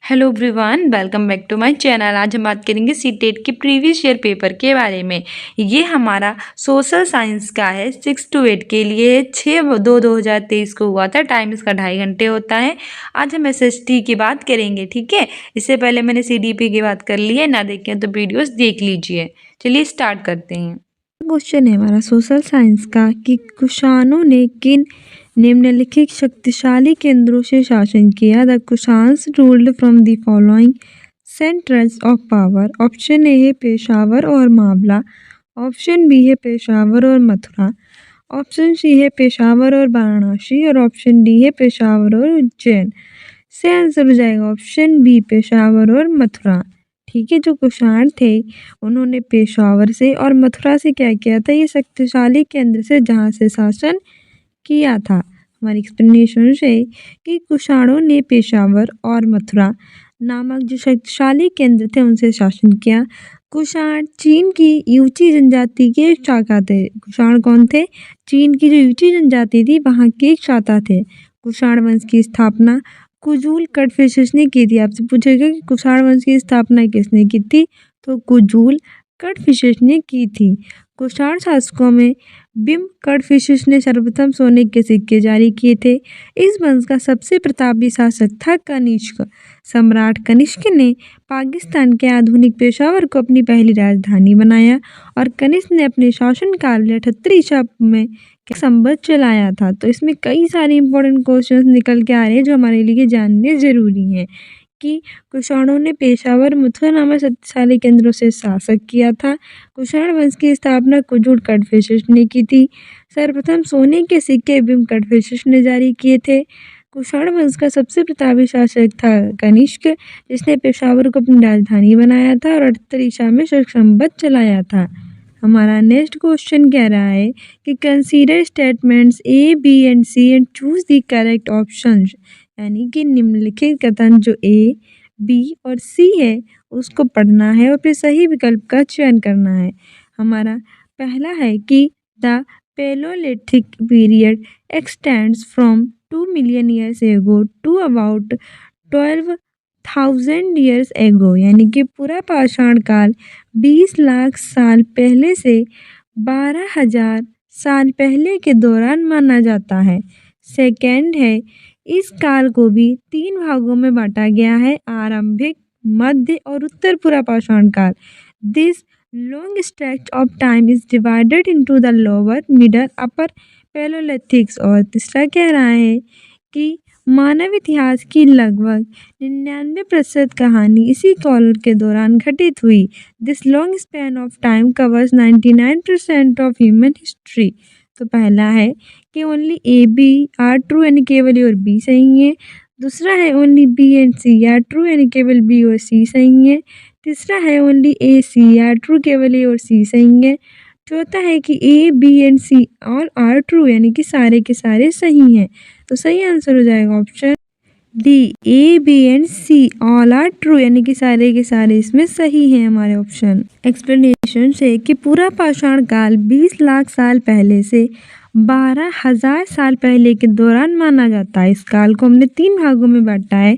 Hello everyone, welcome back to my channel. आज हम बात करेंगे सीटेट के प्रीवियस ईयर पेपर के बारे में। ये हमारा सोशल साइंस का है, 6 to 8 के लिए 6/2/2023 को हुआ था। टाइम इसका 2.5 घंटे होता है। आज हम एसएसटी की बात करेंगे, ठीक है। इससे पहले मैंने सीडीपी की बात कर ली है, ना देखें तो वीडियोस देख लीजिए। चलिए स्टार्ट करते हैं। क्वेश्चन है हमारा सोशल साइंस का कि कुषाणों ने किन निम्नलिखित शक्तिशाली केंद्रों से शासन किया। The Kushans ruled from the following centers of power. Option A है पेशावर और मावला, ऑप्शन बी है पेशावर और मथुरा, ऑप्शन सी है पेशावर और वाराणसी और ऑप्शन डी है पेशावर और उज्जैन। से आंसर हो जाएगा ऑप्शन बी पेशावर और मथुरा। ठीक है, जो कुषाण थे उन्होंने पेशावर से और मथुरा से क्या किया था, ये शक्तिशाली केंद्र से जहाँ से शासन किया था। हमारी एक्सप्लेनेशन से कि कुषाणों ने पेशावर और मथुरा नामक जो शक्तिशाली केंद्र थे उनसे शासन किया। कुषाण चीन की यूची जनजाति के एक शाखा थे। कुषाण कौन थे? चीन की जो यूची जनजाति थी वहाँ के एक शाखा थे। कुषाण वंश की स्थापना कुजूल कटफिशेस ने की थी। आपसे पूछेगा कि कुषाण वंश की स्थापना किसने की थी, तो कुजूल कटफिशेस ने की थी। कुषाण शासकों में बिम कटफिशेस ने सर्वप्रथम सोने के सिक्के जारी किए थे। इस वंश का सबसे प्रतापी शासक था कनिष्क। सम्राट कनिष्क ने पाकिस्तान के आधुनिक पेशावर को अपनी पहली राजधानी बनाया और कनिष्क ने अपने शासनकाल में 78 ईसा में संवत चलाया था। तो इसमें कई सारे इंपॉर्टेंट क्वेश्चंस निकल के आ रहे हैं जो हमारे लिए जानने जरूरी हैं कि कुषाणों ने पेशावर मथुरा नामक शक्तिशाली केंद्रों से शासक किया था। कुषाण वंश की स्थापना कुजूल कटफिशेस ने की थी। सर्वप्रथम सोने के सिक्के बिम कटफिशेस ने जारी किए थे। कुषाण वंश का सबसे प्रतापी शासक था कनिष्क, जिसने पेशावर को अपनी राजधानी बनाया था और 78 ईसा में संवत चलाया था। हमारा नेक्स्ट क्वेश्चन कह रहा है कि consider statements A B and C and choose the correct option. यानी कि निम्नलिखित कथन जो ए बी और सी है उसको पढ़ना है और फिर सही विकल्प का चयन करना है। हमारा पहला है कि the palaeolithic period extends from 2 million years ago to about 12,000 years ago. यानी कि पूरा पाषाण काल 20 लाख साल पहले से 12,000 साल पहले के दौरान माना जाता है। सेकेंड है, इस काल को भी 3 भागों में बांटा गया है, आरंभिक, मध्य और उत्तर पूरा पाषाण काल। This long stretch of time is divided into the lower, middle, upper palaeolithics. और तीसरा कह रहा है कि मानव इतिहास की लगभग 99% कहानी इसी काल के दौरान घटित हुई। This long span of time covers 99% of human history. तो पहला है कि only A B are true यानी केवल ए और बी सही है। दूसरा है only B and C are true यानी केवल बी और सी सही है। तीसरा है only A C are true केवल ए और सी सही है। चौथा है कि A B and C all are true यानी कि सारे के सारे सही हैं। तो सही आंसर हो जाएगा option D, A B and C all are true यानी कि सारे के सारे इसमें सही हैं हमारे ऑप्शन। एक्सप्लेनेशन से कि पूरा पाषाण काल 20 लाख साल पहले से 12,000 साल पहले के दौरान माना जाता है। इस काल को हमने 3 भागों में बांटा है,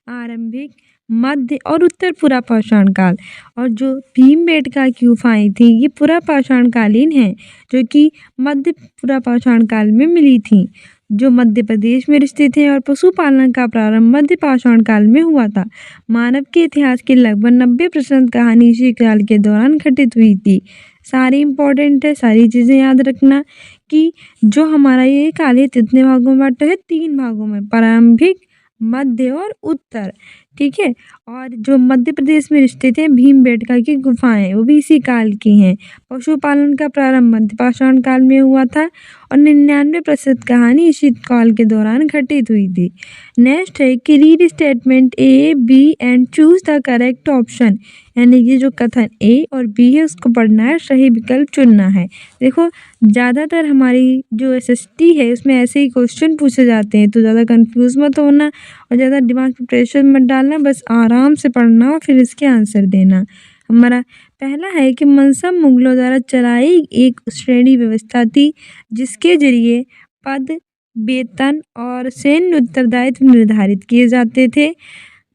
आरंभिक, मध्य और उत्तर पूरा पाषाण काल। और जो भीमबेटका की गुफाएं थी ये पूरा पाषाण कालीन है, जो कि मध्य पूरा पाषाण काल में मिली थी, जो मध्य प्रदेश में स्थित है। और पशुपालन का प्रारंभ मध्य पाषाण काल में हुआ था। मानव के इतिहास की लगभग 90% कहानी इसी काल के दौरान घटित हुई थी। सारी इंपॉर्टेंट है, सारी चीज़ें याद रखना कि जो हमारा ये काल है कितने भागों में बांटा है, 3 भागों में, प्रारंभिक, मध्य और उत्तर। ठीक है, और जो मध्य प्रदेश में स्थित है भीमबेटका की गुफाएं वो भी इसी काल की हैं। पशुपालन का प्रारंभ मध्य पाषाण काल में हुआ था और 99% कहानी इसी काल के दौरान घटित हुई थी। नेक्स्ट है कि read statement A B and choose the correct option. यानी कि जो कथन ए और बी है उसको पढ़ना है, सही विकल्प चुनना है। देखो ज़्यादातर हमारी जो एसएसटी है उसमें ऐसे ही क्वेश्चन पूछे जाते हैं, तो ज़्यादा कंफ्यूज मत होना और ज़्यादा दिमाग पे प्रेशर मत डालना, बस आराम से पढ़ना और फिर इसके आंसर देना। हमारा पहला है कि मनसा मुगलों द्वारा चलाई एक श्रेणी व्यवस्था थी जिसके जरिए पद, वेतन और सैन्य उत्तरदायित्व निर्धारित किए जाते थे।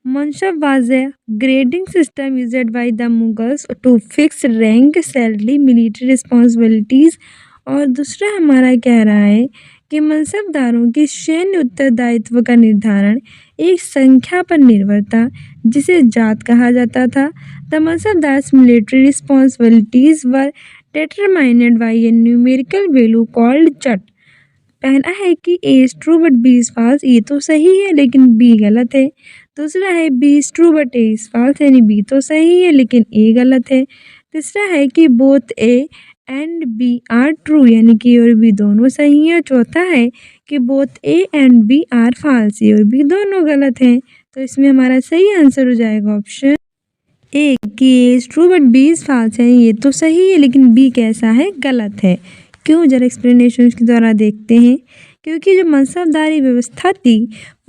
Mansab was a grading system used by the Mughals to fix rank, salary, military responsibilities। और दूसरा हमारा कह रहा है कि मनसबदारों की सैन्य उत्तरदायित्व का निर्धारण एक संख्या पर निर्भर था जिसे जात कहा जाता था। The mansabdars military responsibilities were determined by a numerical value called zat. पहला है कि A is true but B is false, ये तो सही है लेकिन बी गलत है। दूसरा है B is true but A is false, यानी बी तो सही है लेकिन ए गलत है। तीसरा है कि both A and B are true, यानी कि ए और बी दोनों सही हैं। और चौथा है कि both A and B are false, A और बी दोनों गलत हैं। तो इसमें हमारा सही आंसर हो जाएगा ऑप्शन ए कि A is true but B is false है, ये तो सही है लेकिन बी कैसा है, गलत है। क्यों, जरा एक्सप्लेनेशन के द्वारा देखते हैं। क्योंकि जो मनसबदारी व्यवस्था थी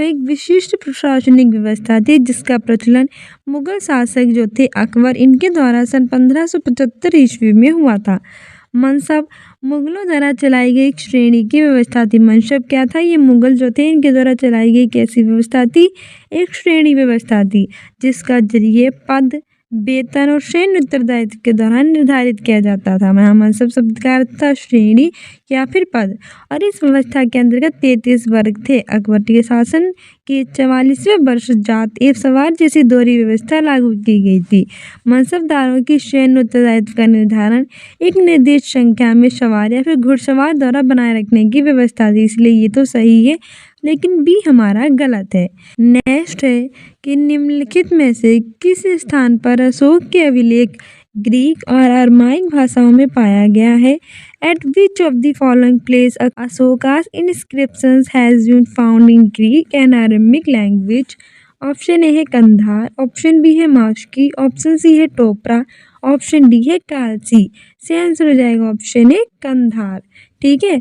वह एक विशिष्ट प्रशासनिक व्यवस्था थी जिसका प्रचलन मुगल शासक जो थे अकबर, इनके द्वारा सन 1575 ईस्वी में हुआ था। मनसब मुगलों द्वारा चलाई गई एक श्रेणी की व्यवस्था थी। मनसब क्या था, ये मुगल जो थे इनके द्वारा चलाई गई कैसी व्यवस्था थी, एक श्रेणी व्यवस्था थी जिसका जरिए पद, वेतन और सैन्य उत्तरदायित्व के दौरान निर्धारित किया जाता था। वहाँ मनसब शब्द का अर्थ था श्रेणी या फिर पद। और इस व्यवस्था के अंतर्गत 33 वर्ग थे। अकबर के शासन के 44वें वर्ष जात एवं सवार जैसी दोहरी व्यवस्था लागू की गई थी। मनसबदारों की सैन्य उत्तरदायित्व का निर्धारण एक निर्दिष्ट संख्या में सवार या फिर घुड़सवार द्वारा बनाए रखने की व्यवस्था थी, इसलिए ये तो सही है लेकिन बी हमारा गलत है। नेक्स्ट है कि निम्नलिखित में से किस स्थान पर अशोक के अभिलेख ग्रीक और अरमाइक भाषाओं में पाया गया है। At which of the following place Ashoka's inscriptions has been found in Greek and Aramaic language. Option A है कंधार, ऑप्शन बी है मास्की, ऑप्शन सी है टोपरा, ऑप्शन डी है कालसी। से आंसर हो जाएगा ऑप्शन ए कंधार। ठीक है,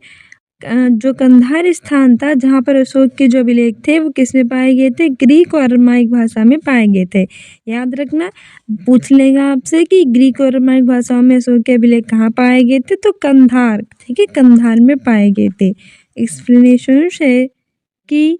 जो कंधार स्थान था जहाँ पर अशोक के जो अभिलेख थे वो किस में पाए गए थे, ग्रीक और अरमाइक भाषा में पाए गए थे। याद रखना, पूछ लेगा आपसे कि ग्रीक और अरमाइक भाषाओं में अशोक के अभिलेख कहाँ पाए गए थे, तो कंधार, ठीक है, कंधार में पाए गए थे। एक्सप्लेनेशन है कि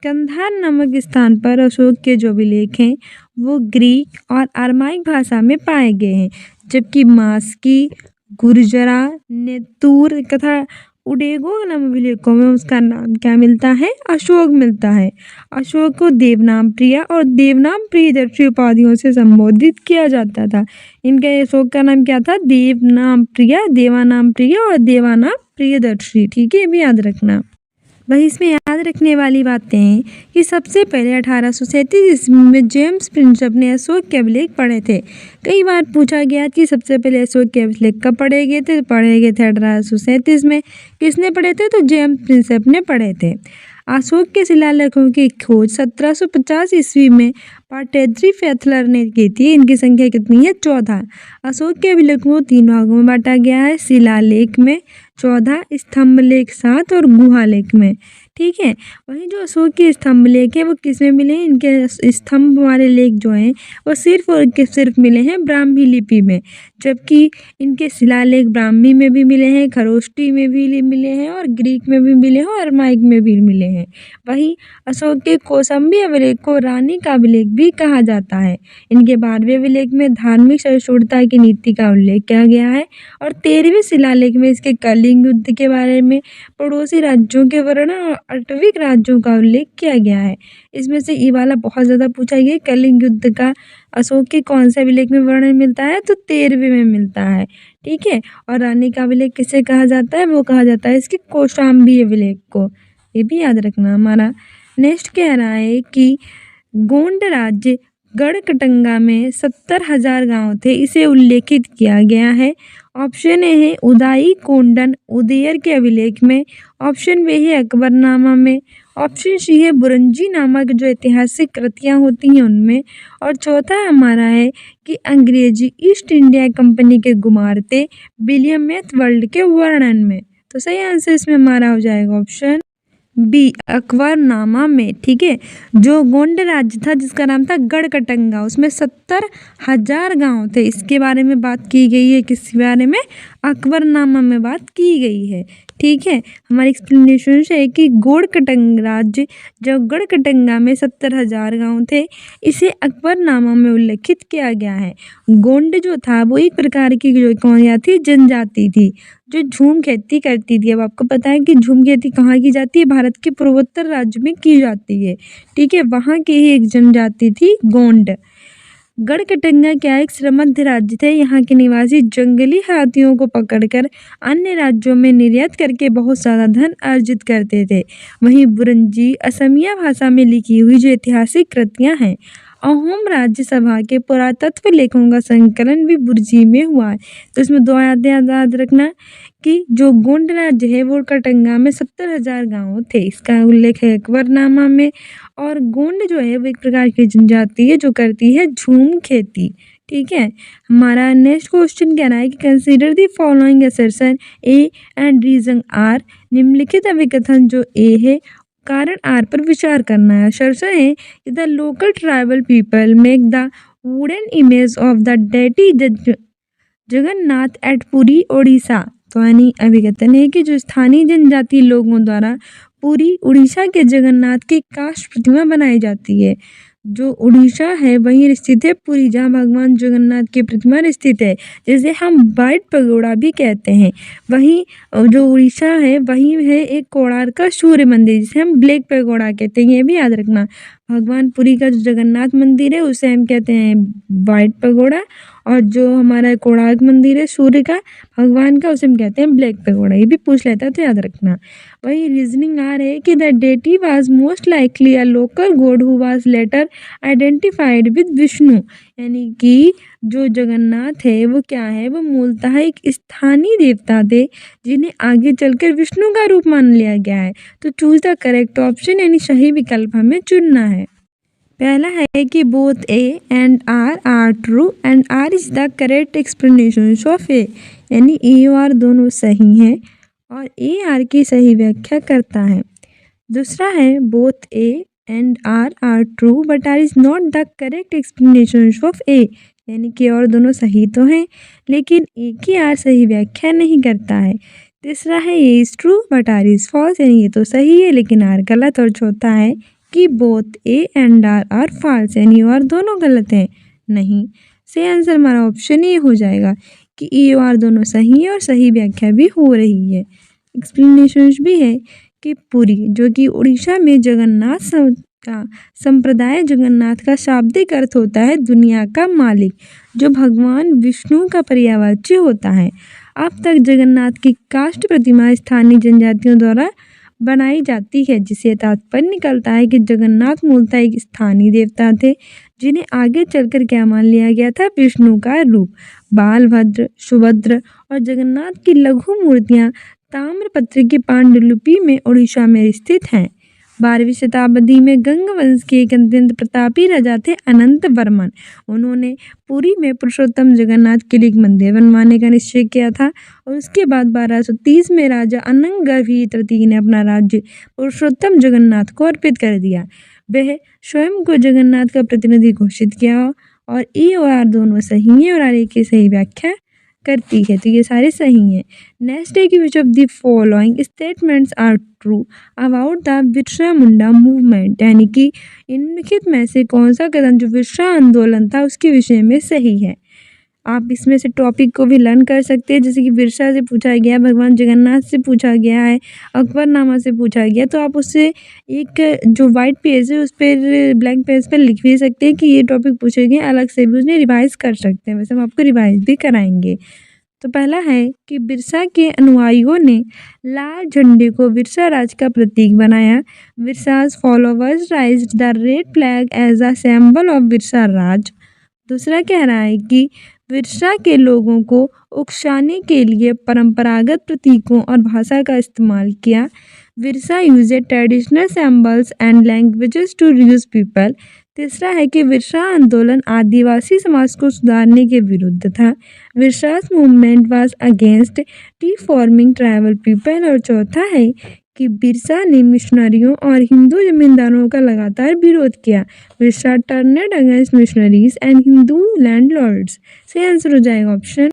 कंधार नामक स्थान पर अशोक के जो अभिलेख हैं वो ग्रीक और अरमाइक भाषा में पाए गए हैं, जबकि मास्की, गुर्जरा, नेतूर तथा उडेगो नाम अभिलेखों में उसका नाम क्या मिलता है, अशोक मिलता है। अशोक को देवनाम प्रिय और देवनाम प्रियदर्शी उपाधियों से संबोधित किया जाता था। इनका अशोक का नाम क्या था, देवनाम प्रिय, देवानाम प्रिय और देवानाम प्रियदर्शी। ठीक है, ये भी याद रखना। वही इसमें याद रखने वाली बातें हैं कि सबसे पहले 1837 ईस्वी में जेम्स प्रिंसप ने अशोक के अभिलेख पढ़े थे। कई बार पूछा गया कि सबसे पहले अशोक के अभिलेख कब पढ़े गए थे, पढ़े गए थे 1837 में। किसने पढ़े थे, तो जेम्स प्रिंसप ने पढ़े थे। अशोक के शिलालेखों की खोज 1750 ईस्वी में पाटेद्री फैथलर ने की थी। इनकी संख्या कितनी है, 14। अशोक के अभिलेखों को 3 भागों में बांटा गया है, शिलालेख में 14, स्तंभलेख 7 और गुहालेख में। ठीक है, वहीं जो अशोक के स्तंभलेख है वो किस में मिले हैं, इनके स्तंभ वाले लेख जो हैं वो सिर्फ और सिर्फ मिले हैं ब्राह्मी लिपि में, जबकि इनके शिलालेख ब्राह्मी में भी मिले हैं, खरोष्टी में भी मिले हैं और ग्रीक में भी मिले हैं और अरमाइक में भी मिले हैं। वहीं अशोक के कौशाम्बी अभिलेख को रानी का अभिलेख भी कहा जाता है। इनके 12वें अभिलेख में धार्मिक सहिष्णुता की नीति का उल्लेख किया गया है और 13वें शिलालेख में इसके कलिंग युद्ध के बारे में, पड़ोसी राज्यों के वर्णन और अटविक राज्यों का उल्लेख किया गया है। इसमें से ये वाला बहुत ज़्यादा पूछा गया, कलिंग युद्ध का अशोक के कौन से अभिलेख में वर्णन मिलता है, तो 13वें में मिलता है। ठीक है, और रानी का अभिलेख किसे कहा जाता है, वो कहा जाता है इसके कौशाम्बी अभिलेख को। ये भी याद रखना हमारा। नेक्स्ट कह रहा है कि गोंड राज्य गढ़कटंगा में 70,000 गांव थे, इसे उल्लेखित किया गया है। ऑप्शन ए है उदाई कोंडन उदयर के अभिलेख में, ऑप्शन बी है अकबरनामा में, ऑप्शन सी है बुरंजी नामक जो ऐतिहासिक कृतियाँ होती हैं उनमें, और चौथा हमारा है कि अंग्रेजी ईस्ट इंडिया कंपनी के गुमारते विलियम मेथवर्ल्ड के वर्णन में। तो सही आंसर इसमें हमारा हो जाएगा ऑप्शन बी, अकबरनामा में। ठीक है, जो गोंड राज्य था जिसका नाम था गढ़कटंगा, उसमें 70,000 गांव थे, इसके बारे में बात की गई है। किस बारे में, अकबरनामा में बात की गई है। ठीक है। हमारे एक्सप्लेनेशन से है कि गोड़कटंग राज्य, जो गढ़कटंगा में 70,000 गांव थे, इसे अकबरनामा में उल्लेखित किया गया है। गोंड जो था वो एक प्रकार की जो कौन थी, जनजाति थी जो झूम खेती करती थी। अब आपको पता है कि झूम खेती कहाँ की जाती है, भारत के पूर्वोत्तर राज्य में की जाती है। ठीक है, वहाँ की ही एक जनजाति थी गोंड। गढ़कटंगा क्या एक श्रीमंत राज्य थे। यहाँ के निवासी जंगली हाथियों को पकड़कर अन्य राज्यों में निर्यात करके बहुत ज़्यादा धन अर्जित करते थे। वहीं बुरंजी असमिया भाषा में लिखी हुई जो ऐतिहासिक कृतियाँ हैं, अहोम राज्यसभा के पुरातत्व लेखों का संकलन भी बुरजी में हुआ है। तो इसमें दो याद रखना कि जो गोंड राज्य है वो कटंगा में 70,000 गाँव थे, इसका उल्लेख है अकबरनामा में। और गोंड जो है वो एक प्रकार की जनजाति है जो करती है झूम खेती। ठीक है, हमारा नेक्स्ट क्वेश्चन कह रहा है कि consider the following assertion A and reason R. निम्नलिखित अभिकथन जो ए है कारण आर पर विचार करना है। असर्शन है कि the local tribal people make the wooden image of the deity Jagannath at Puri Odisha. तो यानी अभिकथन है कि जो स्थानीय जनजाति लोगों द्वारा पुरी उड़ीसा के जगन्नाथ की काष्ठ प्रतिमा बनाई जाती है। जो उड़ीसा है वहीं स्थित है पुरी, जहाँ भगवान जगन्नाथ की प्रतिमा स्थित है, जिसे हम वाइट पगोड़ा भी कहते हैं। वहीं जो उड़ीसा है वहीं है एक कोणार्क का सूर्य मंदिर, जिसे हम ब्लैक पगोड़ा कहते हैं। ये भी याद रखना, भगवान पुरी का जो जगन्नाथ मंदिर है उसे हम कहते हैं वाइट पगोड़ा, और जो हमारा कोणार्क मंदिर है सूर्य का भगवान का, उसे हम कहते हैं ब्लैक पगोड़ा। ये भी पूछ लेता है तो याद रखना। वही रीजनिंग आ रही है कि the deity was most likely a local God who was later identified with Vishnu. यानी कि जो जगन्नाथ है वो क्या है, वो मूलतः एक स्थानीय देवता थे जिन्हें आगे चलकर विष्णु का रूप मान लिया गया है। तो चूज द करेक्ट ऑप्शन, यानी सही विकल्प हमें चुनना है। पहला है कि both A and R true and R is the correct explanation of A. यानी ए और आर दोनों सही हैं और ए आर की सही व्याख्या करता है। दूसरा है both A and R true but R is not the correct explanation of A. यानी कि और दोनों सही तो हैं लेकिन ए की आर सही व्याख्या नहीं करता है। तीसरा है A is true but R is false, यानी ये तो सही है लेकिन आर गलत। और चौथा है कि both A and R false, यानी और दोनों गलत हैं। नहीं, सही आंसर हमारा ऑप्शन ए हो जाएगा कि ए और आर दोनों सही है और सही व्याख्या भी हो रही है। एक्सप्लेनेशन भी है कि पुरी जो कि उड़ीसा में जगन्नाथ का संप्रदाय, जगन्नाथ का शाब्दिक अर्थ होता है दुनिया का मालिक, जो भगवान विष्णु का पर्यायवाची होता है। अब तक जगन्नाथ की काष्ठ प्रतिमा स्थानीय जनजातियों द्वारा बनाई जाती है, जिसे तात्पर्य निकलता है कि जगन्नाथ मूलतः एक स्थानीय देवता थे जिन्हें आगे चलकर क्या मान लिया गया था, विष्णु का रूप। बालभद्र, सुभद्र और जगन्नाथ की लघु मूर्तियां ताम्रपत्र की पांडुलिपि में उड़ीसा में स्थित हैं। 12वीं शताब्दी में गंग वंश के एक अत्यंत प्रतापी राजा थे अनंत वर्मन। उन्होंने पुरी में पुरुषोत्तम जगन्नाथ के लिए एक मंदिर बनवाने का निश्चय किया था और उसके बाद 1230 में राजा अनंगभीर तृतीय ने अपना राज्य पुरुषोत्तम जगन्नाथ को अर्पित कर दिया। वह स्वयं को जगन्नाथ का प्रतिनिधि घोषित किया और ए और आर दोनों सही हैं और आर की सही व्याख्या करती है। तो ये सारे सही हैं। नेक्स्ट है कि which of the following statements are true about the Birsa Munda movement. यानी कि इनलिखित में से कौन सा कथन जो बिरसा आंदोलन था उसके विषय में सही है। आप इसमें से टॉपिक को भी लर्न कर सकते हैं, जैसे कि बिरसा से पूछा गया, भगवान जगन्नाथ से पूछा गया है, अकबरनामा से पूछा गया। तो आप उससे एक जो वाइट पेज है उस पर ब्लैंक पेज पर लिख भी सकते हैं कि ये टॉपिक पूछे गए, अलग से भी उसमें रिवाइज कर सकते हैं। वैसे हम आपको रिवाइज भी कराएंगे। तो पहला है कि बिरसा के अनुयायियों ने लाल झंडे को बिरसा राज का प्रतीक बनाया। Birsa's followers raised the red flag as a symbol of Birsa Raj. दूसरा कह रहा है कि बिरसा के लोगों को उकसाने के लिए परंपरागत प्रतीकों और भाषा का इस्तेमाल किया। Birsa used traditional symbols and languages to reduce people. तीसरा है कि बिरसा आंदोलन आदिवासी समाज को सुधारने के विरुद्ध था। Birsa's movement was against deforming tribal people. और चौथा है कि बिरसा ने मिशनरियों और हिंदू जमींदारों का लगातार विरोध किया। Birsa turned against missionaries and Hindu landlords. सही आंसर हो जाएगा ऑप्शन।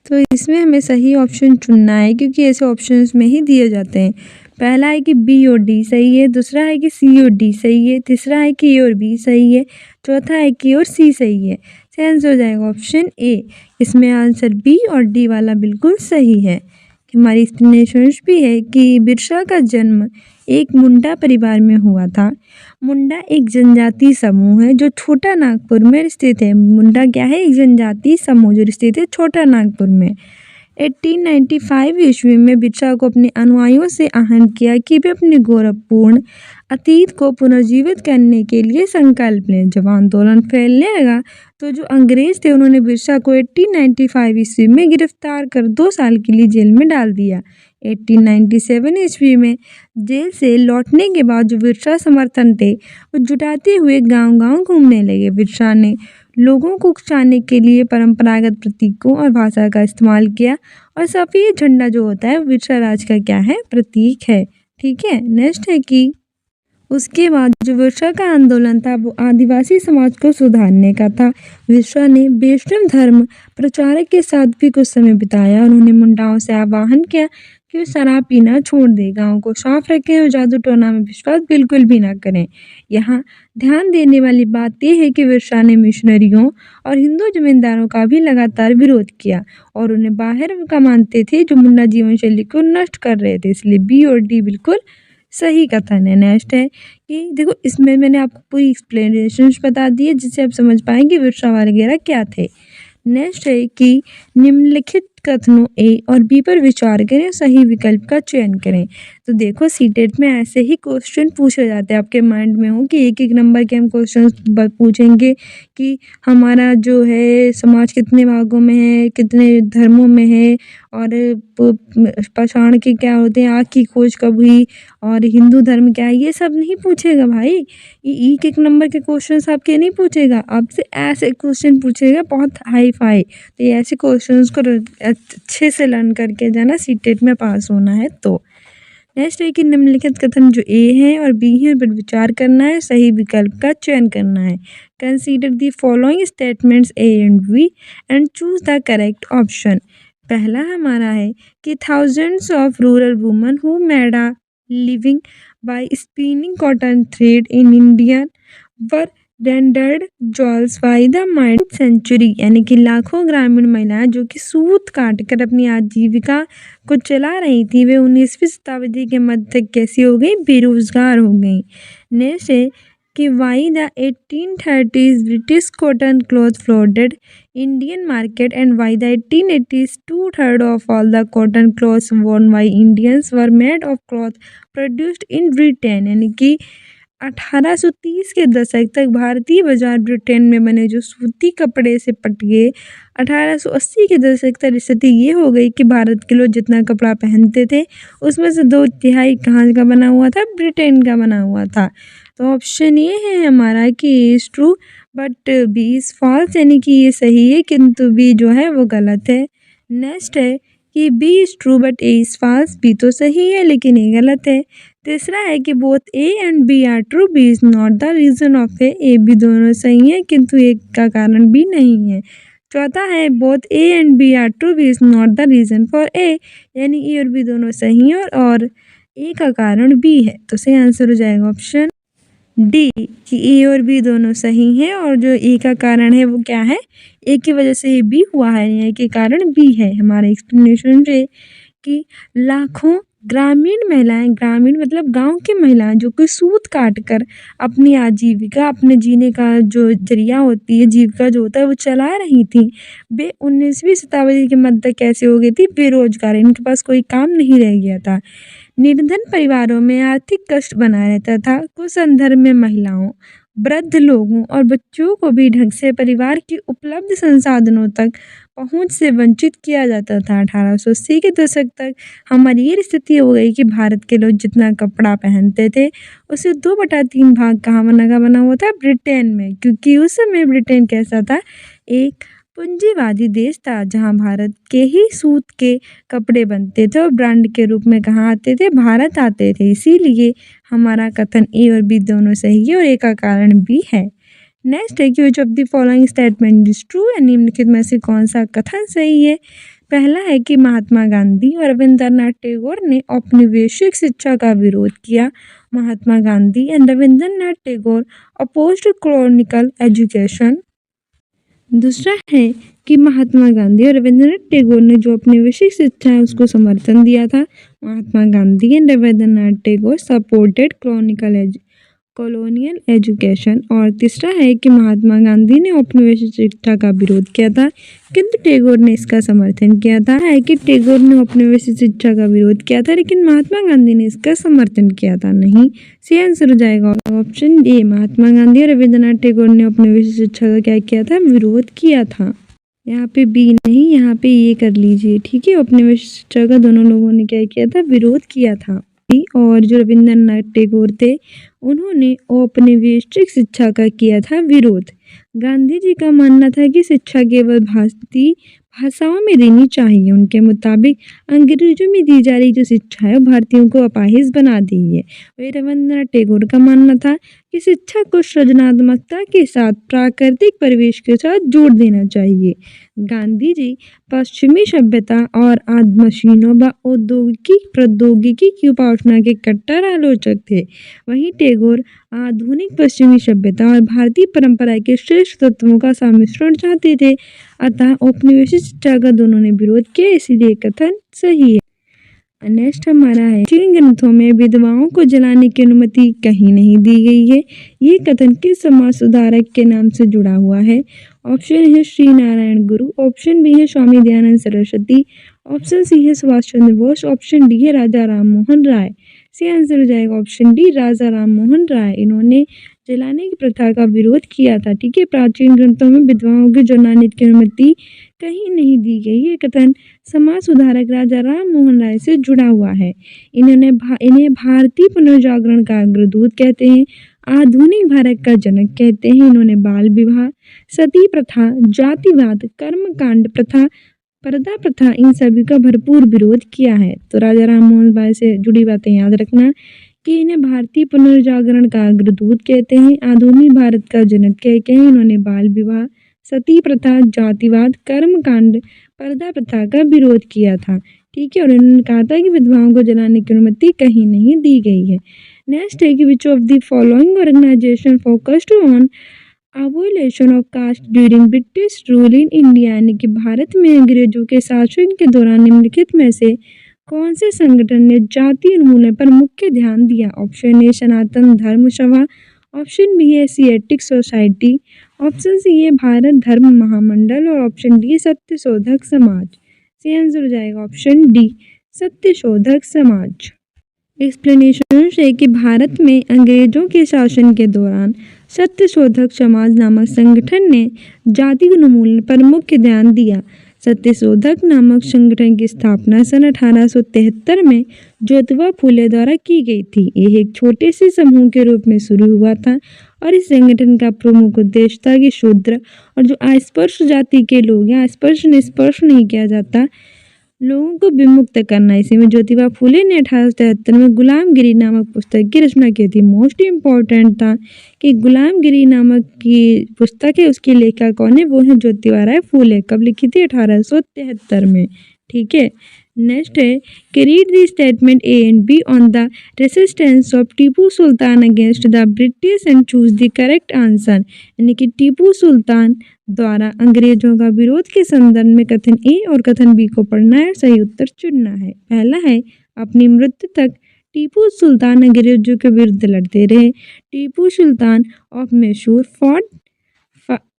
तो इसमें हमें सही ऑप्शन चुनना है क्योंकि ऐसे ऑप्शंस में ही दिए जाते हैं। पहला है कि बी और डी सही है, दूसरा है कि सी और डी सही है, तीसरा है कि ए और बी सही है, चौथा है कि ए और सी सही है। इसका आंसर हो जाएगा ऑप्शन ए। इसमें आंसर बी और डी वाला बिल्कुल सही है। हमारी एक्सप्लेनेशन भी है कि बिरसा का जन्म एक मुंडा परिवार में हुआ था। मुंडा एक जनजाति समूह है जो छोटा नागपुर में स्थित है। मुंडा क्या है? एक जनजाति समूह जो स्थित है छोटा नागपुर में। 1895 ईस्वी में बिरसा को अपने अनुयायियों से आहवान किया कि वे अपने गौरवपूर्ण अतीत को पुनर्जीवित करने के लिए संकल्प लें। जब आंदोलन फैलने लगा तो जो अंग्रेज थे उन्होंने बिरसा को 1895 ईस्वी में गिरफ्तार कर 2 साल के लिए जेल में डाल दिया। 1897 ईस्वी में जेल से लौटने के बाद जो बिरसा समर्थन थे वो जुटाते हुए गांव-गांव घूमने लगे। बिरसा ने लोगों को उकसाने के लिए परंपरागत प्रतीकों और भाषा का इस्तेमाल किया और सफ़ेद झंडा जो होता है बिरसा राज का क्या है? प्रतीक है। ठीक है। नेक्स्ट है कि उसके बाद जो बिरसा का आंदोलन था वो आदिवासी समाज को सुधारने का था। बिरसा ने वैष्णव धर्म प्रचारक के साथ भी कुछ समय बिताया। उन्होंने मुंडाओं से आह्वान किया कि वे शराब पीना छोड़ दें, गाँव को साफ रखें और जादू टोना में विश्वास बिल्कुल भी ना करें। यहाँ ध्यान देने वाली बात यह है कि बिरसा ने मिशनरियों और हिंदू जमींदारों का भी लगातार विरोध किया और उन्हें बाहर का मानते थे जो मुंडा जीवन शैली को नष्ट कर रहे थे। इसलिए बी और डी बिल्कुल सही कथन है। नेक्स्ट है कि देखो इसमें मैंने आपको पूरी एक्सप्लेनेशन बता दी है जिससे आप समझ पाएंगे बिरसा वगैरह क्या थे। नेक्स्ट है कि निम्नलिखित कथनों ए और बी पर विचार करें, सही विकल्प का चयन करें। तो देखो सीटेट में ऐसे ही क्वेश्चन पूछे जाते हैं, आपके माइंड में हो कि एक एक नंबर के हम क्वेश्चन पूछेंगे कि हमारा जो है समाज कितने भागों में है, कितने धर्मों में है और पाषाण के क्या होते हैं, आग की खोज कब हुई और हिंदू धर्म क्या है, ये सब नहीं पूछेगा भाई। ये एक एक नंबर के क्वेश्चन आपके नहीं पूछेगा, आपसे ऐसे क्वेश्चन पूछेगा बहुत हाई फाई। तो ये ऐसे क्वेश्चन को अच्छे से लर्न करके जाना सीटेट में पास होना है। तो नेक्स्ट है कि निम्नलिखित कथन जो ए है और बी है पर विचार करना है, सही विकल्प का चयन करना है। Consider the following statements A and B and choose the correct option. पहला हमारा है कि thousands of rural women who made a living by spinning cotton thread in India were rendered jobless by the mid century. यानी कि लाखों ग्रामीण महिलाएं जो कि सूत काट कर अपनी आजीविका को चला रही थी वे 19वीं शताब्दी के मध्य तक कैसी हो गई? बेरोजगार हो गई। नेक्स्ट है कि by the 1830s British cotton cloth flooded Indian market and by the 1880s 2/3 of all the cotton cloths worn by Indians were made of cloth produced in Britain. यानी कि 1830 के दशक तक भारतीय बाजार ब्रिटेन में बने जो सूती कपड़े से पट गए। 1880 के दशक तक स्थिति ये हो गई कि भारत के लोग जितना कपड़ा पहनते थे उसमें से 2/3 कहाँ का बना हुआ था? ब्रिटेन का बना हुआ था। तो ऑप्शन ये है हमारा कि A is true but B is false, यानी कि ये सही है किंतु बी जो है वो गलत है। नेक्स्ट है कि B is true but A is false, B तो सही है लेकिन ये गलत है। तीसरा है कि both A and B are true, B is not the reason of A B दोनों सही हैं किंतु एक का कारण बी नहीं है। चौथा है both A and B are true, B is not the reason for A, यानी ए और बी दोनों सही हैं और ए का कारण बी है। तो सही आंसर हो जाएगा ऑप्शन डी कि ए और बी दोनों सही हैं और जो ए का कारण है वो क्या है? ए की वजह से ए बी हुआ है, ए के कारण बी है। हमारा एक्सप्लेनेशन है कि लाखों ग्रामीण महिलाएं, ग्रामीण मतलब गांव की महिलाएं जो कि सूत काट कर अपनी आजीविका, अपने जीने का जो जरिया होती है, जीविका जो होता है वो चला रही थी। वे 19वीं शताब्दी के मध्य कैसे हो गई थी? बेरोजगार, इनके पास कोई काम नहीं रह गया था। निर्धन परिवारों में आर्थिक कष्ट बना रहता था। कुछ संदर्भ में महिलाओं, वृद्ध लोगों और बच्चों को भी ढंग से परिवार की उपलब्ध संसाधनों तक पहुंच से वंचित किया जाता था। 1880 के दशक तक हमारी ये स्थिति हो गई कि भारत के लोग जितना कपड़ा पहनते थे उसे 2/3 भाग कहाँ बना हुआ था? ब्रिटेन में, क्योंकि उस समय ब्रिटेन कैसा था? एक पूंजीवादी देश था जहां भारत के ही सूत के कपड़े बनते थे और ब्रांड के रूप में कहाँ आते थे? भारत आते थे। इसीलिए हमारा कथन ए और बी दोनों सही है और ए का कारण बी है। नेक्स्ट है कि which of the following statement is true, निम्नलिखित में से कौन सा कथन सही है? पहला है कि महात्मा गांधी और रविंद्रनाथ टैगोर ने औपनिवेशिक शिक्षा का विरोध किया। Mahatma Gandhi and Rabindranath Tagore opposed colonial education. दूसरा है कि महात्मा गांधी और रविंद्रनाथ टैगोर ने जो औपनिवेशिक शिक्षा है उसको समर्थन दिया था। Mahatma Gandhi and Rabindranath Tagore supported colonial education. और तीसरा है कि महात्मा गांधी ने औपनिवेशिक शिक्षा का विरोध किया था किंतु टैगोर ने इसका समर्थन किया था। है कि टैगोर ने औपनिवेशिक शिक्षा का विरोध किया था लेकिन महात्मा गांधी ने इसका समर्थन किया था नहीं। सही आंसर हो जाएगा ऑप्शन ए, महात्मा गांधी और रविंद्रनाथ टैगोर ने औपनिवेशिक शिक्षा का क्या किया था, विरोध किया था। यहाँ पे बी नहीं, यहाँ पे ये कर लीजिए, ठीक है। औपनिवेशिक शिक्षा का दोनों लोगों ने क्या किया था, विरोध किया था। और जो रविंद्रनाथ टैगोर थे उन्होंने औपनिवेशिक शिक्षा का किया था विरोध। गांधी जी का मानना था कि शिक्षा केवल भारतीय भाषाओं में देनी चाहिए। उनके मुताबिक अंग्रेजों में दी जा रही जो शिक्षा है भारतीयों को अपाहिज बना दी है। वही रविंद्रनाथ टैगोर का मानना था कि शिक्षा को सृजनात्मकता के साथ प्राकृतिक परिवेश के साथ जोड़ देना चाहिए। गांधी जी पश्चिमी सभ्यता और मशीनों व औद्योगिक प्रौद्योगिकी की उपासना के कट्टर आलोचक थे। वहीं टैगोर आधुनिक पश्चिमी सभ्यता और भारतीय परंपरा के श्रेष्ठ तत्वों का सम्मिश्रण चाहते थे। अतः औपनिवेशिक शिक्षा का दोनों ने विरोध किया, इसीलिए कथन सही है। नेक्स्ट हमारा है, जिन ग्रंथों में विधवाओं को जलाने की अनुमति कहीं नहीं दी गई है, ये कथन किस समाज सुधारक के नाम से जुड़ा हुआ है। ऑप्शन है श्री नारायण गुरु, ऑप्शन बी है स्वामी दयानंद सरस्वती, ऑप्शन सी है सुभाष चंद्र बोस, ऑप्शन डी है राजा राम मोहन राय। सही आंसर हो जाएगा ऑप्शन डी, राजा राम मोहन राय। इन्होंने जलाने की प्रथा का विरोध किया था, ठीक है। प्राचीन ग्रंथों में विधवाओं के जलाने की अनुमति कहीं नहीं दी गई, ये कथन समाज सुधारक राजा राम मोहन राय से जुड़ा हुआ है। इन्हें भारतीय पुनर्जागरण का अग्रदूत कहते हैं, आधुनिक भारत का जनक कहते हैं। इन्होंने बाल विवाह, सती प्रथा, जातिवाद, कर्मकांड प्रथा, पर्दा प्रथा, इन सभी का भरपूर विरोध किया है। तो राजा राम मोहन राय से जुड़ी बातें याद रखना कि इन्हें भारतीय पुनर्जागरण का अग्रदूत कहते हैं, आधुनिक भारत का जनक कहते हैं। इन्होंने बाल विवाह, सती प्रथा, जातिवाद, कर्मकांड, पर्दा प्रथा का विरोध किया था, ठीक है। और इन्होंने कहा था कि विधवाओं को जलाने की अनुमति कहीं नहीं दी गई है। नेक्स्ट है कि which of the following organisation focused on abolition of caste during British rule in India, यानी कि भारत में अंग्रेजों के शासन के दौरान निम्नलिखित में से कौन से संगठन ने जाति उन्मूलन पर मुख्य ध्यान दिया। ऑप्शन ए सनातन धर्म सभा, ऑप्शन बी है एशियाटिक सोसाइटी, ऑप्शन सी है भारत धर्म महामंडल और ऑप्शन डी सत्य शोधक समाज। सही आंसर हो जाएगा ऑप्शन डी, सत्य शोधक समाज। एक्सप्लेनेशन है कि भारत में अंग्रेजों के शासन के दौरान सत्य शोधक समाज नामक संगठन ने जाति उन्मूलन पर मुख्य ध्यान दिया। सत्य शोधक नामक संगठन की स्थापना सन 1873 में ज्योतिबा फूले द्वारा की गई थी। यह एक छोटे से समूह के रूप में शुरू हुआ था और इस संगठन का प्रमुख उद्देश्य था कि शूद्र और जो अस्पृश्य जाति के लोग हैं, स्पर्श निष्पर्श नहीं किया जाता, लोगों को विमुक्त करना। इसी में ज्योतिबा फूले ने 1873 में गुलामगिरी नामक पुस्तक की रचना की थी। मोस्ट इम्पॉर्टेंट था कि गुलामगिरी नामक की पुस्तक है, उसकी लेखक कौन है, वो है ज्योतिबा राय फूले। कब लिखी थी, 1873 में, ठीक है। नेक्स्ट है कि read the statement A and be on the resistance of Tipu Sultan against the British and choose the correct answer, यानी कि टीपू सुल्तान द्वारा अंग्रेजों का विरोध के संदर्भ में कथन ए और कथन बी को पढ़ना है, सही उत्तर चुनना है। पहला है अपनी मृत्यु तक टीपू सुल्तान अंग्रेजों के विरुद्ध लड़ते रहे। Tipu Sultan of Mysore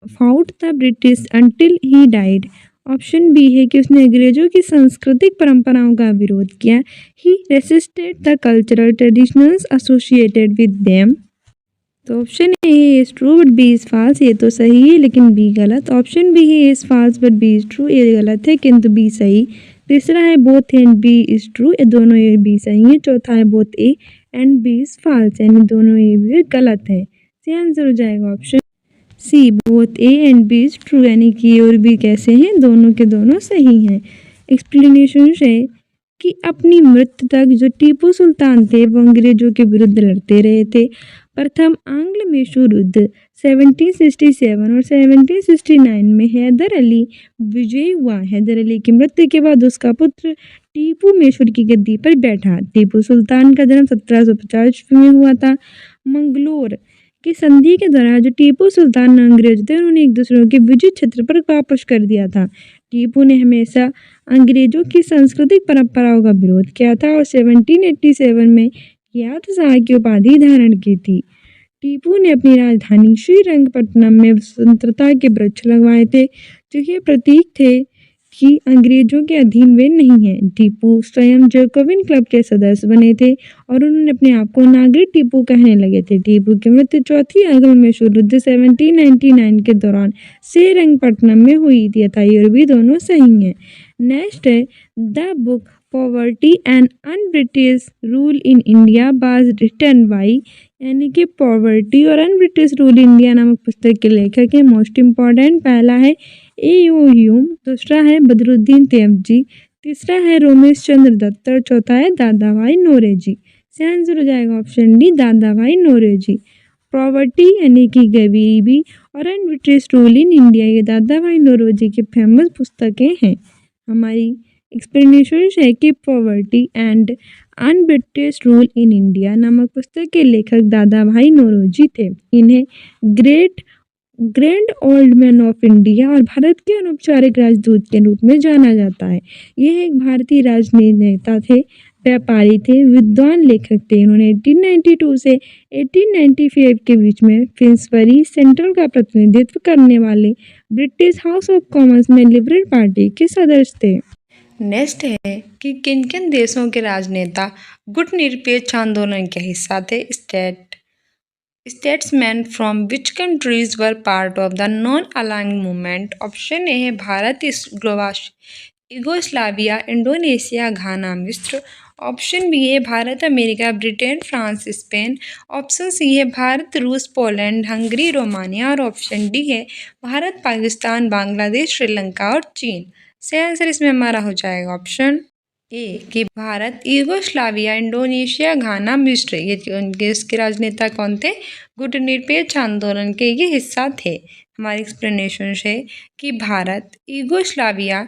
fought the British until he died। Option B है कि उसने अंग्रेजों की सांस्कृतिक परंपराओं का विरोध किया। He resisted the cultural traditionals associated with them. तो option A is true but B is false, ये तो सही है लेकिन बी गलत। ऑप्शन बी है is false but B is true, ये गलत है किंतु बी सही। तीसरा है both A and B is true, ये दोनों ए बी सही है। चौथा है both A and B is false, यानी दोनों ए बी गलत है। सही आंसर हो जाएगा option C, both A and B is true, यानी कि ए और बी कैसे हैं, दोनों के दोनों सही हैं। एक्सप्लेनेशन है कि अपनी मृत्यु तक जो टीपू सुल्तान थे वो अंग्रेजों के विरुद्ध लड़ते रहे थे। प्रथम आंग्ल मैसूर युद्ध 1767 और 1769 में हैदर अली विजयी हुआ। हैदर अली की मृत्यु के बाद उसका पुत्र टीपू मैसूर की गद्दी पर बैठा। टीपू सुल्तान का जन्म 1750 में हुआ था। मंगलोर की संधि के दौरान जो टीपू सुल्तान अंग्रेज थे उन्होंने एक दूसरे के विजित क्षेत्र पर वापस कर दिया था। टीपू ने हमेशा अंग्रेजों की सांस्कृतिक परंपराओं का विरोध किया था और 1787 में कियात शाह की उपाधि धारण की थी। टीपू ने अपनी राजधानी श्रीरंगपट्टनम में स्वतंत्रता के वृक्ष लगवाए थे जो ये प्रतीक थे कि अंग्रेजों के अधीन वे नहीं हैं। टीपू स्वयं जैकोबिन क्लब के सदस्य बने थे और उन्होंने अपने आप को नागरिक टीपू कहने लगे थे। टीपू की मृत्यु चौथी आंग्ल मैसूर युद्ध 1799 के दौरान श्रीरंगपट्टनम में हुई थी। यथा और भी दोनों सही हैं। नेक्स्ट है the book poverty and unBritish rule in India was written by, यानी कि पॉवर्टी और अनब्रिटिश रूल इंडिया नामक पुस्तक के लेखक है। मोस्ट इम्पॉर्टेंट पहला है ए.यू. ह्यूम, दूसरा है बदरुद्दीन तैयबजी, तीसरा है रोमेश चंद्र दत्त और चौथा है दादा भाई नौरोजी। से आंसर हो जाएगा ऑप्शन डी दादा भाई नौरोजी। पॉवर्टी यानी कि गरीबी और अनब्रिटिश रूल इन इंडिया ये दादा भाई नौरोजी की फेमस पुस्तकें हैं। हमारी एक्सप्लेनेशन है कि poverty and unBritish rule in India नामक पुस्तक के लेखक दादा भाई नौरोजी थे। इन्हें grand old man of India और भारत के अनौपचारिक राजदूत के रूप में जाना जाता है। यह एक भारतीय राजनेता थे, व्यापारी थे, विद्वान लेखक थे। इन्होंने 1892 से 1895 के बीच में फिन्सबरी सेंट्रल का प्रतिनिधित्व करने वाले ब्रिटिश हाउस ऑफ कॉमन्स में लिबरल पार्टी के सदस्य थे। नेक्स्ट है कि किन किन देशों के राजनेता गुटनिरपेक्ष आंदोलन के हिस्सा थे। Statesmen from which countries were part of the non aligned movement. Option A है भारत, यूगोस्लाविया, इंडोनेशिया, घाना, मिस्र। ऑप्शन बी है Bharat, America, Britain, France, Spain. Option C है भारत, रूस, पोलैंड, हंगरी, रोमानिया और ऑप्शन डी है भारत, पाकिस्तान, बांग्लादेश, श्रीलंका और चीन। से आंसर इसमें हमारा हो जाएगा ऑप्शन ए कि भारत, यूगोस्लाविया, इंडोनेशिया, घाना, मिस्र। ये इसके राजनेता कौन थे? गुटनिरपेक्ष आंदोलन के ये हिस्सा थे। हमारी एक्सप्लेनेशन है कि भारत, यूगोस्लाविया,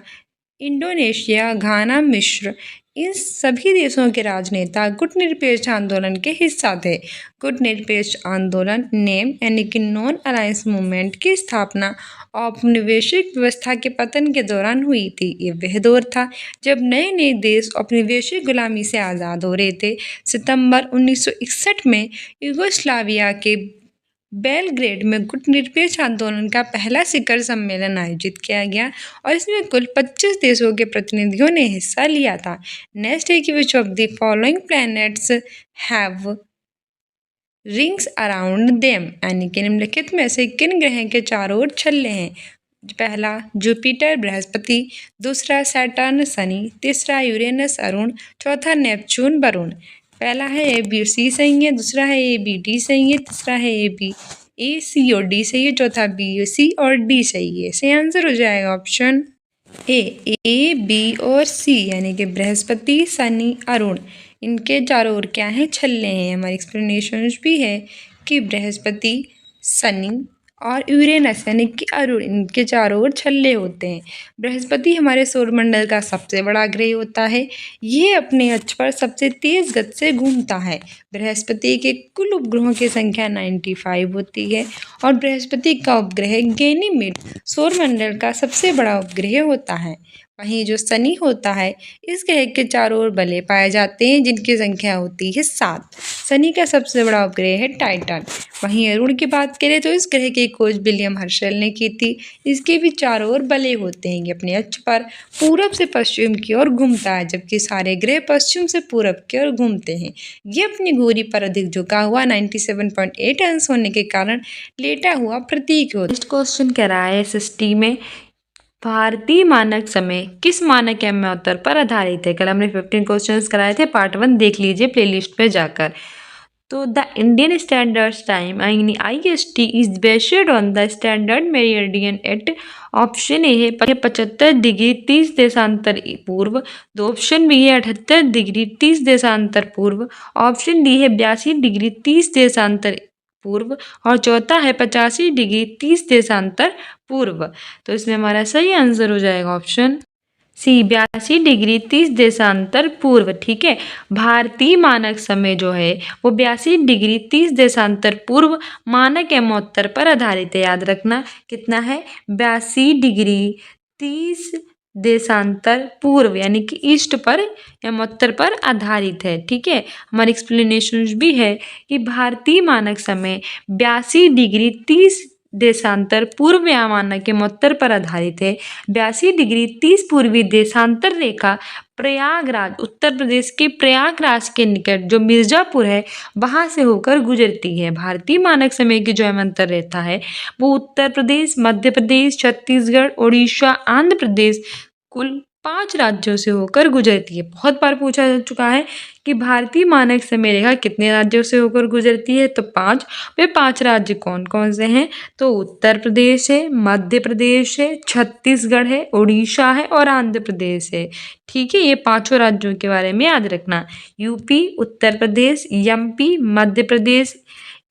इंडोनेशिया, घाना, मिस्र इन सभी देशों के राजनेता गुटनिरपेक्ष आंदोलन के हिस्सा थे। गुटनिरपेक्ष आंदोलन नेम यानी कि नॉन अलायंस मूवमेंट की स्थापना औपनिवेशिक व्यवस्था के पतन के दौरान हुई थी। ये वह दौर था जब नए नए देश औपनिवेशिक गुलामी से आज़ाद हो रहे थे। सितंबर 1961 में यूगोस्लाविया के बेलग्रेड में गुटनिरपेक्ष आंदोलन का पहला शिखर सम्मेलन आयोजित किया गया और इसमें कुल 25 देशों के प्रतिनिधियों ने हिस्सा लिया था। नेक्स्ट है कि which of the following planets have rings around them, यानी कि निम्नलिखित में से किन ग्रह के चारों ओर छल्ले हैं। पहला जुपिटर बृहस्पति, दूसरा सैटर्न शनि, तीसरा यूरेनस अरुण, चौथा नेपच्यून वरुण। पहला है ए बी सी सही है, दूसरा है ए बी डी सही है, तीसरा है ए सी और डी सही है, चौथा बी सी और डी सही है। सही आंसर हो जाएगा ऑप्शन ए बी और सी, यानी कि बृहस्पति, शनि, अरुण इनके चारों ओर क्या है? छल्ले हैं। हमारी एक्सप्लेनेशन भी है कि बृहस्पति, शनि और यूरेनस यानी कि अरुण इनके चारों ओर छल्ले होते हैं। बृहस्पति हमारे सौरमंडल का सबसे बड़ा ग्रह होता है। ये अपने अक्ष पर सबसे तेज गति से घूमता है। बृहस्पति के कुल उपग्रहों की संख्या 95 होती है और बृहस्पति का उपग्रह गैनीमेड सौरमंडल का सबसे बड़ा उपग्रह होता है। वहीं जो शनि होता है इस ग्रह के चारों ओर बले पाए जाते हैं जिनकी संख्या होती है 7। शनि का सबसे बड़ा उपग्रह है टाइटन। वहीं अरुण की बात करें तो इस ग्रह की खोज विलियम हर्शल ने की थी। इसके भी चारों ओर बले होते हैं। ये अपने अक्ष पर पूरब से पश्चिम की ओर घूमता है जबकि सारे ग्रह पश्चिम से पूरब की ओर घूमते हैं। ये अपनी धुरी पर अधिक झुका हुआ 97.8 अंश होने के कारण लेटा हुआ प्रतीक होता है। नेक्स्ट क्वेश्चन कह रहा है SST में भारतीय मानक समय किस मानक उत्तर पर आधारित है। कल हमने 15 क्वेश्चंस कराए थे, पार्ट 1 देख लीजिए प्लेलिस्ट पे जाकर। तो द इंडियन स्टैंडर्ड टाइम यानी IST is based on the standard meridian at option A है 75 डिग्री 30 देशांतर पूर्व, तो ऑप्शन बी है 78 डिग्री 30 देशांतर पूर्व, ऑप्शन डी है 82 डिग्री 30 देशांतर पूर्व और चौथा है 85 डिग्री 30 देशांतर पूर्व। तो इसमें हमारा सही आंसर हो जाएगा ऑप्शन सी 82 डिग्री 30 देशांतर पूर्व। ठीक है, भारतीय मानक समय जो है वो 82 डिग्री 30 देशांतर पूर्व मानक एवं उत्तर पर आधारित है। याद रखना कितना है, 82 डिग्री 30 देशांतर पूर्व यानी कि ईस्ट पर एवं उत्तर पर आधारित है। ठीक है, हमारी एक्सप्लेनेशन भी है कि भारतीय मानक समय 82 डिग्री 30 देशांतर पूर्व या मानक के उत्तर पर आधारित है। 82 डिग्री 30 पूर्वी देशांतर रेखा प्रयागराज, उत्तर प्रदेश के प्रयागराज के निकट जो मिर्जापुर है वहां से होकर गुजरती है। भारतीय मानक समय की जो अंतर रेखा है वो उत्तर प्रदेश, मध्य प्रदेश, छत्तीसगढ़, उड़ीसा, आंध्र प्रदेश कुल 5 राज्यों से होकर गुजरती है। बहुत बार पूछा जा चुका है कि भारतीय मानक समय रेखा कितने राज्यों से होकर गुजरती है, तो 5। वे 5 राज्य कौन कौन से हैं, तो उत्तर प्रदेश है, मध्य प्रदेश है, छत्तीसगढ़ है, उड़ीसा है और आंध्र प्रदेश है। ठीक है, ये 5 राज्यों के बारे में याद रखना, UP, Uttar Pradesh, MP, Madhya Pradesh,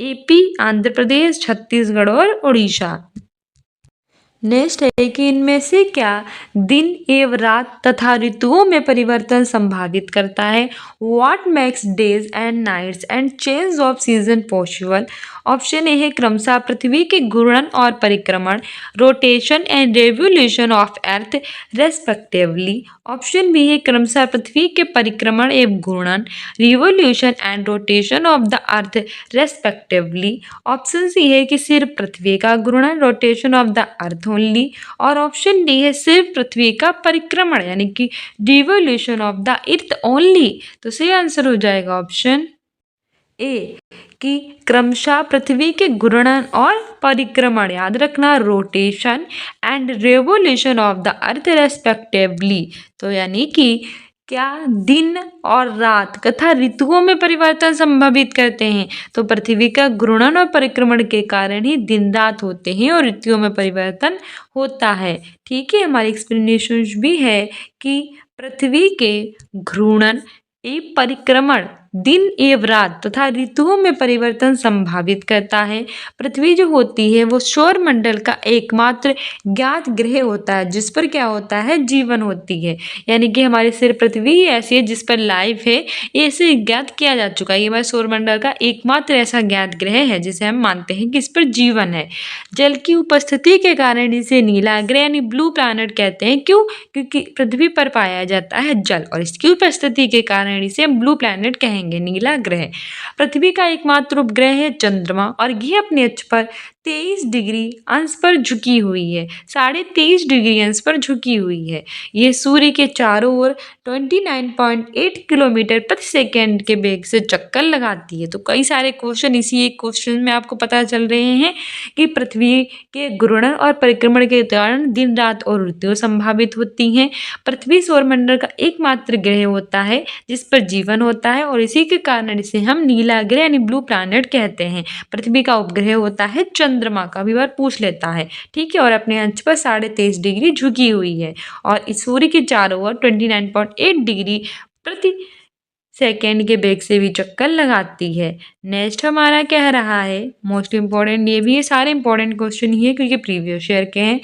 AP, Andhra Pradesh, Chhattisgarh और उड़ीसा। नेक्स्ट है कि इनमें से क्या दिन एवं रात तथा ऋतुओं में परिवर्तन संभावित करता है। What makes days and nights and change of season possible. Option A है क्रमशः पृथ्वी के घूर्णन और परिक्रमण, rotation and revolution of earth respectively. Option B है क्रमशः पृथ्वी के परिक्रमण एवं घूर्णन, revolution and rotation of the earth respectively. Option C है कि सिर्फ पृथ्वी का घूर्णन, rotation of the earth only, और ऑप्शन डी है सिर्फ पृथ्वी का परिक्रमण यानी कि revolution of the earth only. तो सही आंसर हो जाएगा ऑप्शन ए कि क्रमशः पृथ्वी के घूर्णन और परिक्रमण, याद रखना rotation and revolution of the earth respectively. तो यानी कि क्या दिन और रात तथा ऋतुओं में परिवर्तन संभावित करते हैं, तो पृथ्वी का घूर्णन और परिक्रमण के कारण ही दिन रात होते हैं और ऋतुओं में परिवर्तन होता है। ठीक है, हमारी एक्सप्लेनेशन भी है कि पृथ्वी के घूर्णन एवं परिक्रमण दिन एवं रात तथा ऋतुओं में परिवर्तन संभावित करता है। पृथ्वी जो होती है वो सौरमंडल का एकमात्र ज्ञात ग्रह होता है जिस पर क्या होता है, जीवन होती है। यानी कि हमारी सिर्फ पृथ्वी ही ऐसी है जिस पर लाइफ है, ये इसे ज्ञात किया जा चुका है। ये हमारे सौरमंडल का एकमात्र ऐसा ज्ञात ग्रह है जिसे हम मानते हैं कि इस पर जीवन है। जल की उपस्थिति के कारण इसे नीला ग्रह यानी ब्लू प्लैनेट कहते हैं। क्यों? क्योंकि पृथ्वी पर पाया जाता है जल और इसकी उपस्थिति के कारण इसे ब्लू प्लैनेट कहेंगे, नीला ग्रह। पृथ्वी का एकमात्र उपग्रह है चंद्रमा और यह अपने अक्ष पर 23 डिग्री अंश पर झुकी हुई है, 23.5 डिग्री अंश पर झुकी हुई है। ये सूर्य के चारों ओर 29.8 किलोमीटर प्रति सेकंड के वेग से चक्कर लगाती है। तो कई सारे क्वेश्चन इसी एक क्वेश्चन में आपको पता चल रहे हैं कि पृथ्वी के घूर्णन और परिक्रमण के कारण दिन रात और ऋतुएं संभावित होती हैं। पृथ्वी सौरमंडल का एकमात्र ग्रह होता है जिस पर जीवन होता है और इसी के कारण इसे हम नीला ग्रह यानी ब्लू प्लैनेट कहते हैं। पृथ्वी का उपग्रह होता है चंद्रमा का, भी बार पूछ लेता है। ठीक है, और अपने अंश पर 23.5 डिग्री झुकी हुई है और इस सूर्य के चारों ओर 29.8 डिग्री प्रति सेकेंड के वेग से भी चक्कर लगाती है। नेक्स्ट हमारा कह रहा है मोस्ट इंपॉर्टेंट, ये भी ये सारे इंपॉर्टेंट क्वेश्चन ही है क्योंकि प्रीवियस ईयर के हैं।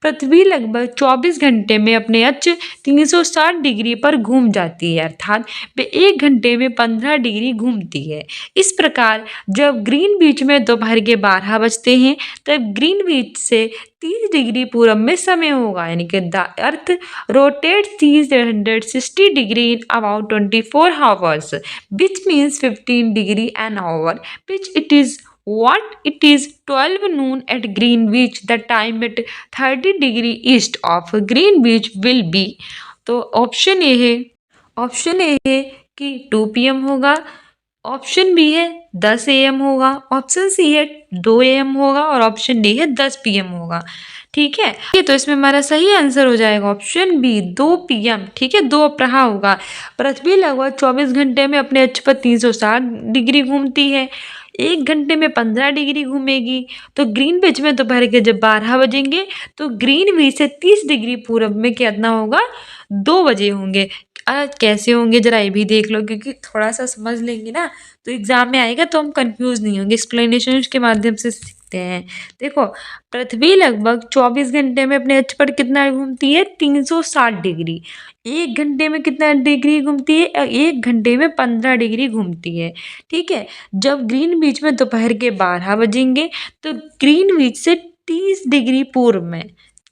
पृथ्वी लगभग 24 घंटे में अपने अक्ष 360 डिग्री पर घूम जाती है, अर्थात वे 1 घंटे में 15 डिग्री घूमती है। इस प्रकार जब ग्रीनविच में दोपहर के 12 बजते हैं तब ग्रीनविच से 30 डिग्री पूरब में समय होगा, यानी कि the earth rotate 360 degree in about 24 hours which means 15 degree an hour which it is what it is 12 noon at Greenwich, the time at 30 degree east of Greenwich will be। तो option A है कि 2 PM होगा, option B है 10 AM होगा, option C है 2 AM होगा और option D है 10 PM होगा। ठीक है, ये तो इसमें हमारा सही आंसर हो जाएगा ऑप्शन बी 2 PM। ठीक है, 2 प्रहा होगा। पृथ्वी लगभग 24 घंटे में अपने अक्ष पर 360 डिग्री घूमती है। 1 घंटे में 15 डिग्री घूमेगी। तो ग्रीनविच में दोपहर के जब 12 बजेंगे तो ग्रीनविच से 30 डिग्री पूरब में कितना होगा, 2 बजे होंगे। कैसे होंगे जरा ये भी देख लो, क्योंकि थोड़ा सा समझ लेंगे ना तो एग्जाम में आएगा तो हम कंफ्यूज नहीं होंगे। एक्सप्लेनेशन के माध्यम से सीखते हैं। देखो, पृथ्वी लगभग 24 घंटे में अपने अक्ष पर कितना घूमती है, 360 डिग्री। 1 घंटे में कितना डिग्री घूमती है, 1 घंटे में 15 डिग्री घूमती है। ठीक है, जब ग्रीनविच में दोपहर के 12 बजेंगे तो ग्रीनविच से 30 डिग्री पूर्व में,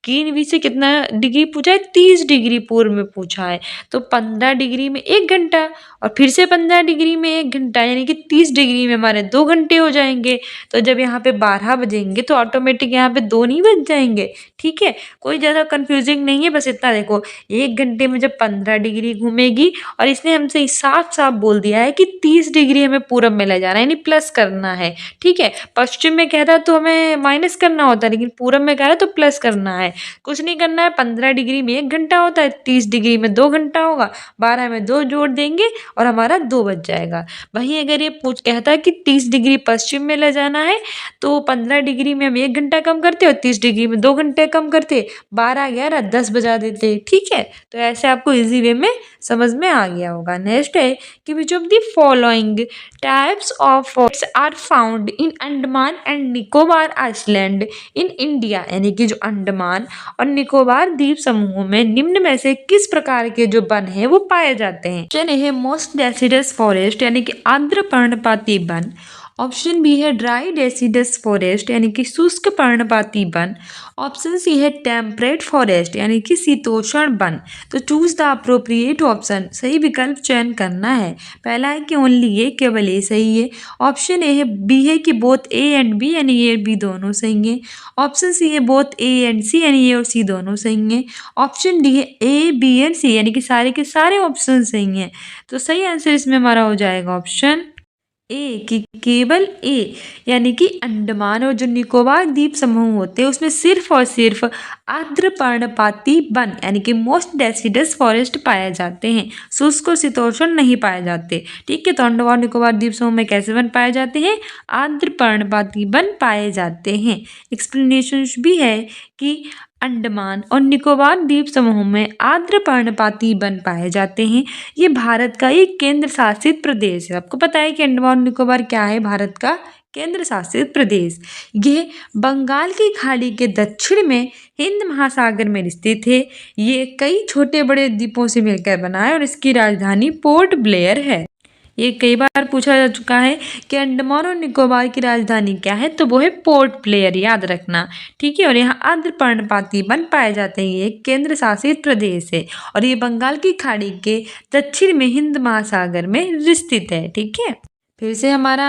ग्रीनविच से कितना डिग्री पूछा है, 30 डिग्री पूर्व में पूछा है। तो 15 डिग्री में 1 घंटा और फिर से 15 डिग्री में 1 घंटा, यानी कि 30 डिग्री में हमारे 2 घंटे हो जाएंगे। तो जब यहाँ पे 12 बजेंगे तो ऑटोमेटिक यहाँ पे 2 नहीं बज जाएंगे। ठीक है, कोई ज़्यादा कंफ्यूजिंग नहीं है, बस इतना देखो 1 घंटे में जब 15 डिग्री घूमेगी और इसने हमसे साफ साफ बोल दिया है कि 30 डिग्री हमें पूरब में ले जाना है, यानी प्लस करना है। ठीक है, पश्चिम में कहता तो हमें माइनस करना होता है, लेकिन पूरब में कह रहा है तो प्लस करना है। कुछ नहीं करना है, 15 डिग्री में 1 घंटा होता है, 30 डिग्री में 2 घंटा होगा, 12 में 2 जोड़ देंगे और हमारा 2 बच जाएगा। वहीं अगर ये कहता है कि 30 डिग्री पश्चिम में ले जाना है तो 15 डिग्री में हम 1 घंटा कम करते और 30 डिग्री में 2 घंटे कम करते, 12 11 10 बजा देते। ठीक है, तो ऐसे आपको इजी वे में समझ में आ गया होगा। नेक्स्ट है कि which of the following types of forest are found in Andaman and Nicobar island in India, यानी कि जो अंडमान और निकोबार द्वीप समूह में निम्न में से किस प्रकार के जो वन है वो पाए जाते हैं। ऑप्शन ए है मोस्ट डेसिडस फॉरेस्ट, यानी कि आर्द्र पर्णपाती वन। ऑप्शन बी है ड्राई डेसिडस फॉरेस्ट, यानी कि शुष्क पर्णपाती वन। ऑप्शन सी है टेम्परेट फॉरेस्ट, यानी कि शीतोष्ण वन। तो चूज द अप्रोप्रिएट ऑप्शन, सही विकल्प चयन करना है। पहला है कि ओनली ये, केवल ए सही है। ऑप्शन ए है बी है कि बोथ ए एंड बी, यानी ए बी दोनों सही है। ऑप्शन सी है बोथ ए एंड सी, यानी ए और सी दोनों सही है। ऑप्शन डी है ए बी एंड सी, यानी कि सारे के सारे ऑप्शन सही हैं। तो सही आंसर इसमें हमारा हो जाएगा ऑप्शन ए, कि केवल ए, यानी कि अंडमान और जो निकोबार द्वीप समूह होते हैं उसमें सिर्फ और सिर्फ आर्द्र पर्णपाती वन, यानी कि मोस्ट डेसिडस फॉरेस्ट पाए जाते हैं। शुष्क और शीतोष्ण नहीं पाए जाते। ठीक है, तो अंडमान और निकोबार द्वीप समूह में कैसे वन पाए जाते हैं, आर्द्र पर्णपाती वन पाए जाते हैं। एक्सप्लेनेशन भी है कि अंडमान और निकोबार द्वीप समूह में आर्द्र पर्णपाती वन पाए जाते हैं। ये भारत का एक केंद्र शासित प्रदेश है। आपको पता है कि अंडमान और निकोबार क्या है, भारत का केंद्र शासित प्रदेश। ये बंगाल की खाड़ी के दक्षिण में हिंद महासागर में स्थित है। ये कई छोटे बड़े द्वीपों से मिलकर बना है और इसकी राजधानी पोर्ट ब्लेयर है। ये कई बार पूछा जा चुका है कि अंडमान और निकोबार की राजधानी क्या है, तो वो है पोर्ट ब्लेयर, याद रखना। ठीक है, और यहाँ आर्द्र पर्णपाती वन पाए जाते हैं। ये केंद्र शासित प्रदेश है और ये बंगाल की खाड़ी के दक्षिण में हिंद महासागर में स्थित है। ठीक है, फिर से हमारा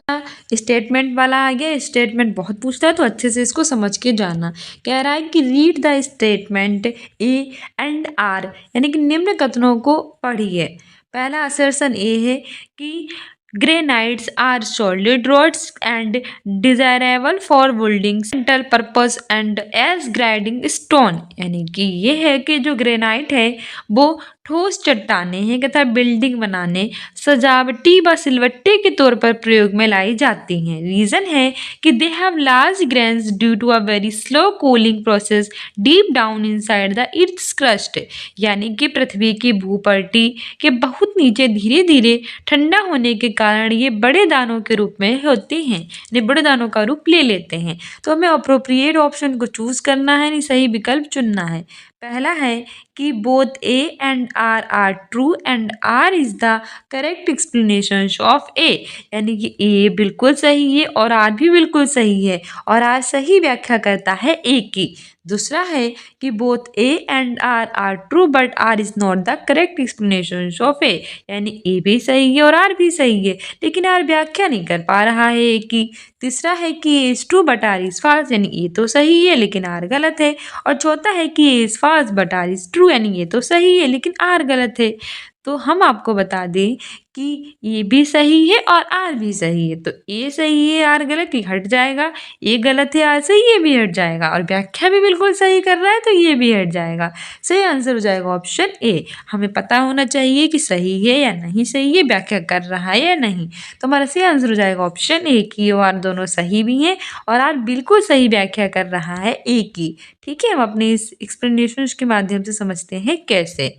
स्टेटमेंट वाला आ गया। स्टेटमेंट बहुत पूछता है तो अच्छे से इसको समझ के जाना। कह रहा है कि read the statement A and R, यानी कि निम्न कथनों को पढ़िए। पहला असर्शन ए है कि granites are solid rods and desirable for building central purpose and as grinding stone, यानी कि ये है कि जो ग्रेनाइट है वो ठोस चट्टाने हैं तथा बिल्डिंग बनाने, सजावटी व सिलवट्टे के तौर पर प्रयोग में लाई जाती हैं। रीजन है कि they have large grains due to a very slow cooling process deep down inside the earth's crust, यानी कि पृथ्वी की भूपट्टी के बहुत नीचे धीरे धीरे ठंडा होने के कारण ये बड़े दानों के रूप में होते हैं, ये बड़े दानों का रूप ले लेते हैं। तो हमें अप्रोप्रिएट ऑप्शन को चूज करना है, नहीं सही विकल्प चुनना है। पहला है कि both A and R true and R is the correct explanation of A, यानी कि ए बिल्कुल सही है और आर भी बिल्कुल सही है और आर सही व्याख्या करता है ए की। दूसरा है कि both A and R true but R is not the correct explanation of A, यानी ए भी सही है और आर भी सही है लेकिन आर व्याख्या नहीं कर पा रहा है ए की। तीसरा है कि A is true but R is false, यानी ए तो सही है लेकिन आर गलत है। और चौथा है कि A is false but R is true, यानी ये तो सही है लेकिन आर गलत है। तो हम आपको बता दें कि ए भी सही है और आर भी सही है। तो ए सही है, आर गलत, ये हट जाएगा। ए गलत है, आर सही, ये भी हट जाएगा। और व्याख्या भी बिल्कुल सही कर रहा है तो ये भी हट जाएगा। सही आंसर हो जाएगा ऑप्शन ए। हमें पता होना चाहिए कि सही है या नहीं सही है, व्याख्या कर रहा है या नहीं। तो हमारा सही आंसर हो जाएगा ऑप्शन ए की और आर दोनों सही भी हैं और आर बिल्कुल सही व्याख्या कर रहा है ए की। ठीक है, हम अपने इस एक्सप्लेनेशन के माध्यम से समझते हैं कैसे।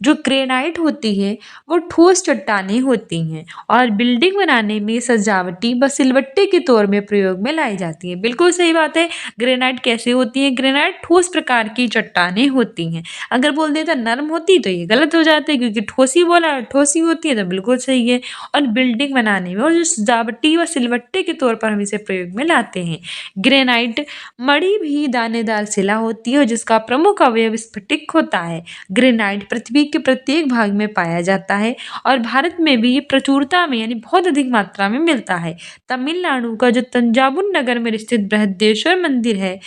जो ग्रेनाइट होती है वो ठोस चट्टानें होती हैं और बिल्डिंग बनाने में सजावटी व सिलवट्टे के तौर में प्रयोग में लाई जाती है। बिल्कुल सही बात है। ग्रेनाइट कैसे होती है? ग्रेनाइट ठोस प्रकार की चट्टानें होती हैं। अगर बोल देता नरम होती तो ये गलत हो जाता है, क्योंकि ठोसी बोला, ठोसी होती है तो बिल्कुल सही है। और बिल्डिंग बनाने में और जो सजावटी व सिलवट्टे के तौर पर हम इसे प्रयोग में लाते हैं। ग्रेनाइट मड़ी भी दानेदार शिला होती है और जिसका प्रमुख अवयव स्फटिक होता है। ग्रेनाइट पृथ्वी के प्रत्येक भाग में पाया जाता है और भारत में भी ये प्रचुरता में यानी बहुत अधिक मात्रा में मिलता है। तमिलनाडु का जो तंजावुर नगर में स्थित बृहदेश्वर मंदिर है,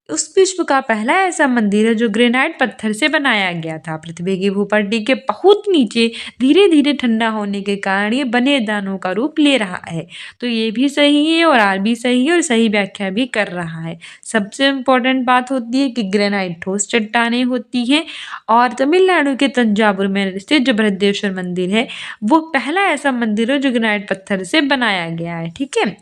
उस विश्व का पहला ऐसा मंदिर है जो ग्रेनाइट पत्थर से बनाया गया था। पृथ्वी की भूपट्टी के बहुत नीचे धीरे धीरे ठंडा होने के कारण ये बने दानों का रूप ले रहा है। तो ये भी सही है और आर भी सही है और सही व्याख्या भी कर रहा है। सबसे इम्पोर्टेंट बात होती है कि ग्रेनाइट ठोस चट्टानें होती हैं और तमिलनाडु के तंजावुर में स्थित जो बृहदेश्वर मंदिर है वो पहला ऐसा मंदिर है जो ग्रेनाइट पत्थर से बनाया गया है। ठीक है,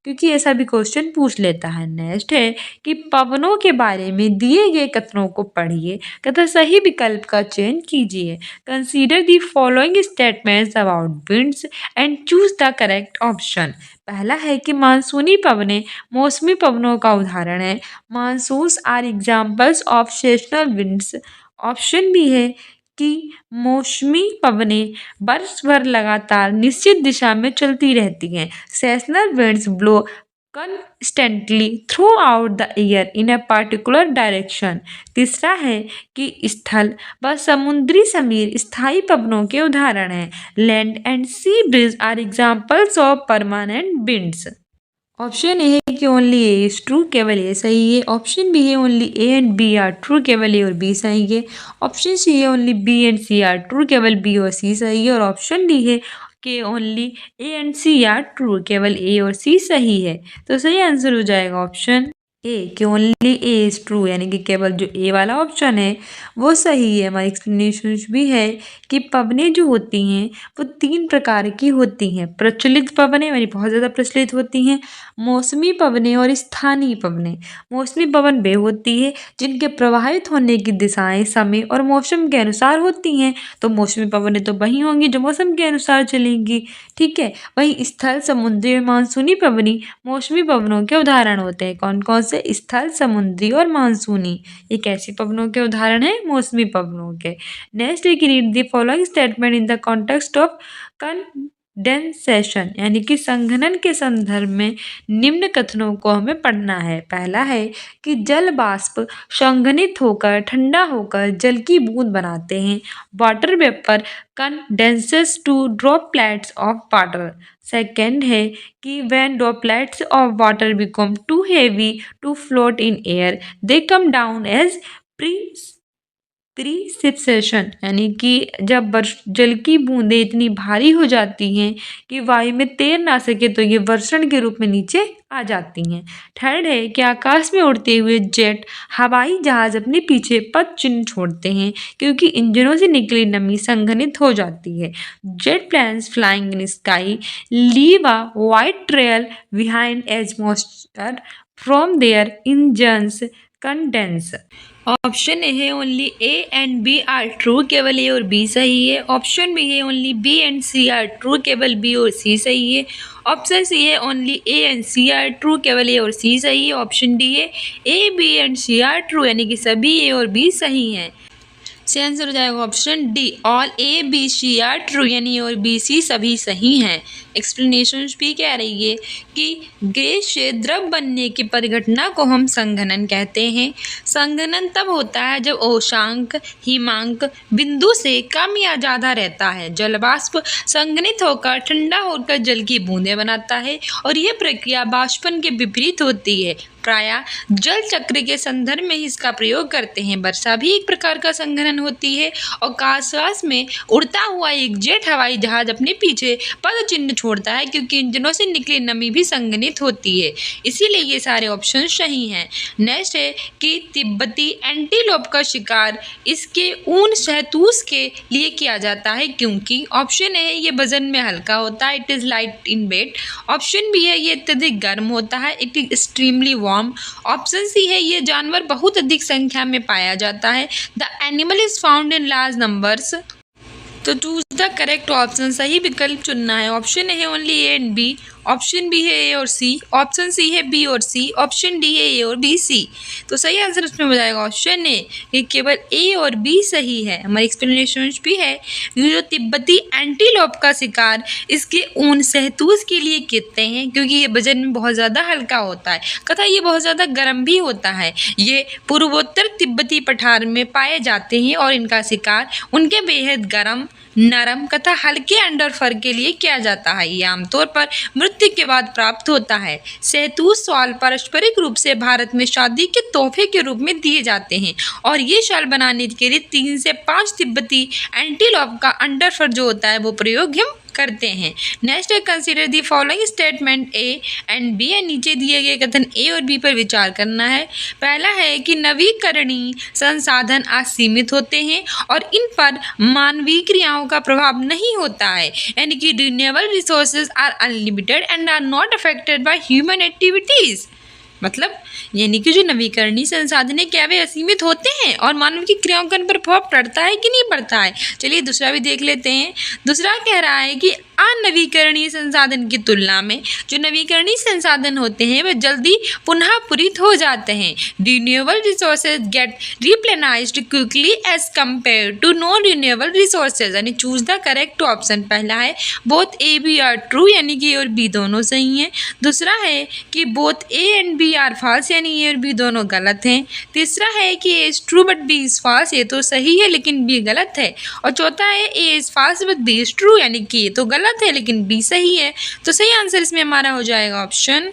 क्योंकि ऐसा भी क्वेश्चन पूछ लेता है। नेक्स्ट है कि पवनों के बारे में दिए गए कथनों को पढ़िए तथा सही विकल्प का चयन कीजिए। Consider the following statements about winds and choose the correct option. पहला है कि मानसूनी पवनें मौसमी पवनों का उदाहरण है। Monsoons are examples of seasonal winds. Option B है कि मौसमी पवनें वर्ष भर लगातार निश्चित दिशा में चलती रहती हैं। Seasonal winds blow constantly throughout the year in a particular direction. तीसरा है कि स्थल व समुद्री समीर स्थायी पवनों के उदाहरण हैं। Land and sea breeze are examples of permanent winds. Option A है कि ओनली ए इज ट्रू, केवल ए सही है। ऑप्शन बी है only A and B are true, केवल ए और बी सही है। ऑप्शन सी है only B and C are true, केवल बी और सी सही है। और ऑप्शन डी है कि only A and C are true, केवल ए और सी सही है। तो सही आंसर हो जाएगा ऑप्शन ए कि ओनली ए इज ट्रू, यानी कि केवल जो ए वाला ऑप्शन है वो सही है। हमारी एक्सप्लेनेशन भी है कि पवनें जो होती हैं वो 3 प्रकार की होती हैं। प्रचलित पवनें यानी बहुत ज़्यादा प्रचलित होती हैं, मौसमी पवनें और स्थानीय पवनें। मौसमी पवन वे होती है जिनके प्रवाहित होने की दिशाएं समय और मौसम के अनुसार होती हैं। तो मौसमी पवनें तो वही होंगी जो मौसम के अनुसार चलेंगी। ठीक है, वहीं स्थल, समुद्री और मानसूनी पवनी मौसमी पवनों के उदाहरण होते हैं। कौन कौन से? स्थल, समुद्री और मानसूनी, ये कैसी पवनों के उदाहरण है? मौसमी पवनों के। नेक्स्ट है कि read the following statement in the context of condensation, यानी कि संघनन के संदर्भ में निम्न कथनों को हमें पढ़ना है। पहला है कि जल बाष्प संघनित होकर ठंडा होकर जल की बूंद बनाते हैं। Water vapour condenses to droplets of water. Second है कि when droplets of water become too heavy to float in air, they come down as प्रीसिपसेशन, यानी कि जब जल की बूंदें इतनी भारी हो जाती हैं कि वायु में तैर ना सके तो ये वर्षण के रूप में नीचे आ जाती हैं। थर्ड है कि आकाश में उड़ते हुए जेट हवाई जहाज अपने पीछे पथ चिन्ह छोड़ते हैं क्योंकि इंजनों से निकली नमी संघनित हो जाती है। Jet planes flying in sky leave a white trail behind as moisture from their engines condense. Option A है only A and B are true, केवल ए और बी सही है। ऑप्शन बी है only B and C are true, केवल B और C सही है। ऑप्शन सी है only A and C are true, केवल ए और सी सही है। ऑप्शन डी है A B and C are true, यानी कि सभी ए और बी सही हैं। सही आंसर हो जाएगा option D, all A B C are true, यानी और बी सी सभी सही हैं। एक्सप्लेनेशन भी कह रही है कि गैस से द्रव बनने की परिघटना को हम संघनन कहते हैं। संघनन तब होता है जब औषांक हिमांक बिंदु से कम या ज़्यादा रहता है। जलवाष्प संघनित होकर ठंडा होकर जल की बूंदें बनाता है और यह प्रक्रिया वाष्पन के विपरीत होती है। प्रायः जल चक्र के संदर्भ में ही इसका प्रयोग करते हैं। वर्षा भी एक प्रकार का संघनन होती है और आकाश में उड़ता हुआ एक जेट हवाई जहाज अपने पीछे पद चिन्ह छोड़ता है, क्योंकि इंजनों से निकली नमी भी संघनित होती है। इसीलिए ये सारे ऑप्शन सही हैं। नेक्स्ट है कि तिब्बती एंटीलोप का शिकार इसके ऊन शहतूश के लिए किया जाता है, क्योंकि ऑप्शन ए है ये वजन में हल्का होता है, it is light in weight. Option B है ये अत्यधिक गर्म होता है, it is extremely warm. Option C है ये जानवर बहुत अधिक संख्या में पाया जाता है, the animal is found in large numbers. तो चूज द करेक्ट ऑप्शन, सही विकल्प चुनना है। ऑप्शन है only A and B, option B है ए और सी, ऑप्शन सी है बी और सी, ऑप्शन डी है ए और बी सी। तो सही आंसर उसमें हो जाएगा ऑप्शन ए, कि केवल ए और बी सही है। हमारी एक्सप्लेनेशन भी है कि जो तिब्बती एंटीलोप का शिकार इसके ऊन शहतूश के लिए कहते हैं, क्योंकि ये वजन में बहुत ज़्यादा हल्का होता है तथा ये बहुत ज़्यादा गर्म भी होता है। ये पूर्वोत्तर तिब्बती पठार में पाए जाते हैं और इनका शिकार उनके बेहद गर्म, नरम तथा हल्के अंडर फर के लिए किया जाता है। ये आमतौर पर मृत्यु के बाद प्राप्त होता है। शहतूश शॉल पारंपरिक रूप से भारत में शादी के तोहफे के रूप में दिए जाते हैं और ये शॉल बनाने के लिए 3 से 5 तिब्बती एंटीलोप का अंडर फर जो होता है वो प्रयोग हम करते हैं। नेक्स्ट है consider the following statement A and B है। नीचे दिए गए कथन ए और बी पर विचार करना है। पहला है कि नवीकरणीय संसाधन असीमित होते हैं और इन पर मानवीय क्रियाओं का प्रभाव नहीं होता है, यानी कि renewable resources are unlimited and are not affected by human activities. मतलब यानी कि जो नवीकरणीय संसाधन है क्या वे असीमित होते हैं और मानव की क्रियाओं का इन पर प्रभाव पड़ता है कि नहीं पड़ता है। चलिए दूसरा भी देख लेते हैं। दूसरा कह रहा है कि अनवीकरणीय संसाधन की तुलना में जो नवीकरणीय संसाधन होते हैं वे जल्दी पुनः पूरित हो जाते हैं। Renewable resources get replenished quickly as compare to non renewable resources, यानी चूज द करेक्ट ऑप्शन। पहला है both A B are true, यानी कि ए और बी दोनों सही हैं। दूसरा है कि both A and B are false, यानी ए और बी दोनों गलत हैं। तीसरा है कि A is true but B is false, ये तो सही है लेकिन बी गलत है। और चौथा है A is false but B is true, यानी कि ये तो गलत है लेकिन बी सही है। तो सही आंसर इसमें हमारा हो जाएगा ऑप्शन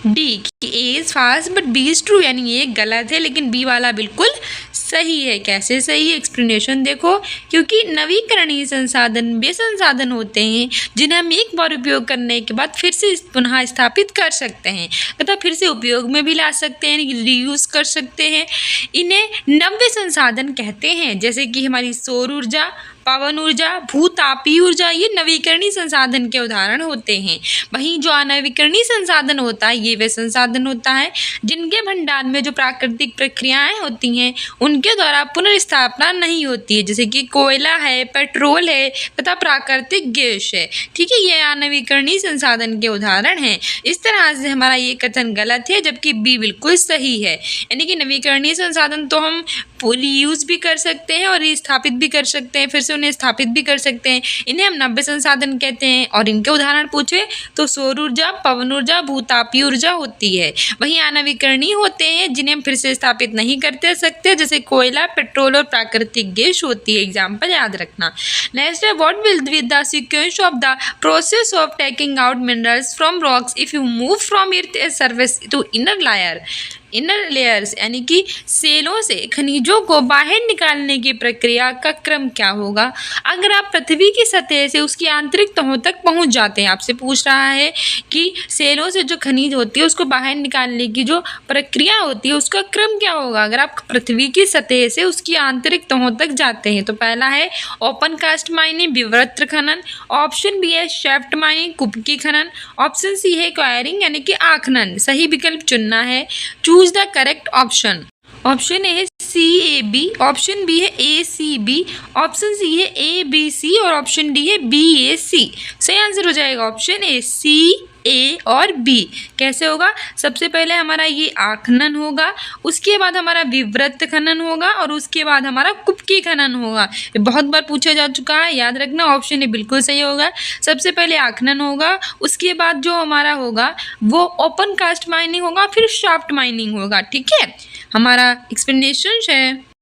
डी, कि A is false but B is true, यानी ये गलत है लेकिन बी वाला बिल्कुल सही है। कैसे सही है, एक्सप्लेनेशन देखो। क्योंकि नवीकरणीय संसाधन वे संसाधन होते हैं जिन्हें हम एक बार उपयोग करने के बाद फिर से पुनः स्थापित कर सकते हैं तथा फिर से उपयोग में भी ला सकते हैं, रीयूज कर सकते हैं। इन्हें नव्य संसाधन कहते हैं, जैसे कि हमारी सौर ऊर्जा, पवन ऊर्जा, भूतापीय ऊर्जा, ये नवीकरणीय संसाधन के उदाहरण होते हैं। वहीं जो अनवीकरणीय संसाधन होता है ये वे संसाधन होता है जिनके भंडार में जो प्राकृतिक प्रक्रियाएं होती हैं उनके द्वारा पुनर्स्थापना नहीं होती है, जैसे कि कोयला है, पेट्रोल है तथा प्राकृतिक गैस है। ठीक है, ये अनवीकरणीय संसाधन के उदाहरण हैं। इस तरह से हमारा ये कथन गलत है जबकि बी बिल्कुल सही है, यानी कि नवीकरणीय संसाधन तो हम रीयूज भी कर सकते हैं और स्थापित भी कर सकते हैं, फिर से उन्हें स्थापित भी कर सकते हैं। इन्हें हम नव्य संसाधन कहते हैं और इनके उदाहरण पूछे तो सौर ऊर्जा, पवन ऊर्जा, भूतापीय ऊर्जा होती है। वहीं अनवीकरणीय होते हैं जिन्हें हम फिर से स्थापित नहीं करते सकते, जैसे कोयला, पेट्रोल और प्राकृतिक गैस होती है। एग्जाम्पल याद रखना। नेक्स्ट है what will be the sequence of the process of taking out minerals from rocks if you move from its surface to inner layers, यानी कि सेलों से खनिजों को बाहर निकालने की प्रक्रिया का क्रम क्या होगा। अगर आप पृथ्वी की सतह से उसकी आंतरिक तहों तक पहुंच जाते हैं, आपसे पूछ रहा है कि सेलों से जो खनिज होती है उसको बाहर निकालने की जो प्रक्रिया होती है उसका क्रम क्या होगा अगर आप पृथ्वी की सतह से उसकी आंतरिक तहों तक जाते हैं। तो पहला है ओपन कास्ट माइनिंग, विवृत खनन। ऑप्शन बी है शेफ्ट माइनिंग, कुपकी खनन। ऑप्शन सी है क्वायरिंग, यानी कि आखनन। सही विकल्प चुनना है। Choose the correct option. Option A है सी ए बी, ऑप्शन बी है A C B, option C है ए बी सी और ऑप्शन डी है बी ए सी। सही आंसर हो जाएगा ऑप्शन ए, सी, ए और बी। कैसे होगा, सबसे पहले हमारा ये आखनन होगा, उसके बाद हमारा विवृत खनन होगा और उसके बाद हमारा कुपकी खनन होगा। ये बहुत बार पूछा जा चुका है, याद रखना। ऑप्शन ए बिल्कुल सही होगा। सबसे पहले आखनन होगा, उसके बाद जो हमारा होगा वो ओपन कास्ट माइनिंग होगा, फिर शाफ्ट माइनिंग होगा। ठीक है, हमारा एक्सप्लेनेशन है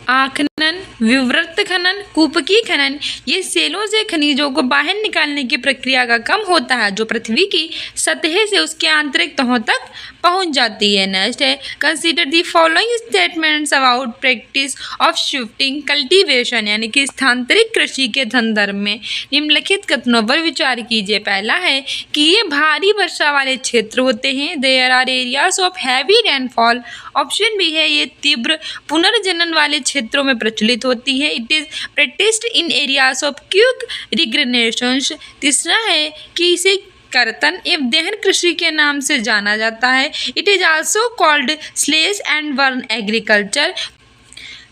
आखनन, खनन, विवृत खनन, कूपकी खनन, ये सेलों से खनिजों को बाहर निकालने की प्रक्रिया का काम होता है जो पृथ्वी की सतह से उसके आंतरिक तहों तक पहुंच जाती है। नेक्स्ट है, consider the following statements about practice of shifting cultivation, यानी कि स्थानांतरित कृषि के संदर्भ में निम्नलिखित कथनों पर विचार कीजिए। पहला है कि ये भारी वर्षा वाले क्षेत्र होते हैं। There are areas of heavy rainfall. Option B है, ये तीव्र पुनर्जनन वाले क्षेत्रों में प्रचलित होती है। It is practised in areas of quick regenerations. तीसरा है कि इसे कर्तन एवं दहन कृषि के नाम से जाना जाता है। It is also called slash and burn agriculture.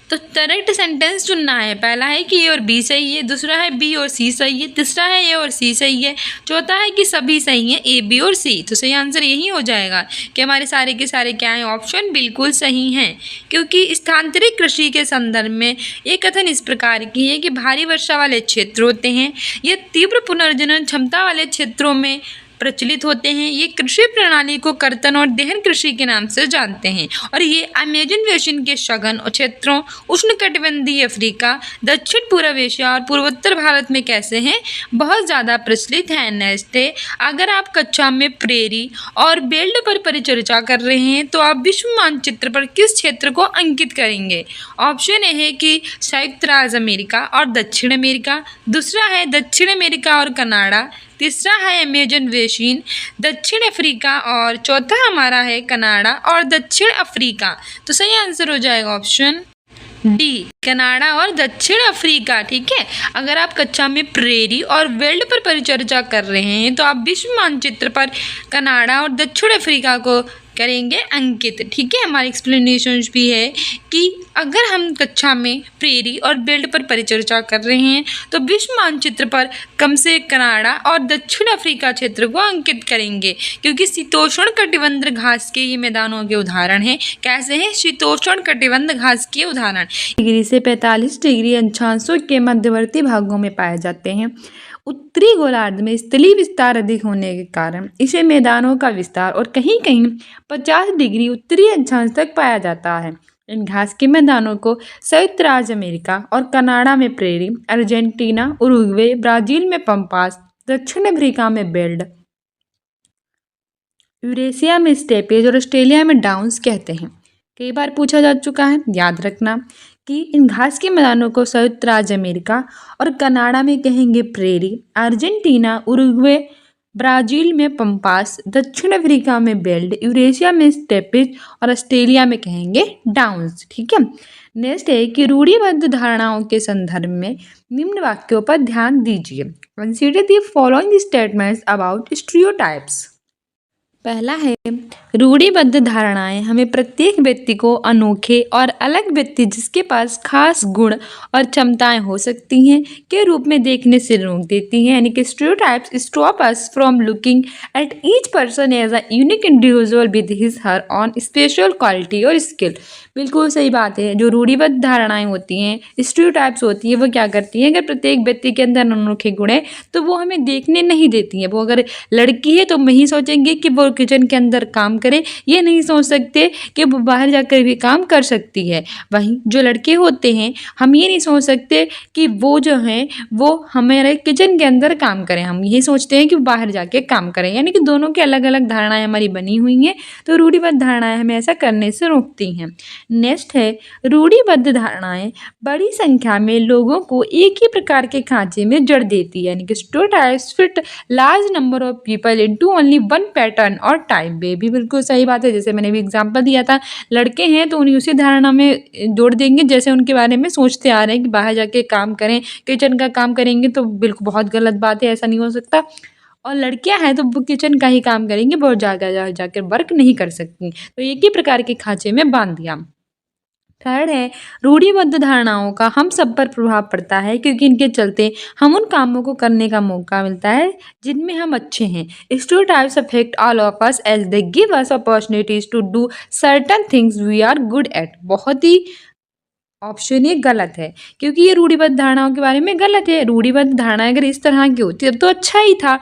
तो करेक्ट सेंटेंस चुनना है। पहला है कि ए और बी सही है, दूसरा है बी और सी सही है, तीसरा है ए और सी सही है, चौथा है कि सभी सही हैं, ए बी और सी। तो सही आंसर यही हो जाएगा कि हमारे सारे के सारे क्या हैं, ऑप्शन बिल्कुल सही हैं। क्योंकि स्थानांतरित कृषि के संदर्भ में ये कथन इस प्रकार की है कि भारी वर्षा वाले क्षेत्र होते हैं, ये तीव्र पुनर्जनन क्षमता वाले क्षेत्रों में प्रचलित होते हैं। ये कृषि प्रणाली को कर्तन और दहन कृषि के नाम से जानते हैं और ये अमेजन बेसिन के सघन क्षेत्रों, उष्णकटिबंधीय अफ्रीका, दक्षिण पूर्व एशिया और पूर्वोत्तर भारत में कैसे हैं, बहुत ज़्यादा प्रचलित हैं। नेक्स्ट है, अगर आप कक्षा में प्रेरी और बेल्ट पर परिचर्चा कर रहे हैं तो आप विश्व मानचित्र पर किस क्षेत्र को अंकित करेंगे। ऑप्शन ए है कि संयुक्त राज्य अमेरिका और दक्षिण अमेरिका, दूसरा है दक्षिण अमेरिका और कनाडा, तीसरा है अमेजन बेसिन, दक्षिण अफ्रीका और चौथा हमारा है कनाडा और दक्षिण अफ्रीका। तो सही आंसर हो जाएगा ऑप्शन डी, कनाडा और दक्षिण अफ्रीका। ठीक है, अगर आप कक्षा में प्रेरी और वेल्ड पर परिचर्चा कर रहे हैं तो आप विश्व मानचित्र पर कनाडा और दक्षिण अफ्रीका को करेंगे अंकित। ठीक है, हमारी एक्सप्लेनेशन भी है कि अगर हम कक्षा में प्रेरी और बेल्ट पर परिचर्चा कर रहे हैं तो विश्व मानचित्र पर कम से कनाडा और दक्षिण अफ्रीका क्षेत्र को अंकित करेंगे क्योंकि शीतोष्ण कटिबंध घास के ये मैदानों के उदाहरण हैं। कैसे हैं शीतोष्ण कटिबंध घास के उदाहरण? डिग्री से 45 डिग्री अक्षांशों के मध्यवर्ती भागों में पाए जाते हैं। उत्तरी गोलार्ध में स्थलीय विस्तार अधिक होने के कारण इसे मैदानों का विस्तार और कहीं कहीं 50 डिग्री उत्तरी अक्षांश तक पाया जाता है। इन घास के मैदानों को संयुक्त राज्य अमेरिका और कनाडा में प्रेरी, अर्जेंटीना, उरुग्वे, ब्राजील में पंपास, दक्षिण अफ्रीका में बेल्ट, यूरेशिया में स्टेपेज और ऑस्ट्रेलिया में डाउन्स कहते हैं। कई बार पूछा जा चुका है, याद रखना कि इन घास के मैदानों को संयुक्त राज्य अमेरिका और कनाडा में कहेंगे प्रेरी, अर्जेंटीना, उरुग्वे, ब्राज़ील में पंपास, दक्षिण अफ्रीका में बेल्ट, यूरेशिया में स्टेपेज और ऑस्ट्रेलिया में कहेंगे डाउन्स। ठीक है, नेक्स्ट है कि रूढ़िबद्ध धारणाओं के संदर्भ में निम्न वाक्यों पर ध्यान दीजिए। Consider the following statements about stereotypes. पहला है, रूढ़िबद्ध धारणाएं हमें प्रत्येक व्यक्ति को अनोखे और अलग व्यक्ति जिसके पास खास गुण और क्षमताएं हो सकती हैं के रूप में देखने से रोक देती हैं। यानी कि stereotypes stop us from looking at each person as a unique individual with his her own special quality और स्किल। बिल्कुल सही बात है। जो रूढ़िबद्ध धारणाएं होती हैं, स्टीरियोटाइप्स होती है, वो क्या करती हैं, अगर प्रत्येक व्यक्ति के अंदर अनोखे गुण है तो वो हमें देखने नहीं देती हैं। वो अगर लड़की है तो वही सोचेंगे कि वो किचन के अंदर काम करे, ये नहीं सोच सकते कि वो बाहर जाकर भी काम कर सकती है। वहीं जो लड़के होते हैं, हम ये नहीं सोच सकते कि वो जो हैं वो हमारे किचन के अंदर काम करें, हम यही सोचते हैं कि वो बाहर जाके काम करें। यानी कि दोनों की अलग अलग धारणाएं हमारी बनी हुई हैं, तो रूढ़िबद्ध धारणाएं हमें ऐसा करने से रोकती हैं। नेक्स्ट है, रूढ़िबद्ध धारणाएं बड़ी संख्या में लोगों को एक ही प्रकार के खांचे में जड़ देती है। यानी कि stereotypes fit large number of people into only one pattern और टाइप। भी बिल्कुल सही बात है। जैसे मैंने भी एग्जांपल दिया था, लड़के हैं तो उन्हीं उसी धारणा में जोड़ देंगे जैसे उनके बारे में सोचते आ रहे हैं कि बाहर जाके काम करें, किचन का काम करेंगे, तो बिल्कुल बहुत गलत बात है, ऐसा नहीं हो सकता। और लड़कियां हैं तो वो किचन का ही काम करेंगे, बहुत ज़्यादा जाकर वर्क नहीं कर सकती, तो एक ही प्रकार के खांचे में बांध दिया। थर्ड है, रूढ़िबद्ध धारणाओं का हम सब पर प्रभाव पड़ता है क्योंकि इनके चलते हम उन कामों को करने का मौका मिलता है जिनमें हम अच्छे हैं। Stereotypes affect all of us as they give us opportunities to do certain things we are good at. बहुत ही ऑप्शन ये गलत है क्योंकि ये रूढ़िबद्ध धारणाओं के बारे में गलत है। रूढ़िबद्ध धारणाएं अगर इस तरह की होती तो अच्छा ही था,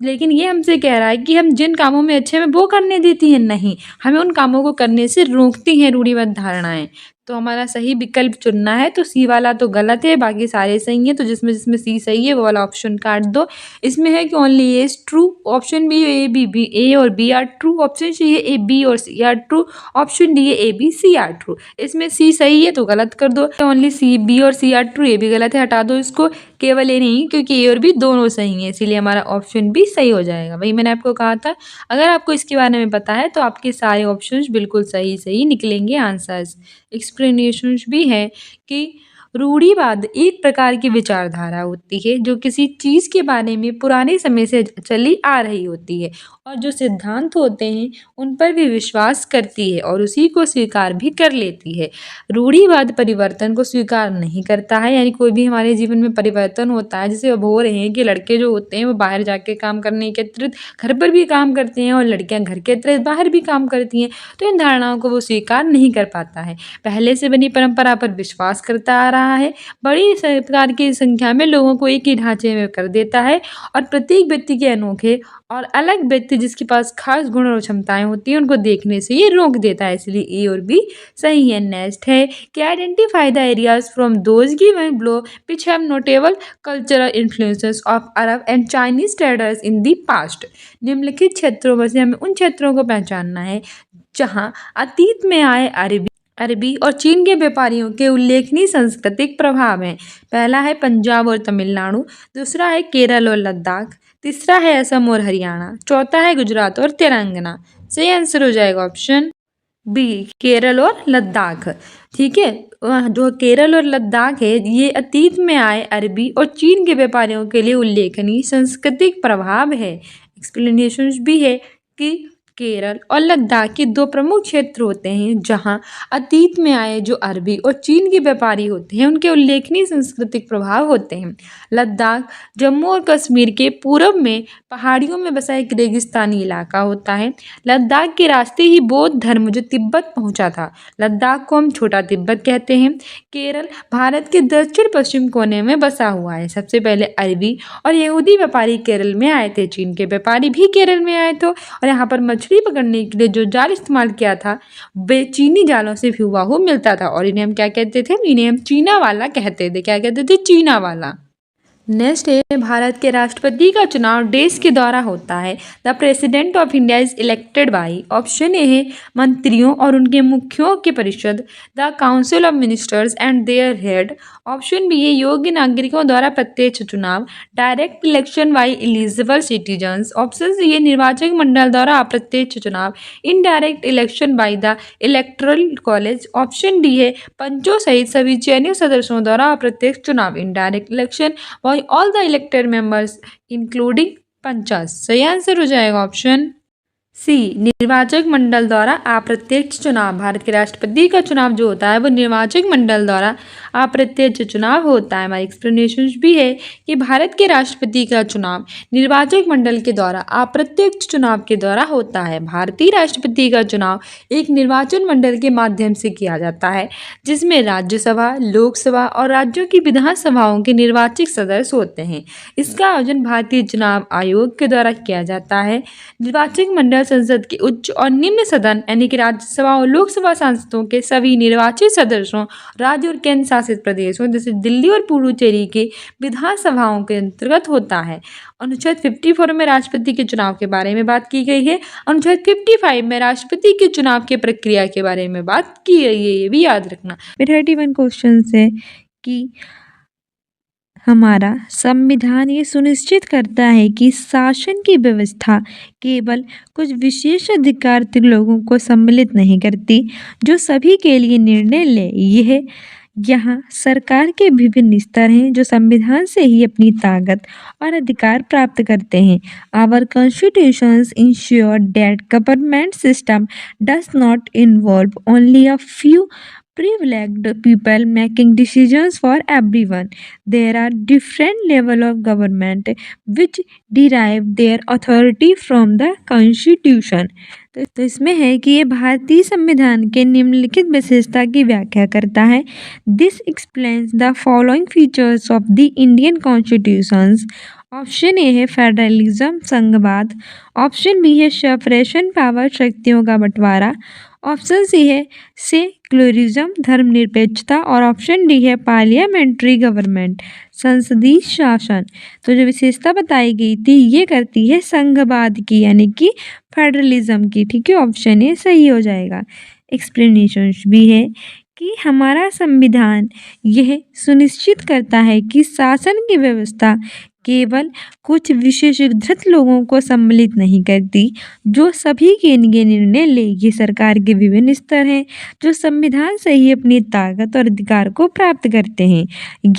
लेकिन ये हमसे कह रहा है कि हम जिन कामों में अच्छे हैं वो करने देती हैं नहीं, हमें उन कामों को करने से रोकती हैं रूढ़िबद्ध धारणाएं। तो हमारा सही विकल्प चुनना है। तो सी वाला तो गलत है, बाकी सारे सही हैं। तो जिसमें जिसमें सी सही है वो वाला ऑप्शन काट दो। इसमें है कि only A is true, option B A B A और B are true, option C है ए बी और C are true, option D है A B C are true. इसमें सी सही है तो गलत कर दो, ओनली सी बी और सी आर ट्रू, ये भी गलत है, हटा दो इसको। केवल ए नहीं, क्योंकि ए और बी दोनों सही है, इसीलिए हमारा ऑप्शन बी सही हो जाएगा। वही मैंने आपको कहा था, अगर आपको इसके बारे में पता है तो आपके सारे ऑप्शंस बिल्कुल सही सही निकलेंगे आंसर्स। एक्सप्लेनेशंस भी है कि रूढ़िवाद एक प्रकार की विचारधारा होती है जो किसी चीज़ के बारे में पुराने समय से चली आ रही होती है और जो सिद्धांत होते हैं उन पर भी विश्वास करती है और उसी को स्वीकार भी कर लेती है। रूढ़िवाद परिवर्तन को स्वीकार नहीं करता है, यानी कोई भी हमारे जीवन में परिवर्तन होता है, जैसे अब हो रहे हैं कि लड़के जो होते हैं वो बाहर जाके काम करने के अतिरिक्त घर पर भी काम करते हैं और लड़कियां घर के अतिरिक्त बाहर भी काम करती हैं, तो इन धारणाओं को वो स्वीकार नहीं कर पाता है। पहले से बनी परंपरा पर विश्वास करता आ रहा है, बड़ी प्रकार की संख्या में लोगों को एक ही ढांचे में कर देता है और प्रत्येक व्यक्ति के अनोखे और अलग व्यक्ति जिसके पास खास गुण और क्षमताएं होती हैं उनको देखने से ये रोक देता है, इसलिए ए और बी सही है। नेक्स्ट है कि identify the areas from those given below which have notable cultural influences of Arab and Chinese traders in the past. निम्नलिखित क्षेत्रों में से हमें उन क्षेत्रों को पहचानना है जहाँ अतीत में आए अरबी और चीन के व्यापारियों के उल्लेखनीय सांस्कृतिक प्रभाव हैं। पहला है पंजाब और तमिलनाडु, दूसरा है केरल और लद्दाख, तीसरा है असम और हरियाणा, चौथा है गुजरात और तेलंगाना। सही आंसर हो जाएगा ऑप्शन बी, केरल और लद्दाख। ठीक है, जो केरल और लद्दाख है ये अतीत में आए अरबी और चीन के व्यापारियों के लिए उल्लेखनीय सांस्कृतिक प्रभाव है। एक्सप्लेनेशन भी है कि केरल और लद्दाख के दो प्रमुख क्षेत्र होते हैं जहां अतीत में आए जो अरबी और चीन के व्यापारी होते हैं उनके उल्लेखनीय सांस्कृतिक प्रभाव होते हैं। लद्दाख जम्मू और कश्मीर के पूर्व में पहाड़ियों में बसा एक रेगिस्तानी इलाका होता है। लद्दाख के रास्ते ही बौद्ध धर्म जो तिब्बत पहुंचा था। लद्दाख को हम छोटा तिब्बत कहते हैं। केरल भारत के दक्षिण पश्चिम कोने में बसा हुआ है। सबसे पहले अरबी और यहूदी व्यापारी केरल में आए थे, चीन के व्यापारी भी केरल में आए थे और यहाँ पर मछली पकड़ने के लिए जो जाल इस्तेमाल किया था वे चीनी जालों से हुआ मिलता था और इन्हें हम क्या कहते थे, इन्हें हम चीना वाला कहते थे। क्या कहते थे? चीना वाला। नेक्स्ट है भारत के राष्ट्रपति का चुनाव देश के द्वारा होता है। The president of India is elected by. Option A है मंत्रियों और उनके मुखियों के परिषद, the council of ministers and their head. Option B है योग्य नागरिकों द्वारा प्रत्यक्ष चुनाव, direct election by eligible citizens. Option C है निर्वाचक मंडल द्वारा अप्रत्यक्ष चुनाव, indirect election by the electoral college. Option D है पंचों सहित सभी चयनित सदस्यों द्वारा अप्रत्यक्ष चुनाव, indirect election by all the elected members including panchayat. सही आंसर हो जाएगा ऑप्शन सी, निर्वाचक मंडल द्वारा अप्रत्यक्ष चुनाव। भारत के राष्ट्रपति का चुनाव जो होता है वो निर्वाचक मंडल द्वारा अप्रत्यक्ष चुनाव होता है। हमारी एक्सप्लेनेशन भी है कि भारत के राष्ट्रपति का चुनाव निर्वाचक मंडल के द्वारा अप्रत्यक्ष चुनाव के द्वारा होता है। भारतीय राष्ट्रपति का चुनाव एक निर्वाचन मंडल के माध्यम से किया जाता है जिसमें राज्यसभा, लोकसभा और राज्यों की विधानसभाओं के निर्वाचित सदस्य होते हैं। इसका आयोजन भारतीय चुनाव आयोग के द्वारा किया जाता है। निर्वाचक मंडल संसद के उच्च और निम्न सदन यानी कि राज्यसभा और लोकसभा सांसदों के सभी निर्वाचित सदस्यों, राज्य और केंद्र शासित प्रदेशों जैसे दिल्ली और पुडुचेरी के विधानसभाओं के अंतर्गत होता है। अनुच्छेद 54 में राष्ट्रपति के चुनाव के बारे में बात की गई है। अनुच्छेद 55 में राष्ट्रपति के चुनाव की प्रक्रिया के बारे में बात की गई है, ये भी याद रखना। 31 क्वेश्चन है कि हमारा संविधान ये सुनिश्चित करता है कि शासन की व्यवस्था केवल कुछ विशेष अधिकार लोगों को सम्मिलित नहीं करती जो सभी के लिए निर्णय ले। यह यहाँ सरकार के विभिन्न स्तर हैं जो संविधान से ही अपनी ताकत और अधिकार प्राप्त करते हैं। Our constitutions ensure that government system does not involve only a few privileged people making decisions for everyone. There are different levels of government which derive their authority from the Constitution. तो इसमें है कि ये भारतीय संविधान के निम्नलिखित विशेषता की व्याख्या करता है। This explains the following features of the Indian constitutions. Option A है फेडरलिज्म, संघवाद। ऑप्शन बी है सेपरेशन पावर, शक्तियों का बंटवारा। ऑप्शन सी है सेक्युलरिज्म धर्मनिरपेक्षता और ऑप्शन डी है पार्लियामेंट्री गवर्नमेंट संसदीय शासन। तो जो विशेषता बताई गई थी ये करती है संघवाद की यानी कि फेडरलिज्म की। ठीक है, ऑप्शन ए सही हो जाएगा। एक्सप्लेनेशन भी है कि हमारा संविधान यह सुनिश्चित करता है कि शासन की व्यवस्था केवल कुछ विशेषीकृत लोगों को सम्मिलित नहीं करती जो सभी के लिए निर्णय ले। ये सरकार के विभिन्न स्तर हैं जो संविधान से ही अपनी ताकत और अधिकार को प्राप्त करते हैं।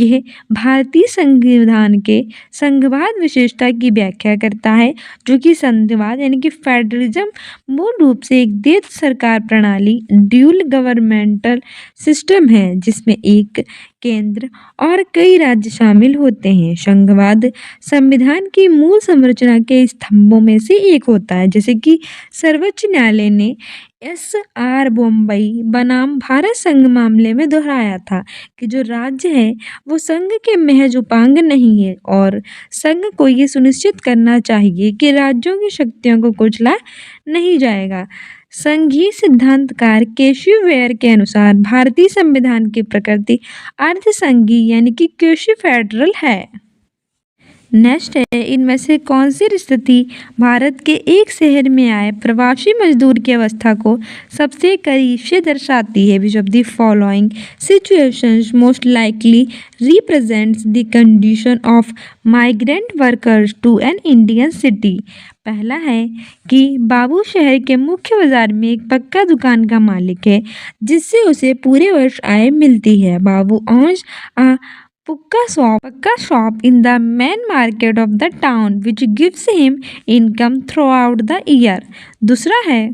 यह भारतीय संविधान के संघवाद विशेषता की व्याख्या करता है जो कि संघवाद यानी कि फेडरलिज्म मूल रूप से एक देश सरकार प्रणाली ड्यूल गवर्नमेंटल सिस्टम है जिसमें एक केंद्र और कई राज्य शामिल होते हैं। संघवाद संविधान की मूल संरचना के स्तंभों में से एक होता है। जैसे कि सर्वोच्च न्यायालय ने SR बॉम्बई बनाम भारत संघ मामले में दोहराया था कि जो राज्य है वो संघ के महज उपांग नहीं है और संघ को ये सुनिश्चित करना चाहिए कि राज्यों की शक्तियों को कुचला नहीं जाएगा। संघीय सिद्धांतकार केशव वेयर के अनुसार भारतीय संविधान की प्रकृति अर्ध संघीय यानी कि क्वासी फेडरल है। नेक्स्ट है, इनमें से कौन सी स्थिति भारत के एक शहर में आए प्रवासी मजदूर की अवस्था को सबसे करीब से दर्शाती है? Which of the following situations most likely represents the condition of migrant workers to an Indian city? पहला है कि बाबू शहर के मुख्य बाजार में एक पक्का दुकान का मालिक है जिससे उसे पूरे वर्ष आय मिलती है। बाबू owns a पक्का shop in the main market of the town which gives him income throughout the year। दूसरा है,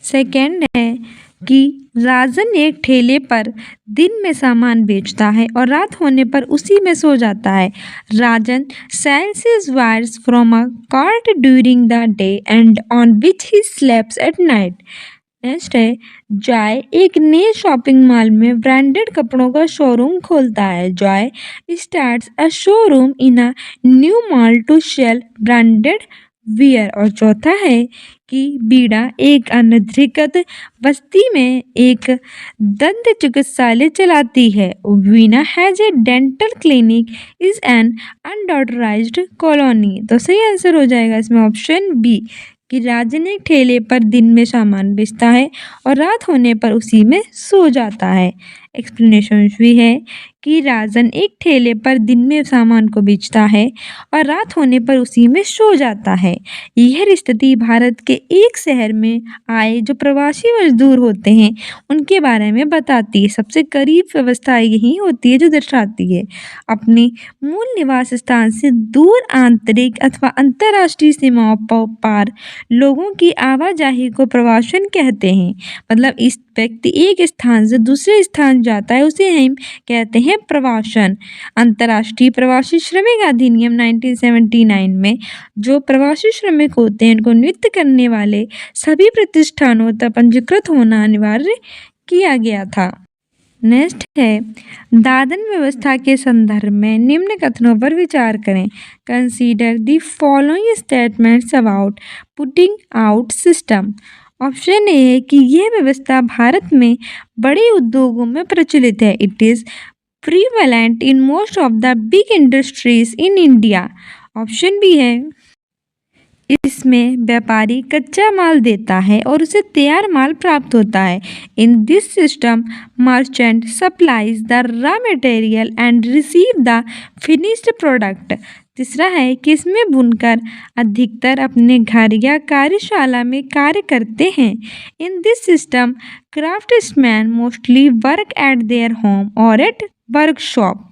सेकेंड है कि राजन एक ठेले पर दिन में सामान बेचता है और रात होने पर उसी में सो जाता है। राजन sells his wares from a cart during the day and on which he sleeps at night। Next है, जॉय एक नए शॉपिंग मॉल में ब्रांडेड कपड़ों का शोरूम खोलता है। Joy starts a showroom in a new mall to sell branded wear. और चौथा है कि बीड़ा एक अनधिकृत बस्ती में एक दंत चिकित्सालय चलाती है। Veena has a dental clinic is an unauthorised colony. तो सही आंसर हो जाएगा इसमें ऑप्शन बी कि राजन एक ठेले पर दिन में सामान बेचता है और रात होने पर उसी में सो जाता है। एक्सप्लेनेशन भी है कि राजन एक ठेले पर दिन में सामान को बेचता है और रात होने पर उसी में सो जाता है। यह स्थिति भारत के एक शहर में आए जो प्रवासी मजदूर होते हैं उनके बारे में बताती है। सबसे करीब व्यवस्था यही होती है जो दर्शाती है अपने मूल निवास स्थान से दूर आंतरिक अथवा अंतर्राष्ट्रीय सीमाओं पार लोगों की आवाजाही को प्रवासन कहते हैं। मतलब इस व्यक्ति एक स्थान से दूसरे स्थान जाता है उसे हम कहते हैं प्रवासन। अंतर्राष्ट्रीय प्रवासी श्रमिक अधिनियम 1979 में जो प्रवासी श्रमिक होते हैं उनको नियुक्त करने वाले सभी प्रतिष्ठानों तक पंजीकृत होना अनिवार्य किया गया था। नेक्स्ट है, दादन व्यवस्था के संदर्भ में निम्न कथनों पर विचार करें। Consider the following statements about putting out system. Option A है कि यह व्यवस्था भारत में बड़े उद्योगों में प्रचलित है। It is prevalent in most of the big industries in India. Option B है इसमें व्यापारी कच्चा माल देता है और उसे तैयार माल प्राप्त होता है। इन this system merchant supplies the raw material and receive the finished product. तीसरा है कि इसमें बुनकर अधिकतर अपने घर या कार्यशाला में कार्य करते हैं। In this system craftsman mostly work at their home और एट वर्कशॉप।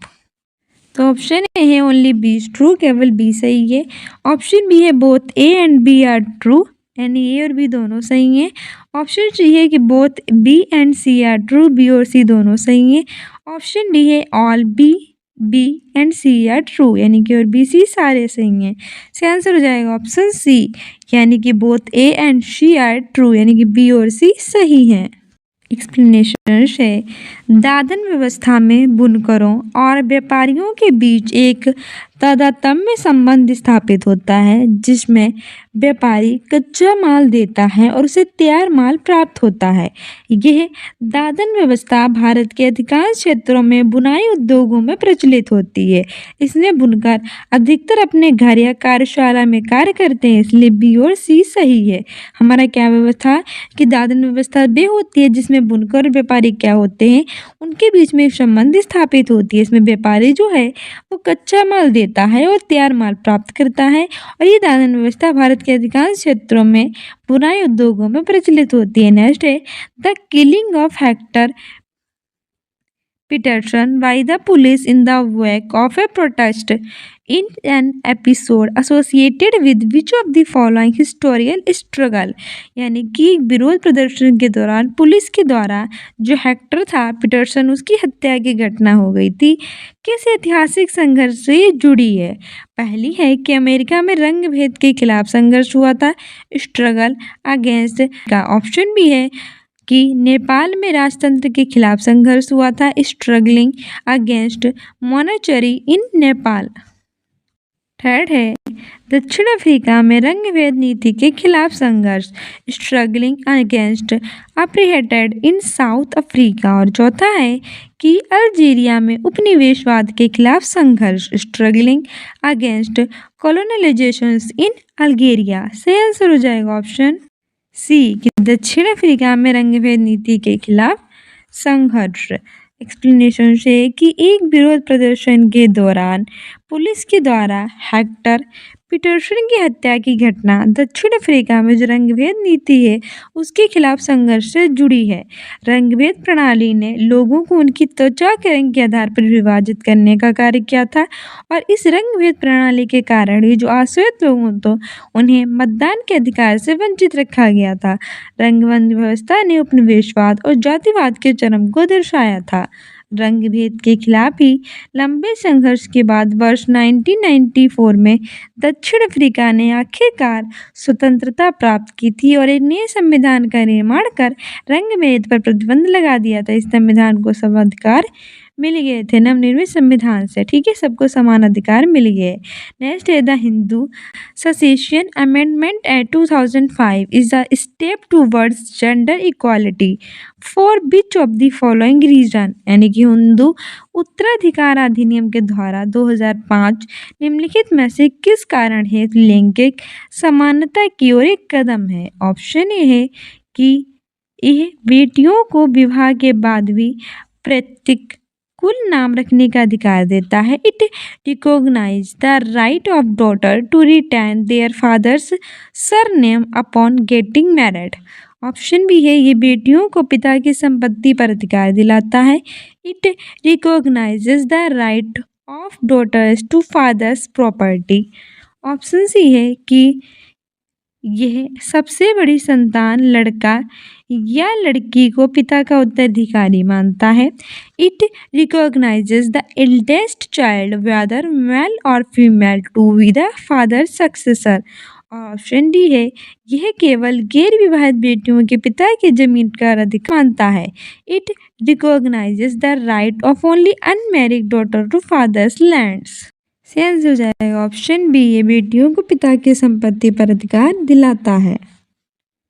तो ऑप्शन ए है ओनली बी इज ट्रू, केवल बी सही है। ऑप्शन बी है both A and B are true, यानी ए और बी दोनों सही हैं। ऑप्शन सी है कि both B and C are true, B और सी दोनों सही हैं। ऑप्शन डी है all B and C are true, यानी कि और बी सी सारे सही हैं। इसका आंसर हो जाएगा ऑप्शन सी, यानी कि both A and C are true, यानी कि बी और सी सही हैं। एक्सप्लेनेशन है, दादन व्यवस्था में बुनकरों और व्यापारियों के बीच एक तादात्म्य संबंध स्थापित होता है जिसमें व्यापारी कच्चा माल देता है और उसे तैयार माल प्राप्त होता है। यह दादन व्यवस्था भारत के अधिकांश क्षेत्रों में बुनाई उद्योगों में प्रचलित होती है। इसमें बुनकर अधिकतर अपने घर या कार्यशाला में कार्य करते हैं, इसलिए बी और सी सही है। हमारा क्या व्यवस्था कि दादन व्यवस्था वे होती है जिसमें बुनकर और व्यापारी क्या होते हैं, उनके बीच में एक संबंध स्थापित होती है। इसमें व्यापारी जो है वो कच्चा माल देता है और तैयार माल प्राप्त करता है, और ये दादन व्यवस्था भारत के अधिकांश क्षेत्रों में बुनाई उद्योगों में प्रचलित होती है। नेक्स्ट है the killing of vector Peterson by the police in the wake of a protest in an episode associated with which of the following historical struggle, यानी कि विरोध प्रदर्शन के दौरान पुलिस के द्वारा जो हेक्टर था पीटरसन उसकी हत्या की घटना हो गई थी, किस ऐतिहासिक संघर्ष से ये जुड़ी है। पहली है कि अमेरिका में रंग भेद के खिलाफ संघर्ष हुआ था, स्ट्रगल अगेंस्ट का ऑप्शन भी है कि नेपाल में राजतंत्र के खिलाफ संघर्ष हुआ था, स्ट्रगलिंग अगेंस्ट मोनाचरी इन नेपाल। थर्ड है दक्षिण अफ्रीका में रंग भेद नीति के खिलाफ संघर्ष, स्ट्रगलिंग अगेंस्ट अपार्थाइड इन साउथ अफ्रीका। और चौथा है कि अल्जीरिया में उपनिवेशवाद के खिलाफ संघर्ष, struggling against colonisation in Algeria. सही आंसर हो जाएगा ऑप्शन सी कि दक्षिण अफ्रीका में रंगभेद नीति के खिलाफ संघर्ष। एक्सप्लेनेशन से कि एक विरोध प्रदर्शन के दौरान पुलिस के द्वारा हेक्टर पीटरसन की हत्या की घटना दक्षिण अफ्रीका में जो रंगभेद नीति है उसके खिलाफ संघर्ष से जुड़ी है। रंगभेद प्रणाली ने लोगों को उनकी त्वचा के रंग के आधार पर विभाजित करने का कार्य किया था, और इस रंगभेद प्रणाली के कारण ही जो आश्रित लोग हों उन्हें मतदान के अधिकार से वंचित रखा गया था। रंगबंद व्यवस्था ने उपनिवेशवाद और जातिवाद के चरम को दर्शाया था। रंग भेद के खिलाफ ही लंबे संघर्ष के बाद वर्ष 1994 में दक्षिण अफ्रीका ने आखिरकार स्वतंत्रता प्राप्त की थी और एक नए संविधान का निर्माण कर रंग भेद पर प्रतिबंध लगा दिया था। इस संविधान को सब अधिकार मिल गए थे नवनिर्मित संविधान से, ठीक है, सबको समान अधिकार मिल गए। नेक्स्ट है the Hindu succession amendment act 2005 is a step towards gender equality for which of the following reason, यानी कि हिंदू उत्तराधिकार अधिनियम के द्वारा 2005 निम्नलिखित में से किस कारण है लैंगिक समानता की ओर एक कदम है। ऑप्शन ए है कि यह बेटियों को विवाह के बाद भी प्रत्येक कुल नाम रखने का अधिकार देता है। It recognise the right of daughter to retain their father's surname upon getting married. Option B है ये बेटियों को पिता की संपत्ति पर अधिकार दिलाता है। It recognises the right of daughters to father's property. Option C है कि यह सबसे बड़ी संतान लड़का या लड़की को पिता का उत्तराधिकारी मानता है। It recognises the eldest child whether male और female to be the father successor. Option D है यह केवल गैर विवाहित बेटियों के पिता की जमीन का अधिकार मानता है। It recognises the right of only unmarried daughter to father's lands. सेंस हो जाएगा ऑप्शन बी, ये बेटियों को पिता की संपत्ति पर अधिकार दिलाता है।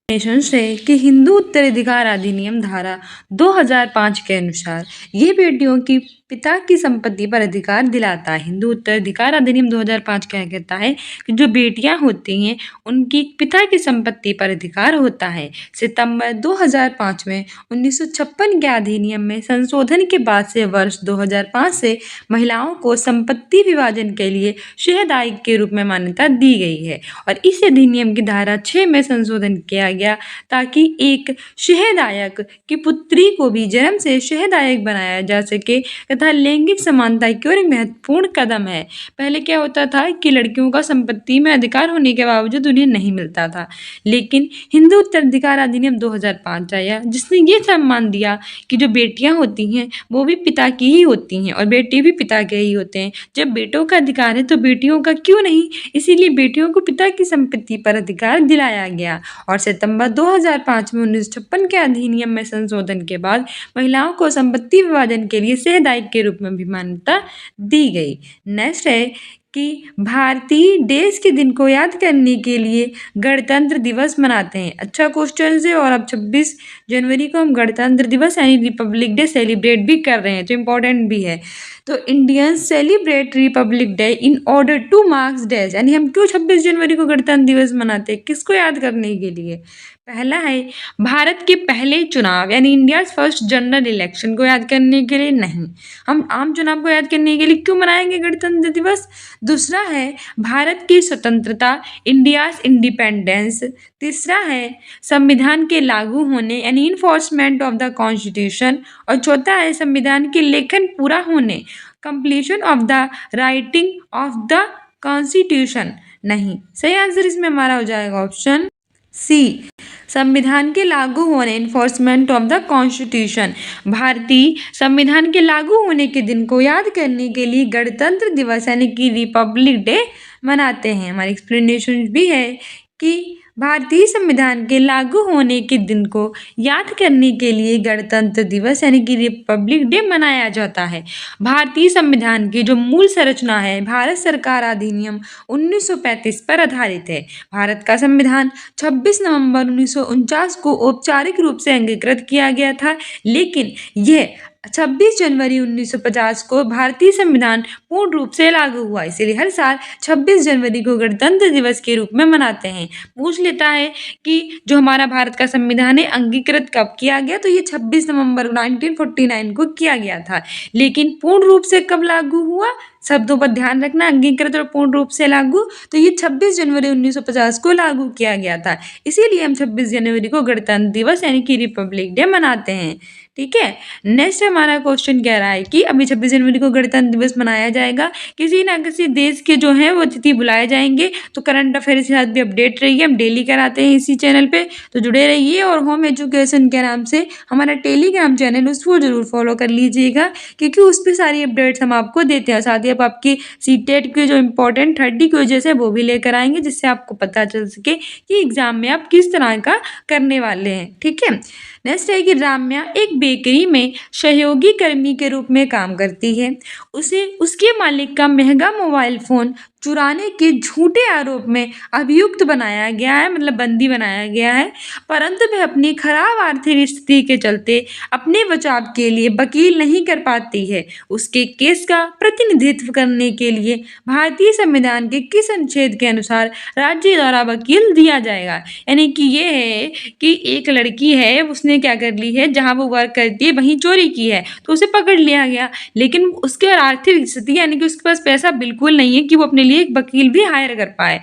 से कि हिंदू उत्तराधिकार अधिनियम धारा 2005 के अनुसार ये बेटियों की पिता की संपत्ति पर अधिकार दिलाता है। हिंदू उत्तराधिकार अधिनियम 2005 क्या कहता है कि जो बेटियां होती हैं उनकी पिता की संपत्ति पर अधिकार होता है। सितंबर 2005 में 1956 के अधिनियम में संशोधन के बाद से वर्ष 2005 से महिलाओं को संपत्ति विभाजन के लिए शेहदायिक के रूप में मान्यता दी गई है, और इस अधिनियम की धारा 6 में संशोधन किया गया ताकि एक शेहदायक की पुत्री को भी जन्म से शेहदायक बनाया जा सके तथा लैंगिक समानता की ओर एक महत्वपूर्ण कदम है। पहले क्या होता था कि लड़कियों का संपत्ति में अधिकार होने के बावजूद उन्हें नहीं मिलता था, लेकिन हिंदू उत्तराधिकार अधिनियम 2005 आया जिसने ये सम्मान दिया कि जो बेटियां होती हैं वो भी पिता की ही होती हैं और बेटे भी पिता के ही होते हैं। जब बेटों का अधिकार है तो बेटियों का क्यों नहीं, इसीलिए बेटियों को पिता की संपत्ति पर अधिकार दिलाया गया। और सितंबर 2005 में 1956 के अधिनियम में संशोधन के बाद महिलाओं को संपत्ति विभाजन के लिए शेहदायिक के रूप में भी मान्यता दी गई। नेक्स्ट है कि भारतीय देश के दिन को याद करने के लिए गणतंत्र दिवस मनाते हैं। अच्छा क्वेश्चन है। और अब 26 जनवरी को हम गणतंत्र दिवस यानी रिपब्लिक डे सेलिब्रेट भी कर रहे हैं, तो इम्पोर्टेंट भी है। तो Indians celebrate Republic day in order two marks day, यानी हम क्यों 26 जनवरी को गणतंत्र दिवस मनाते हैं, किसको याद करने के लिए? पहला है भारत के पहले चुनाव यानी इंडिया फर्स्ट जनरल इलेक्शन को याद करने के लिए। नहीं, हम आम चुनाव को याद करने के लिए क्यों मनाएंगे गणतंत्र दिवस? दूसरा है भारत की स्वतंत्रता, इंडियाज इंडिपेंडेंस। तीसरा है संविधान के लागू होने यानी इन्फोर्समेंट ऑफ द कॉन्स्टिट्यूशन। और चौथा है संविधान के लेखन पूरा होने, completion of the writing of the constitution. नहीं, सही आंसर इसमें हमारा हो जाएगा ऑप्शन सी, संविधान के लागू होने, इन्फोर्समेंट ऑफ द कॉन्स्टिट्यूशन। भारतीय संविधान के लागू होने के दिन को याद करने के लिए गणतंत्र दिवस यानी कि रिपब्लिक डे मनाते हैं। हमारी एक्सप्लेनेशन भी है कि भारतीय संविधान के लागू होने के दिन को याद करने के लिए गणतंत्र दिवस यानी कि रिपब्लिक डे मनाया जाता है। भारतीय संविधान की जो मूल संरचना है भारत सरकार अधिनियम 1935 पर आधारित है। भारत का संविधान 26 नवंबर 1949 को औपचारिक रूप से अंगीकृत किया गया था, लेकिन यह 26 जनवरी 1950 को भारतीय संविधान पूर्ण रूप से लागू हुआ। इसीलिए हर साल 26 जनवरी को गणतंत्र दिवस के रूप में मनाते हैं। पूछ लेता है कि जो हमारा भारत का संविधान है अंगीकृत कब किया गया, तो ये 26 नवंबर 1949 को किया गया था। लेकिन पूर्ण रूप से कब लागू हुआ, शब्दों पर ध्यान रखना, अंगीकृत और पूर्ण रूप से लागू, तो ये 26 जनवरी 1950 को लागू किया गया था। इसीलिए हम 26 जनवरी को गणतंत्र दिवस यानी कि रिपब्लिक डे मनाते हैं। ठीक है, नेक्स्ट हमारा क्वेश्चन कह रहा है कि अभी 26 जनवरी को गणतंत्र दिवस मनाया जाएगा, किसी ना किसी देश के जो हैं वो अतिथि बुलाए जाएंगे। तो करंट अफेयर्स के साथ भी अपडेट रहिए, हम डेली कराते हैं इसी चैनल पे, तो जुड़े रहिए। और होम एजुकेशन के नाम से हमारा टेलीग्राम चैनल उसको जरूर फॉलो कर लीजिएगा, क्योंकि उस पर सारी अपडेट्स हम आपको देते हैं। साथ ही आप आपकी सीटेट के जो इंपॉर्टेंट 30 क्विज़ेस है वो भी लेकर आएंगे, जिससे आपको पता चल सके कि एग्जाम में आप किस तरह का करने वाले हैं। ठीक है, नेक्स्ट है कि राम्या एक बेकरी में सहयोगी कर्मी के रूप में काम करती है। उसे उसके मालिक का महंगा मोबाइल फ़ोन चुराने के झूठे आरोप में अभियुक्त बनाया गया है, मतलब बंदी बनाया गया है। परंतु वह अपनी खराब आर्थिक स्थिति के चलते अपने बचाव के लिए वकील नहीं कर पाती है। उसके केस का प्रतिनिधित्व करने के लिए भारतीय संविधान के किस अनुच्छेद के अनुसार राज्य द्वारा वकील दिया जाएगा? यानी कि ये है कि एक लड़की है, उसने क्या कर ली है, जहाँ वो वर्क करती है वहीं चोरी की है, तो उसे पकड़ लिया गया। लेकिन उसके आर्थिक स्थिति यानी कि उसके पास पैसा बिल्कुल नहीं है कि वो अपने लिए एक वकील भी हायर कर पाए।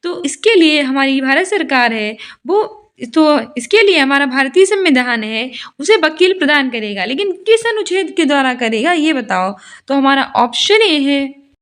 तो इसके लिए हमारी भारत सरकार है वो, तो इसके लिए हमारा भारतीय संविधान है उसे वकील प्रदान करेगा, लेकिन किस अनुच्छेद के द्वारा करेगा ये बताओ? तो हमारा ऑप्शन ए है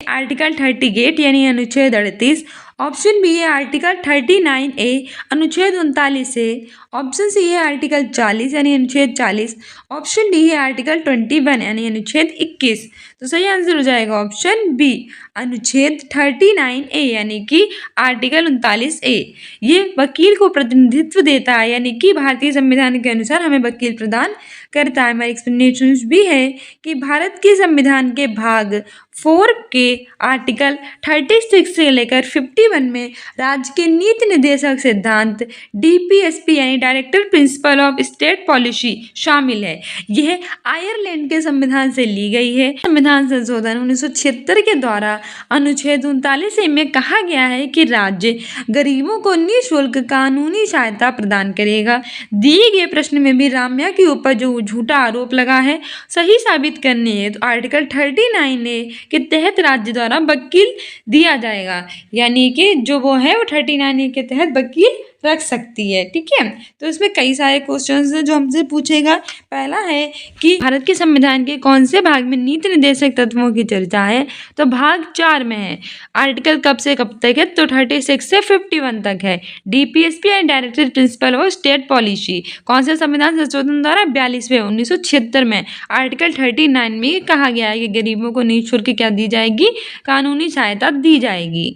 आर्टिकल 38 यानी अनुच्छेद 38। ऑप्शन बी है आर्टिकल 39A अनुच्छेद 39 है। ऑप्शन सी है आर्टिकल 40 यानी अनुच्छेद 40। ऑप्शन डी है आर्टिकल 21 यानी अनुच्छेद 21। तो सही आंसर हो जाएगा ऑप्शन बी, अनुच्छेद 39A यानी कि आर्टिकल 39A। ये वकील को प्रतिनिधित्व देता है, यानी कि भारतीय संविधान के अनुसार हमें वकील प्रदान करता है। हमारी एक्सप्लेनेशन भी है कि भारत के संविधान के भाग 4 के आर्टिकल 36 से लेकर 51 में राज्य के नीति निर्देशक सिद्धांत DPSP यानी director principle of state policy शामिल है। यह आयरलैंड के संविधान से ली गई है। संविधान संशोधन 1976 के द्वारा अनुच्छेद 39 में कहा गया है कि राज्य गरीबों को निःशुल्क कानूनी सहायता प्रदान करेगा। दिए गए प्रश्न में भी राम्या के ऊपर जो झूठा आरोप लगा है सही साबित करनी है, तो आर्टिकल 39A के तहत राज्य द्वारा वकील दिया जाएगा, यानी कि जो वो है वो 39A के तहत वकील रख सकती है। ठीक है, तो इसमें कई सारे क्वेश्चंस हैं जो हमसे पूछेगा। पहला है कि भारत के संविधान के कौन से भाग में नीति निर्देशक तत्वों की चर्चा है? तो भाग 4 में है। आर्टिकल कब से कब तक है? तो 36 से 51 तक है। DPSP and director principle of state policy कौन से संविधान संशोधन द्वारा 42वें 1976 में आर्टिकल 39 में कहा गया है कि गरीबों को निःशुल्क क्या दी जाएगी? कानूनी सहायता दी जाएगी।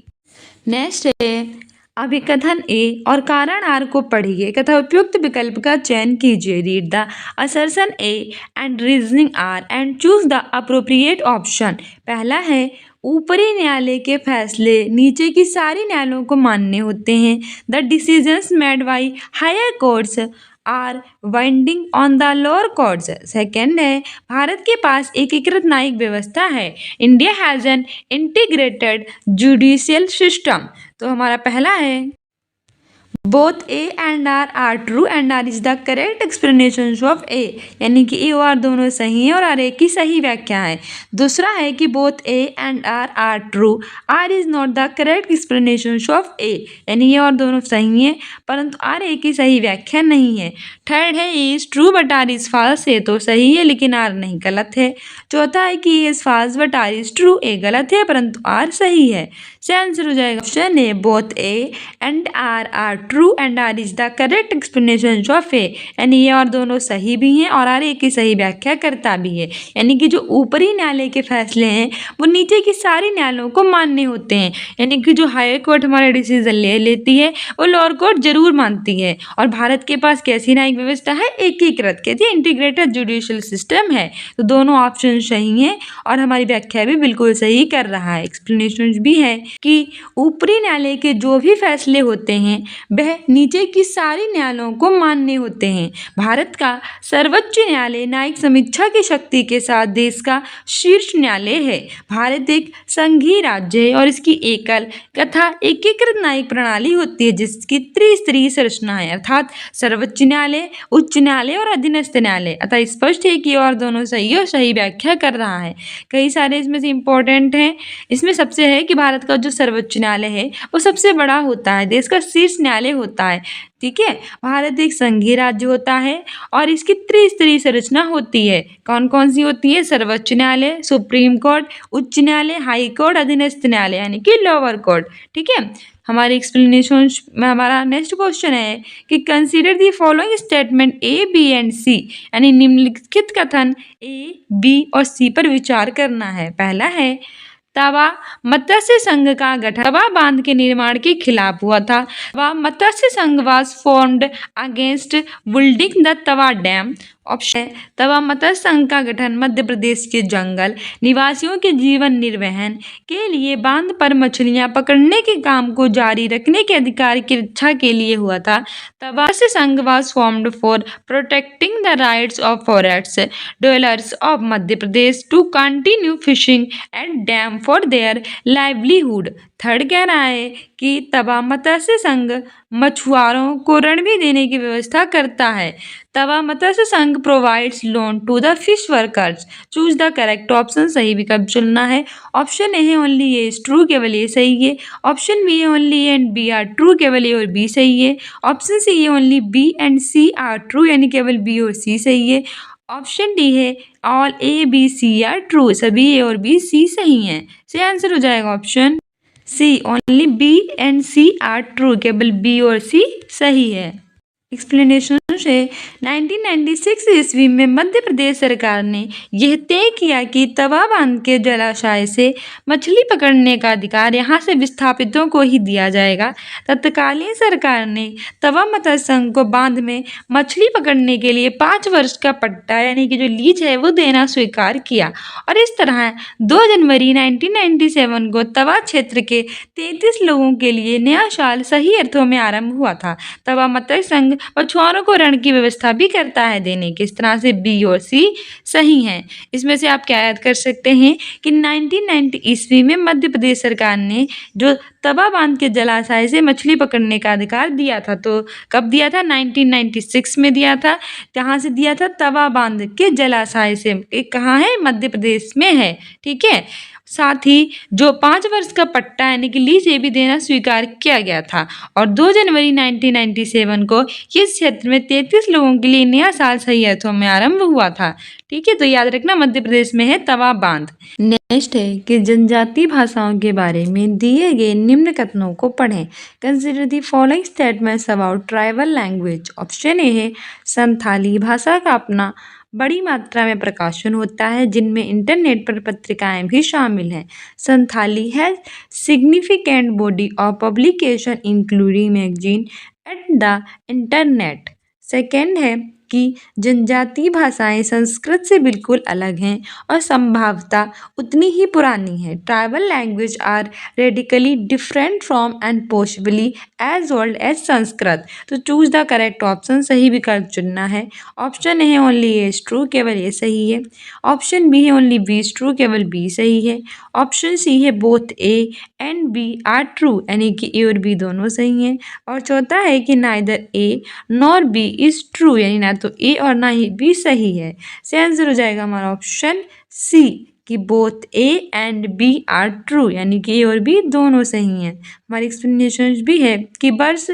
नेक्स्ट है अभिकथन ए और कारण आर को पढ़िए तथा उपयुक्त विकल्प का चयन कीजिए। Read the assertion A and reasoning R and choose the appropriate option. पहला है ऊपरी न्यायालय के फैसले नीचे की सारी न्यायालयों को मान्य होते हैं। The decisions made by higher courts are binding on the lower courts. Second है, भारत के पास एकीकृत न्यायिक व्यवस्था है। India has an integrated judicial system. तो हमारा पहला है both A and R true and R is the correct explanation of A, यानी कि ए और आर दोनों सही हैं और आर ए की सही व्याख्या है। दूसरा है कि both A and R true, R is not the correct explanation of A, यानी ये और दोनों सही हैं परंतु आर ए की सही व्याख्या नहीं है। थर्ड है A is true but R is false, A तो सही है लेकिन आर नहीं, गलत है। चौथा है कि A is false but R is true, A गलत है परंतु आर सही है। से आंसर हो जाएगा option A both A and R true and R is the correct explanation of A, यानी ये और दोनों सही भी हैं और आर ए की सही व्याख्या करता भी है। यानी कि जो ऊपरी न्यायालय के फैसले हैं वो नीचे की सारी न्यायालयों को मान्य होते हैं, यानी कि जो हायर कोर्ट हमारा डिसीजन ले लेती है वो लोअर कोर्ट जरूर मानती है। और भारत के पास कैसी न्यायिक व्यवस्था है? एकीकृत, कहती है इंटीग्रेटेड जुडिशियल सिस्टम है। तो दोनों ऑप्शन सही हैं और हमारी व्याख्या भी बिल्कुल सही कर रहा है। एक्सप्लेनेशन भी है कि ऊपरी न्यायालय के जो भी फैसले होते हैं वह नीचे की सारी न्यायालयों को मान्य होते हैं। भारत का सर्वोच्च न्यायालय न्यायिक समीक्षा की शक्ति के साथ देश का शीर्ष न्यायालय है। भारत एक संघीय राज्य है और इसकी एकल तथा एकीकृत न्यायिक प्रणाली होती है जिसकी त्रिस्तरीय संरचना है, अर्थात सर्वोच्च न्यायालय, उच्च न्यायालय और अधीनस्थ न्यायालय। अतः स्पष्ट है कि और दोनों सही और सही व्याख्या कर रहा है। कई सारे इसमें से इम्पोर्टेंट हैं। इसमें सबसे है कि भारत का जो सर्वोच्च न्यायालय है वो सबसे बड़ा होता है, देश का शीर्ष न्यायालय होता है। ठीक है, भारत एक संघीय राज्य होता है और इसकी त्रिस्तरीय संरचना होती है। कौन कौन सी होती है? सर्वोच्च न्यायालय, सुप्रीम कोर्ट, उच्च न्यायालय, हाई कोर्ट, अधीनस्थ न्यायालय यानी कि लोअर कोर्ट। ठीक है, हमारी एक्सप्लेनेशन में हमारा नेक्स्ट क्वेश्चन है कि consider the following statement A B and C, यानी निम्नलिखित कथन ए बी और सी पर विचार करना है। पहला है तवा मत्स्य संघ का गठन तवा बांध के निर्माण के खिलाफ हुआ था। Tawa Matsya Sangh was formed against building the Tawa dam. Option है तवा मत्स्य संघ का गठन मध्य प्रदेश के जंगल निवासियों के जीवन निर्वहन के लिए बांध पर मछलियां पकड़ने के काम को जारी रखने के अधिकार की रक्षा के लिए हुआ था। Tawa Matsya Sangh was formed for protecting the rights of forest dwellers of Madhya Pradesh to continue fishing at dam for their livelihood. Third कह रहा है कि तवा मत्स्य संघ मछुआरों को ऋण भी देने की व्यवस्था करता है। Tawa Matsya Sangh provides loan to the fish workers. Choose the correct option, सही विकल्प चुनना है। ऑप्शन ए है ओनली ए इज ट्रू, केवल ए सही है। ऑप्शन बी है only A and B are true, केवल ए और बी सही है। ऑप्शन सी है only B and C are true, यानी केवल बी और सी सही है। ऑप्शन डी है all A B C are true, सभी ए और बी सी सही हैं। से आंसर हो जाएगा option C, only B and C are true, केवल बी और सी सही है। एक्सप्लेनेशन से 1996 ईस्वी में मध्य प्रदेश सरकार ने यह तय किया कि तवा बांध के जलाशय से मछली पकड़ने का अधिकार यहाँ से विस्थापितों को ही दिया जाएगा। तत्कालीन सरकार ने तवा मत्स्य संघ को बांध में मछली पकड़ने के लिए 5 वर्ष का पट्टा यानी कि जो लीज है वो देना स्वीकार किया और इस तरह 2 जनवरी 1997 को तवा क्षेत्र के 33 लोगों के लिए नया साल सही अर्थों में आरंभ हुआ था। तवा मत्स्य संघ मछुआरों को ऋण की व्यवस्था भी करता है देने की। इस तरह से बी और सी सही हैं। इसमें से आप क्या याद कर सकते हैं कि 1990 ईस्वी में मध्य प्रदेश सरकार ने जो तवा बांध के जलाशय से मछली पकड़ने का अधिकार दिया था, तो कब दिया था? 1996 में दिया था। कहाँ से दिया था? तवा बांध के जलाशय से। एक कहाँ है? मध्य प्रदेश में है। ठीक है, साथ ही जो 5 वर्ष का पट्टा यानी कि लीज ये भी देना स्वीकार किया गया था और 2 जनवरी 1997 को इस क्षेत्र में 33 लोगों के लिए नया साल सही अर्थों में आरंभ हुआ था। ठीक है, तो याद रखना मध्य प्रदेश में है तवा बांध। नेक्स्ट है कि जनजातीय भाषाओं के बारे में दिए गए निम्न कथनों को पढ़ें। Consider the following statements about tribal language. Option A है संथाली भाषा का अपना बड़ी मात्रा में प्रकाशन होता है जिनमें इंटरनेट पर पत्रिकाएं भी शामिल हैं। Santhali has significant body of publication including magazine at the internet. Second है कि जनजातीय भाषाएं संस्कृत से बिल्कुल अलग हैं और संभवतः उतनी ही पुरानी हैं। Tribal language are radically different from and possibly as old as Sanskrit. तो चूज द करेक्ट ऑप्शन, सही विकल्प चुनना है। ऑप्शन ए है ओनली ए इज ट्रू, केवल ए सही है। ऑप्शन बी है ओनली बी इज ट्रू, केवल बी सही है। ऑप्शन सी है both A and B are true, यानी कि ए और बी दोनों सही हैं। और चौथा है कि neither A nor be is true, यानी ना तो ए और ना ही बी सही है। से आंसर हो जाएगा हमारा ऑप्शन सी कि both A and B are true, यानी कि ए और बी दोनों सही हैं। हमारी एक्सप्लेनेशन भी है कि वर्ष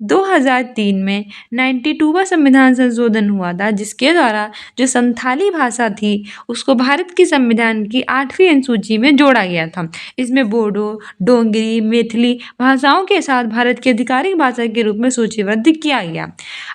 2003 में 92वां संविधान संशोधन हुआ था, जिसके द्वारा जो संथाली भाषा थी उसको भारत की संविधान की 8वीं अनुसूची में जोड़ा गया था। इसमें बोडो, डोंगरी, मैथिली भाषाओं के साथ भारत की आधिकारिक भाषा के रूप में सूचीबद्ध किया गया।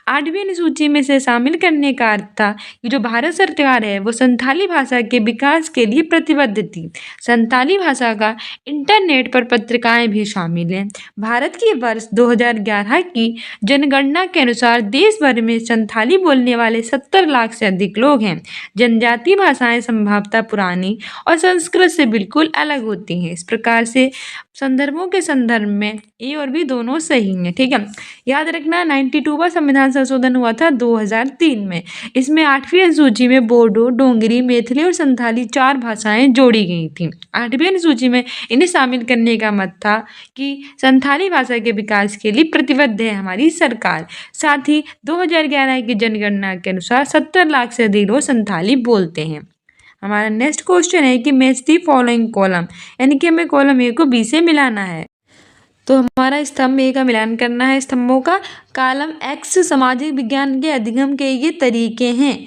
8वीं अनुसूची में से शामिल करने का अर्थ था कि जो भारत सरकार है वो संथाली भाषा के विकास के लिए प्रतिबद्ध थी। संथाली भाषा का इंटरनेट पर पत्रिकाएं भी शामिल हैं। भारत की वर्ष 2011 की जनगणना के अनुसार देश भर में संथाली बोलने वाले 70 लाख से अधिक लोग हैं। जनजातीय भाषाएं संभवतः पुरानी और संस्कृत से बिल्कुल अलग होती हैं। इस प्रकार से संदर्भों के संदर्भ में ए और बी दोनों सही हैं। ठीक है, याद रखना 92वां संविधान संशोधन हुआ था 2003 में। इसमें 8वीं अनुसूची में बोडो, डोंगरी, मैथिली और संथाली 4 भाषाएं जोड़ी गई थी। 8वीं अनुसूची में इन्हें शामिल करने का मत था कि संथाली भाषा के विकास के लिए प्रतिबद्ध है हमारी सरकार। साथ ही 2011 की जनगणना के अनुसार 70 लाख से अधिक लोग संथाली बोलते हैं। हमारा नेक्स्ट क्वेश्चन है कि मैच द फॉलोइंग कॉलम, यानी कि हमें कॉलम ए को बी से मिलाना है। तो हमारा स्तंभ ए का मिलान करना है स्तंभों का। कॉलम एक्स सामाजिक विज्ञान के अधिगम के ये तरीके हैं,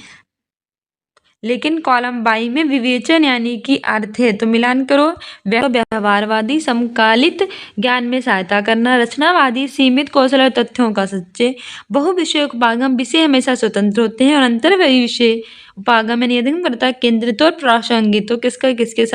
लेकिन कॉलम बाई में विवेचन यानी कि अर्थ है। तो मिलान करो। व्यवहारवादी समकालित ज्ञान में सहायता करना, रचनावादी सीमित कौशल और तथ्यों का सच्चे, बहुविषय उपागम विषय हमेशा स्वतंत्र होते हैं और अंतर विषय उपागम यानी अधिगमकर्ता केंद्रित और प्रासंगिक। तो किसके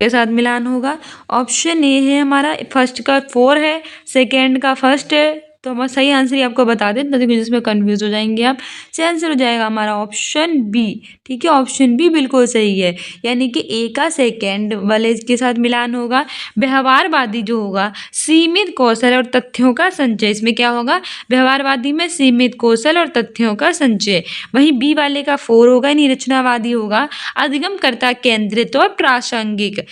साथ मिलान होगा? ऑप्शन ए है हमारा फर्स्ट का 4 है, सेकेंड का फर्स्ट है। तो हमारा सही आंसर ही आपको बता दें, नहीं जिसमें कंफ्यूज हो जाएंगे आप। सही आंसर हो जाएगा हमारा ऑप्शन बी। ठीक है, ऑप्शन बी बिल्कुल सही है, यानी कि ए का सेकेंड वाले के साथ मिलान होगा। व्यवहारवादी जो होगा सीमित कौशल और तथ्यों का संचय, इसमें क्या होगा? व्यवहारवादी में सीमित कौशल और तथ्यों का संचय। वहीं बी वाले का 4 होगा, यानी रचनावादी होगा अधिगमकर्ता केंद्रित और प्रासंगिक।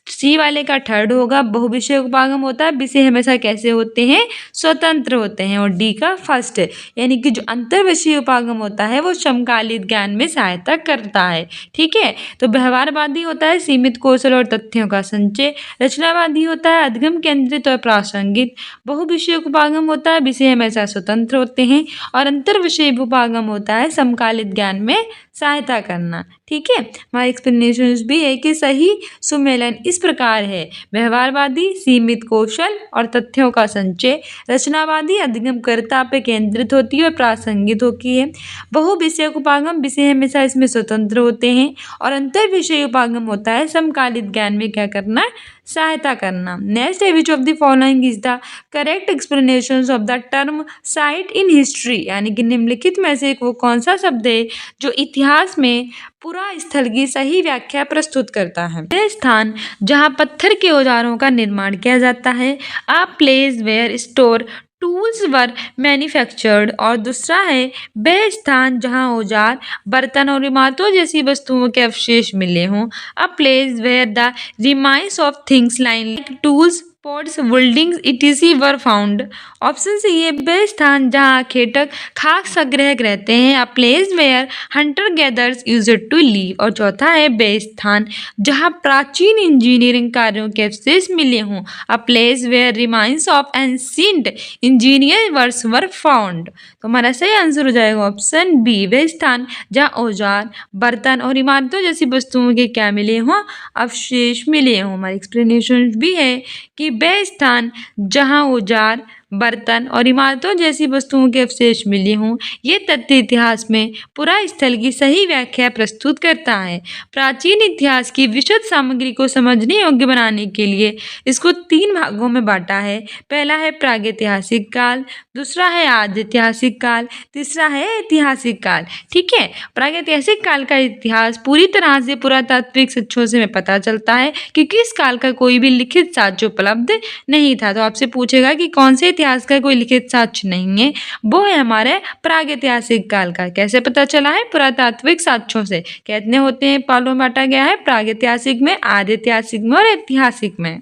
सी वाले का 3rd होगा, बहुविषय उपागम होता है, विषय हमेशा कैसे होते हैं? स्वतंत्र होते हैं। और डी का 1st यानी कि जो अंतर विषय उपागम होता है वो समकालिक ज्ञान में सहायता करता है। ठीक है, तो व्यवहारवादी होता है सीमित कौशल और तथ्यों का संचय, रचनावादी होता है अधिगम केंद्रित और प्रासंगिक, बहुविषय उपागम होता है विषय हमेशा स्वतंत्र होते हैं, और अंतर विषय उपागम होता है समकालिक ज्ञान में सहायता करना। ठीक है, हमारी एक्सप्लेनेशन भी है कि सही सुमेलन इस प्रकार है। व्यवहारवादी सीमित कौशल और तथ्यों का संचय, रचनावादी अधिगमकर्ता पे केंद्रित होती है और प्रासंगिक होती है, बहुविषय उपागम विषय हमेशा इसमें स्वतंत्र होते हैं, और अंतर विषय उपागम होता है समकालिक ज्ञान में क्या करना? सहायता करना। नेक्स्ट है which of the following is the correct explanation of the term site in history, यानी कि निम्नलिखित में से वो कौन सा शब्द है जो इतिहास में पुरा स्थल की सही व्याख्या प्रस्तुत करता है? वह स्थान जहाँ पत्थर के औजारों का निर्माण किया जाता है, a place where store tools were manufactured, और दूसरा है वह स्थान जहाँ औजार, बर्तन और इमारतों जैसी वस्तुओं के अवशेष मिले हों, a place where the remains of things like tools, pots, buildings etc were found. Option C है वह स्थान जहाँ खेटक खाक संग्रहक रहते हैं, a place where hunter gatherers used to live, और चौथा है वह स्थान जहाँ प्राचीन इंजीनियरिंग कार्यों के अवशेष मिले हों, a place where remains of ancient engineer works were found. तो हमारा सही आंसर हो जाएगा ऑप्शन बी, वह स्थान जहाँ औजार, बर्तन और इमारतों जैसी वस्तुओं के क्या मिले हों? अवशेष मिले हों। हमारी एक्सप्लेनेशन भी है कि वह स्थान जहाँ औजार, बर्तन और इमारतों जैसी वस्तुओं के अवशेष मिले हों, ये तथ्य इतिहास में पुरा स्थल की सही व्याख्या प्रस्तुत करता है। प्राचीन इतिहास की विशद सामग्री को समझने योग्य बनाने के लिए इसको 3 भागों में बांटा है। पहला है प्रागैतिहासिक काल, दूसरा है आद्य ऐतिहासिक काल, तीसरा है ऐतिहासिक काल। ठीक है, प्रागैतिहासिक काल का इतिहास पूरी तरह से पुरातात्विक साक्ष्यों से हमें पता चलता है, क्योंकि इस काल का कोई भी लिखित साक्ष्य उपलब्ध नहीं था। तो आपसे पूछेगा कि कौन से इतिहास का कोई लिखित साक्ष्य नहीं है, वो है हमारे प्रागैतिहासिक काल का। कैसे पता चला है? पुरातात्विक साक्ष्यों से। कितने होते हैं पालों में बांटा गया है? प्रागैतिहासिक में, आद्य ऐतिहासिक में और ऐतिहासिक में।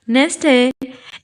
नेक्स्ट है,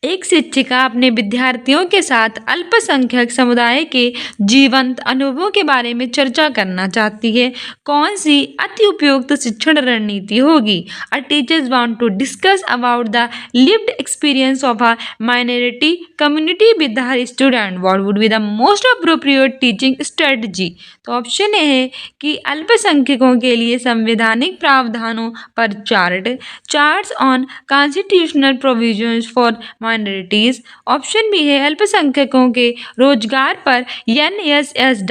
एक शिक्षिका अपने विद्यार्थियों के साथ अल्पसंख्यक समुदाय के जीवंत अनुभवों के बारे में चर्चा करना चाहती है। कौन सी अति उपयुक्त शिक्षण रणनीति होगी? A teachers want to discuss about the lived experience of a minority community with her student. What would be the most appropriate teaching strategy? तो ऑप्शन ए है कि अल्पसंख्यकों के लिए संवैधानिक प्रावधानों पर charts on constitutional provisions for minorities. Option B है अल्पसंख्यकों के रोजगार पर NSS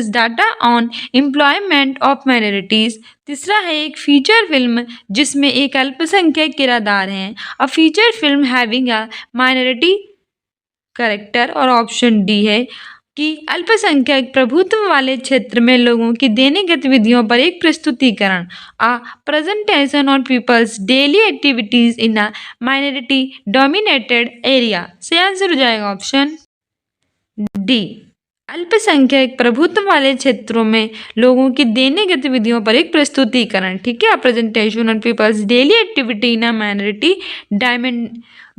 data on employment of minorities. तीसरा है एक फीचर फिल्म जिसमें एक अल्पसंख्यक किरदार हैं, a feature film having a minority character. और ऑप्शन डी है कि अल्पसंख्यक प्रभुत्व वाले क्षेत्र में लोगों की दैनिक गतिविधियों पर एक प्रस्तुतिकरण, a presentation on people's daily activities in a minority dominated area. से आंसर हो जाएगा ऑप्शन डी, अल्पसंख्यक प्रभुत्व वाले क्षेत्रों में लोगों की दैनिक गतिविधियों पर एक प्रस्तुतिकरण। ठीक है, presentation on people's daily activity in a minority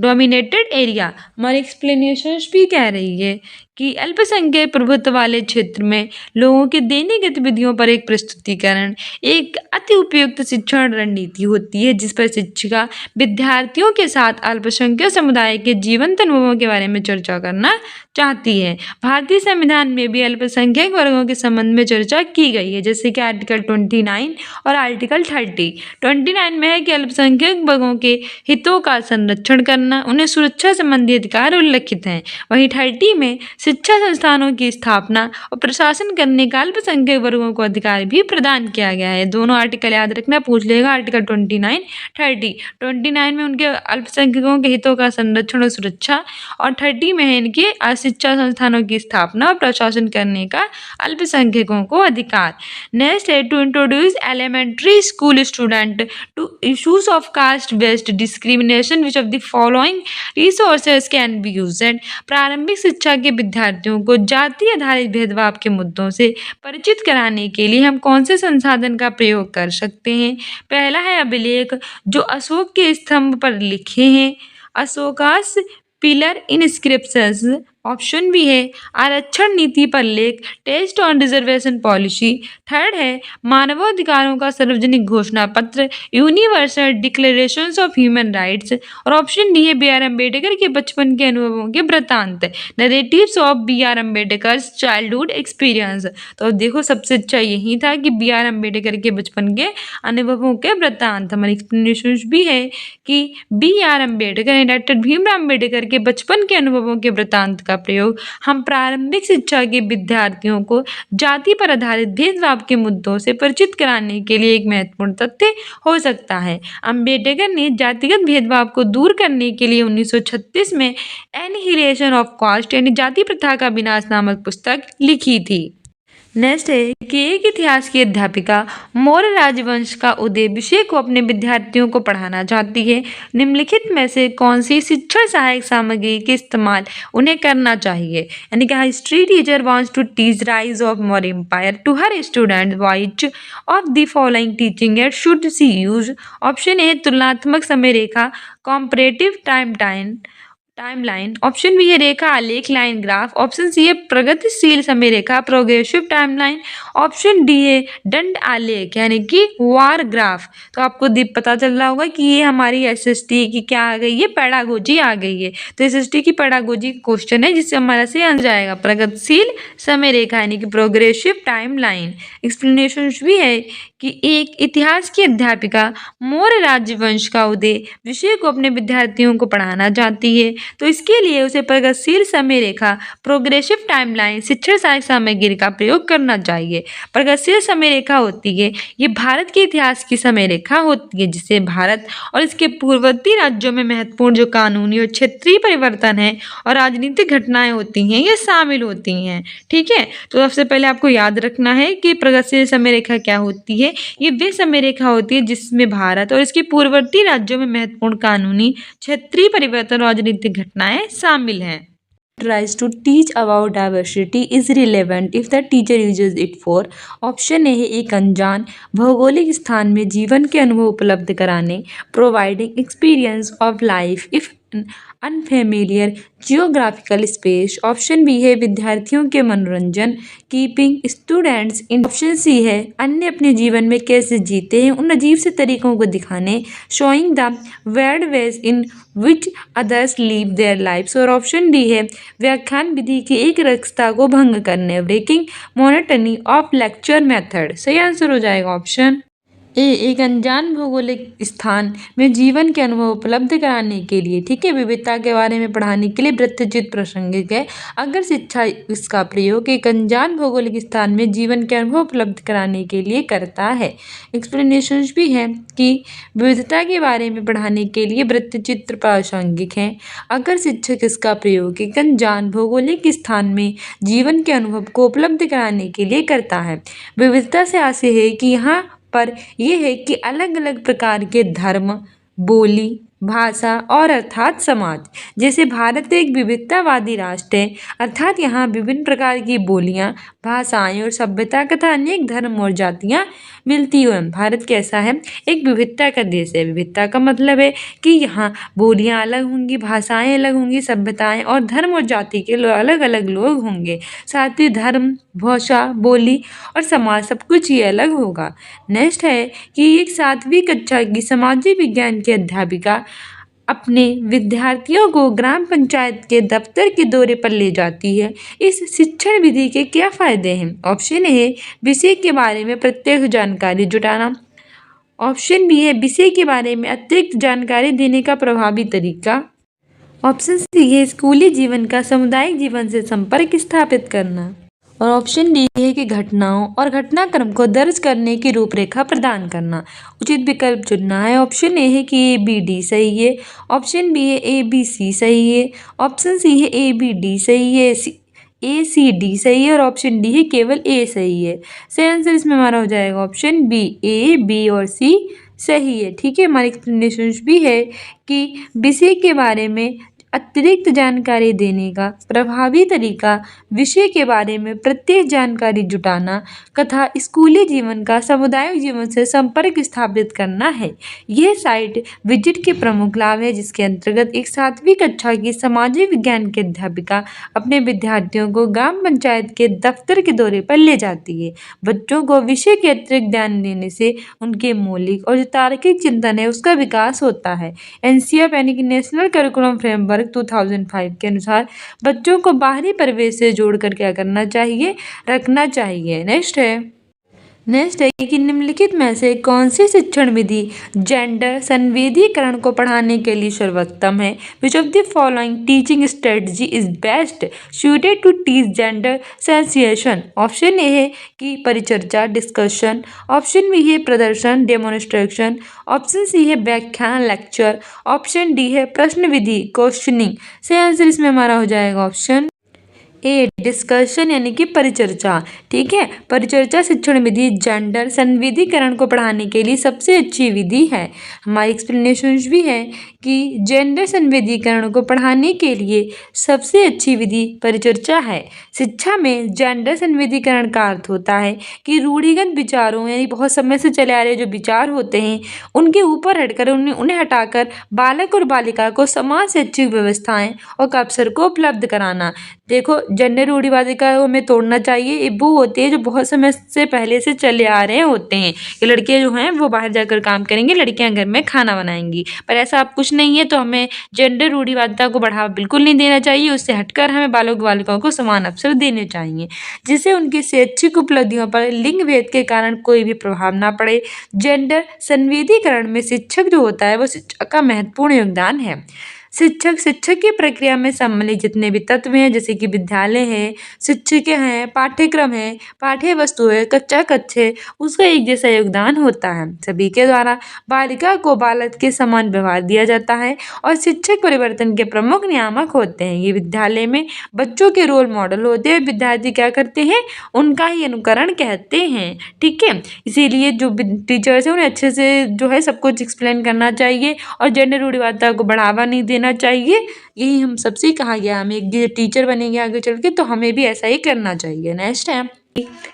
dominated area. हमारी एक्सप्लेनेशन भी कह रही है कि अल्पसंख्यक प्रभुत्व वाले क्षेत्र में लोगों की दैनिक गतिविधियों पर एक प्रस्तुतिकरण एक अति उपयुक्त शिक्षण रणनीति होती है, जिस पर शिक्षिका विद्यार्थियों के साथ अल्पसंख्यक समुदाय के जीवंत अनुभवों के बारे में चर्चा करना चाहती है। भारतीय संविधान में भी अल्पसंख्यक वर्गों के संबंध में चर्चा की गई है, जैसे कि आर्टिकल 29 और आर्टिकल 30। 29 में है कि अल्पसंख्यक वर्गों के हितों का संरक्षण करना, उन्हें सुरक्षा संबंधी अधिकार उल्लिखित हैं। वहीं 30 में शिक्षा संस्थानों की स्थापना और प्रशासन करने का अल्पसंख्यक वर्गों को अधिकार भी प्रदान किया गया है। दोनों आर्टिकल याद रखना, पूछ लेगा आर्टिकल 29, 30। 29 में उनके अल्पसंख्यकों के हितों का संरक्षण और सुरक्षा, और 30 में है इनके शिक्षा संस्थानों की स्थापना और प्रशासन करने का अल्पसंख्यकों को अधिकार। नेक्स्ट है to introduce elementary school student to issues of caste based discrimination which of the following resources can be used. प्रारंभिक शिक्षा के विद्यार्थियों को जाति आधारित भेदभाव के मुद्दों से परिचित कराने के लिए हम कौन से संसाधन का प्रयोग कर सकते हैं? पहला है अभिलेख जो अशोक के स्तंभ पर लिखे हैं, अशोकास पिलर इनस्क्रिप्शंस। ऑप्शन भी है आरक्षण नीति पर लेख, test on reservation policy. Third है मानवाधिकारों का सार्वजनिक घोषणा पत्र, universal declarations of human rights. और ऑप्शन डी है बी.आर. अम्बेडकर के बचपन के अनुभवों के वृत्तांत, narratives of B R. Ambedkar childhood experience. तो देखो सबसे अच्छा यही था कि बी.आर. अम्बेडकर के बचपन के अनुभवों के वृत्तांत। हमारी एक्सप्लेनेशन भी है कि बी.आर. अम्बेडकर डॉक्टर भीमराव अम्बेडकर के बचपन के अनुभवों के वृत्तांत का प्रयोग हम प्रारंभिक शिक्षा के विद्यार्थियों को जाति पर आधारित भेदभाव के मुद्दों से परिचित कराने के लिए एक महत्वपूर्ण तथ्य हो सकता है। अम्बेडकर ने जातिगत भेदभाव को दूर करने के लिए 1936 में एनिहिलेशन ऑफ कास्ट यानी जाति प्रथा का विनाश नामक पुस्तक लिखी थी। नेक्स्ट है कि एक इतिहास की अध्यापिका मौर्य राजवंश का उदय विषय को अपने विद्यार्थियों को पढ़ाना चाहती है। निम्नलिखित में से कौन सी शिक्षण सहायक सामग्री के इस्तेमाल उन्हें करना चाहिए? यानी कि history teacher wants to teach rise of Maurya empire to her student, which of the following teaching aid should she use? Option A तुलनात्मक समय रेखा, कॉम्परेटिव टाइमलाइन। ऑप्शन बी है रेखा आलेख लाइन ग्राफ। ऑप्शन सी है प्रगतिशील समय रेखा प्रोग्रेसिव टाइमलाइन। ऑप्शन डी है दंड आलेख यानी कि वार ग्राफ। तो आपको पता चल रहा होगा कि ये हमारी एसएसटी की क्या आ गई है, पेडागोजी आ गई है। तो एसएसटी की पेडागोजी क्वेश्चन है जिससे हमारा से आंसर जाएगा प्रगतिशील समय रेखा यानी कि प्रोग्रेसिव टाइमलाइन। एक्सप्लेनेशन भी है कि एक इतिहास की अध्यापिका मौर्य राजवंश का उदय विषय को अपने विद्यार्थियों को पढ़ाना चाहती है। तो इसके लिए उसे प्रगतिशील समय रेखा प्रोग्रेसिव टाइमलाइन शिक्षण सहायक सामग्री का प्रयोग करना चाहिए। प्रगतिशील समय रेखा होती है, ये भारत के इतिहास की समय रेखा होती है जिसे भारत और इसके पूर्ववर्ती राज्यों में महत्वपूर्ण जो कानूनी और क्षेत्रीय परिवर्तन है और राजनीतिक घटनाएं होती हैं ये शामिल होती हैं। ठीक है, तो सबसे पहले आपको याद रखना है कि प्रगतिशील समय रेखा क्या होती है। ये वे समय रेखा होती है जिसमें भारत और इसके पूर्ववर्ती राज्यों में महत्वपूर्ण कानूनी क्षेत्रीय परिवर्तन और राजनीतिक घटनाएं शामिल हैं। Tries to teach about diversity is relevant if the teacher uses it for option A है एक अनजान भौगोलिक स्थान में जीवन के अनुभव उपलब्ध कराने, providing experience of life if unfamiliar geographical space. Option B है विद्यार्थियों के मनोरंजन, keeping students in. Option C है अन्य अपने जीवन में कैसे जीते हैं उन अजीब से तरीकों को दिखाने, showing the weird ways in which others live their lifes. और ऑप्शन डी है व्याख्यान विधि की एक रक्षता को भंग करने, breaking monotony of lecture method. सही आंसर हो जाएगा ऑप्शन ए एक अनजान भौगोलिक स्थान में जीवन के अनुभव उपलब्ध कराने के लिए। ठीक है, विविधता के बारे में पढ़ाने के लिए वृत्तचित्र प्रासंगिक है अगर शिक्षा इसका प्रयोग एक अनजान भौगोलिक स्थान में जीवन के अनुभव उपलब्ध कराने के लिए करता है। एक्सप्लेनेशंस भी हैं कि विविधता के बारे में पढ़ाने के लिए वृत्तचित्र प्रासंगिक है अगर शिक्षक इसका प्रयोग एक अनजान भौगोलिक स्थान में जीवन के अनुभव को उपलब्ध कराने के लिए करता है। विविधता से आशय है कि यहाँ पर यह है कि अलग अलग प्रकार के धर्म, बोली, भाषा और अर्थात समाज। जैसे भारत एक विविधतावादी राष्ट्र है अर्थात यहाँ विभिन्न प्रकार की बोलियाँ, भाषाएं और सभ्यता तथा अनेक धर्म और जातियाँ मिलती हुई। भारत कैसा है, एक विविधता का देश है। विविधता का मतलब है कि यहाँ बोलियाँ अलग होंगी, भाषाएं अलग होंगी, सभ्यताएं और धर्म और जाति के अलग अलग लोग होंगे। साथ ही धर्म, भाषा, बोली और समाज सब कुछ ही अलग होगा। नेक्स्ट है कि एक 7वीं कक्षा की सामाजिक विज्ञान की अध्यापिका अपने विद्यार्थियों को ग्राम पंचायत के दफ्तर के दौरे पर ले जाती है। इस शिक्षण विधि के क्या फायदे हैं? ऑप्शन ए है विषय के बारे में प्रत्यक्ष जानकारी जुटाना, ऑप्शन बी है विषय के बारे में अतिरिक्त जानकारी देने का प्रभावी तरीका, ऑप्शन सी है स्कूली जीवन का सामुदायिक जीवन से संपर्क स्थापित करना, और ऑप्शन डी है कि घटनाओं और घटनाक्रम को दर्ज करने की रूपरेखा प्रदान करना। उचित विकल्प चुनना है। ऑप्शन ए है कि ए बी डी सही है, ऑप्शन बी है ए बी सी सही है, ऑप्शन सी है ए बी डी सही है, ए सी डी सही है और ऑप्शन डी है केवल ए सही है। सही आंसर इसमें हमारा हो जाएगा ऑप्शन बी, ए बी और सी सही है। ठीक है, हमारी एक्सप्लेनेशन भी है कि विषय के बारे में अतिरिक्त जानकारी देने का प्रभावी तरीका विषय के बारे में प्रत्येक जानकारी जुटाना तथा स्कूली जीवन का सामुदायिक जीवन से संपर्क स्थापित करना है। यह साइट विजिट के प्रमुख लाभ है जिसके अंतर्गत एक 7वीं कक्षा की सामाजिक विज्ञान की अध्यापिका अपने विद्यार्थियों को ग्राम पंचायत के दफ्तर के दौरे पर ले जाती है। बच्चों को विषय के अतिरिक्त ध्यान देने से उनके मौलिक और जो तार्किक चिंतन है उसका विकास होता है। एनसीईआरटी यानी कि नेशनल करिकुलम फ्रेमवर्क 2005 के अनुसार बच्चों को बाहरी परिवेश से जोड़कर क्या करना चाहिए, रखना चाहिए। नेक्स्ट है कि निम्नलिखित में से कौन सी शिक्षण विधि जेंडर संवेदीकरण को पढ़ाने के लिए सर्वोत्तम है। Which of the following teaching strategy is best suited to teach gender sensitisation. Option A है कि परिचर्चा डिस्कशन, ऑप्शन बी है प्रदर्शन डेमोन्स्ट्रेशन, ऑप्शन सी है व्याख्यान लेक्चर, ऑप्शन डी है प्रश्न विधि क्वेश्चनिंग। सही आंसर इसमें हमारा हो जाएगा ऑप्शन ए डिस्कशन यानी कि परिचर्चा। ठीक है, परिचर्चा शिक्षण विधि जेंडर संवेदीकरण को पढ़ाने के लिए सबसे अच्छी विधि है। हमारी एक्सप्लेनेशन भी है कि जेंडर संवेदीकरण को पढ़ाने के लिए सबसे अच्छी विधि परिचर्चा है। शिक्षा में जेंडर संवेदीकरण का अर्थ होता है कि रूढ़िगत विचारों यानी बहुत समय से चले आ रहे जो विचार होते हैं उनके ऊपर हटकर उन्हें हटाकर बालक और बालिका को समान शैक्षिक व्यवस्थाएं और अवसर को उपलब्ध कराना। देखो, जेंडर रूढ़िवादिता में तोड़ना चाहिए। ये वो होते हैं जो बहुत समय से पहले से चले आ रहे होते हैं कि लड़कियां जो हैं वो बाहर जाकर काम करेंगी, लड़कियां घर में खाना बनाएंगी, पर ऐसा अब कुछ नहीं है। तो हमें जेंडर रूढ़िवादिता को बढ़ावा बिल्कुल नहीं देना चाहिए। उससे हटकर हमें बालक बालिकाओं को समान अवसर देने चाहिए जिससे उनकी शैक्षिक उपलब्धियों पर लिंग भेद के कारण कोई भी प्रभाव ना पड़े। जेंडर संवेदीकरण में शिक्षक जो होता है वो शिक्षक का महत्वपूर्ण योगदान है। शिक्षक की प्रक्रिया में सम्मिलित जितने भी तत्व हैं, जैसे कि विद्यालय है, शिक्षिका हैं, पाठ्यक्रम है, पाठ्य वस्तु है, कक्षा कक्ष है, उसका एक जैसा योगदान होता है। सभी के द्वारा बालिका को बालक के समान व्यवहार दिया जाता है और शिक्षक परिवर्तन के प्रमुख नियामक होते हैं। ये विद्यालय में बच्चों के रोल मॉडल होते हैं। विद्यार्थी क्या करते हैं, उनका ही अनुकरण कहते हैं। ठीक है, इसीलिए जो टीचर्स हैं उन्हें अच्छे से जो है सब कुछ एक्सप्लेन करना चाहिए और जेंडर रूढ़िवादिता को बढ़ावा नहीं देना चाहिए। यही हम सबसे कहा गया, हम एक टीचर बनेंगे आगे चल के तो हमें भी ऐसा ही करना चाहिए। नेक्स्ट है,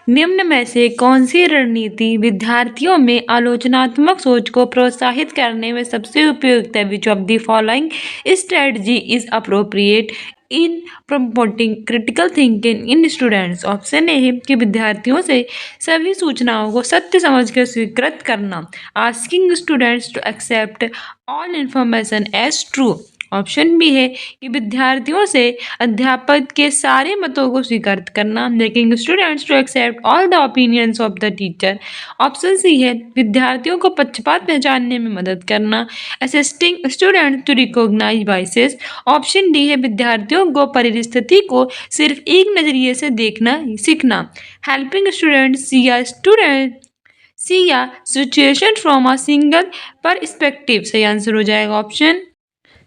निम्न में से कौन सी रणनीति विद्यार्थियों में आलोचनात्मक सोच को प्रोत्साहित करने में सबसे उपयुक्त है? Which of the following strategy is appropriate in promoting critical thinking in students? Option A है कि विद्यार्थियों से सभी सूचनाओं को सत्य समझकर स्वीकृत करना, asking students to accept all information as true. Option B है कि विद्यार्थियों से अध्यापक के सारे मतों को स्वीकार करना, making students to accept all the opinions of the teacher. Option C है विद्यार्थियों को पक्षपात पहचानने में मदद करना, assisting students to recognise biases. Option D है विद्यार्थियों को परिस्थिति को सिर्फ एक नजरिए से देखना सीखना, हेल्पिंग स्टूडेंट्स सी या situation from a single perspective. सही आंसर हो जाएगा ऑप्शन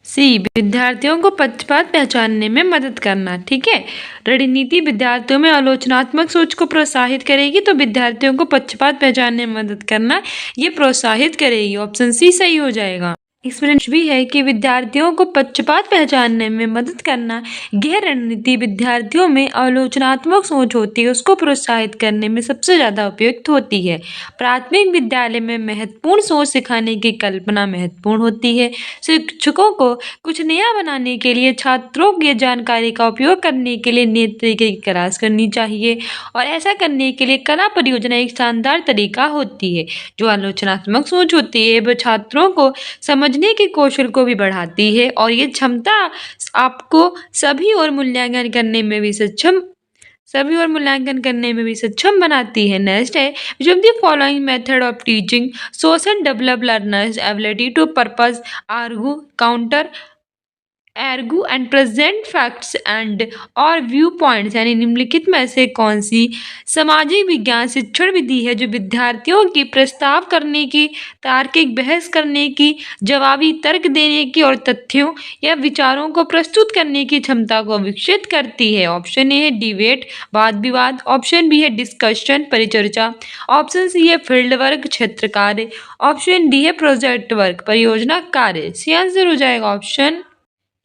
सी, विद्यार्थियों को पक्षपात पहचानने में मदद करना। ठीक है, रणनीति विद्यार्थियों में आलोचनात्मक सोच को प्रोत्साहित करेगी तो विद्यार्थियों को पक्षपात पहचानने में मदद करना ये प्रोत्साहित करेगी। ऑप्शन सी सही हो जाएगा। एक्सपीरियंस भी है कि विद्यार्थियों को पक्षपात पहचानने में मदद करना यह रणनीति विद्यार्थियों में आलोचनात्मक सोच होती है उसको प्रोत्साहित करने में सबसे ज़्यादा उपयुक्त होती है। प्राथमिक विद्यालय में महत्वपूर्ण सोच सिखाने की कल्पना महत्वपूर्ण होती है। शिक्षकों को कुछ नया बनाने के लिए छात्रों की जानकारी का उपयोग करने के लिए नए तरीके की तलाश करनी चाहिए और ऐसा करने के लिए कला परियोजना एक शानदार तरीका होती है। जो आलोचनात्मक सोच होती है वह छात्रों को समझने के कौशल को भी बढ़ाती है और ये क्षमता आपको सभी और मूल्यांकन करने में भी सक्षम बनाती है। नेक्स्ट है, which of the following method of teaching social develop learners ability to purpose argue and present facts and our view points, यानी निम्नलिखित में से कौन सी सामाजिक विज्ञान शिक्षण विधि है जो विद्यार्थियों की प्रस्ताव करने की, तार्किक बहस करने की, जवाबी तर्क देने की और तथ्यों या विचारों को प्रस्तुत करने की क्षमता को विकसित करती है? ऑप्शन ए है डिबेट वाद विवाद, ऑप्शन बी है डिस्कशन परिचर्चा, ऑप्शन सी है फील्ड वर्क क्षेत्र कार्य, ऑप्शन डी है प्रोजेक्ट वर्क परियोजना कार्य। सी आंसर हो जाएगा ऑप्शन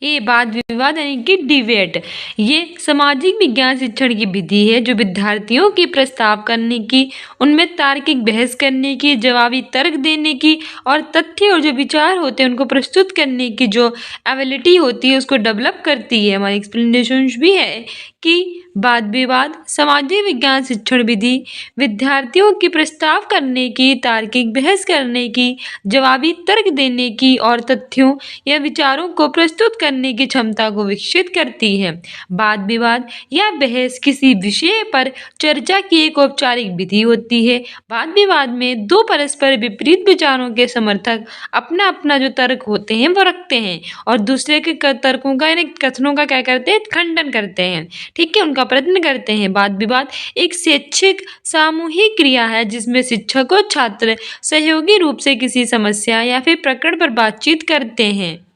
ये वाद विवाद यानी कि डिबेट। ये सामाजिक विज्ञान शिक्षण की विधि है जो विद्यार्थियों की प्रस्ताव करने की, उनमें तार्किक बहस करने की, जवाबी तर्क देने की और तथ्य और जो विचार होते हैं उनको प्रस्तुत करने की जो एबिलिटी होती है उसको डेवलप करती है। हमारी एक्सप्लेनेशन भी है कि वाद विवाद सामाजिक विज्ञान शिक्षण विधि विद्यार्थियों की प्रस्ताव करने की, तार्किक बहस करने की, जवाबी तर्क देने की और तथ्यों या विचारों को प्रस्तुत करने की क्षमता को विकसित करती है। वाद विवाद या बहस किसी विषय पर चर्चा की एक औपचारिक विधि होती है। वाद विवाद में दो परस्पर विपरीत विचारों के समर्थक अपना अपना जो तर्क होते हैं वो रखते हैं और दूसरे के तर्कों का यानी कथनों का क्या करते हैं, खंडन करते हैं। ठीक है, उनका प्रश्न करते हैं। वाद विवाद एक शैक्षिक सामूहिक क्रिया है जिसमें शिक्षक और छात्र सहयोगी रूप से किसी समस्या या फिर प्रकरण पर बातचीत करते हैं।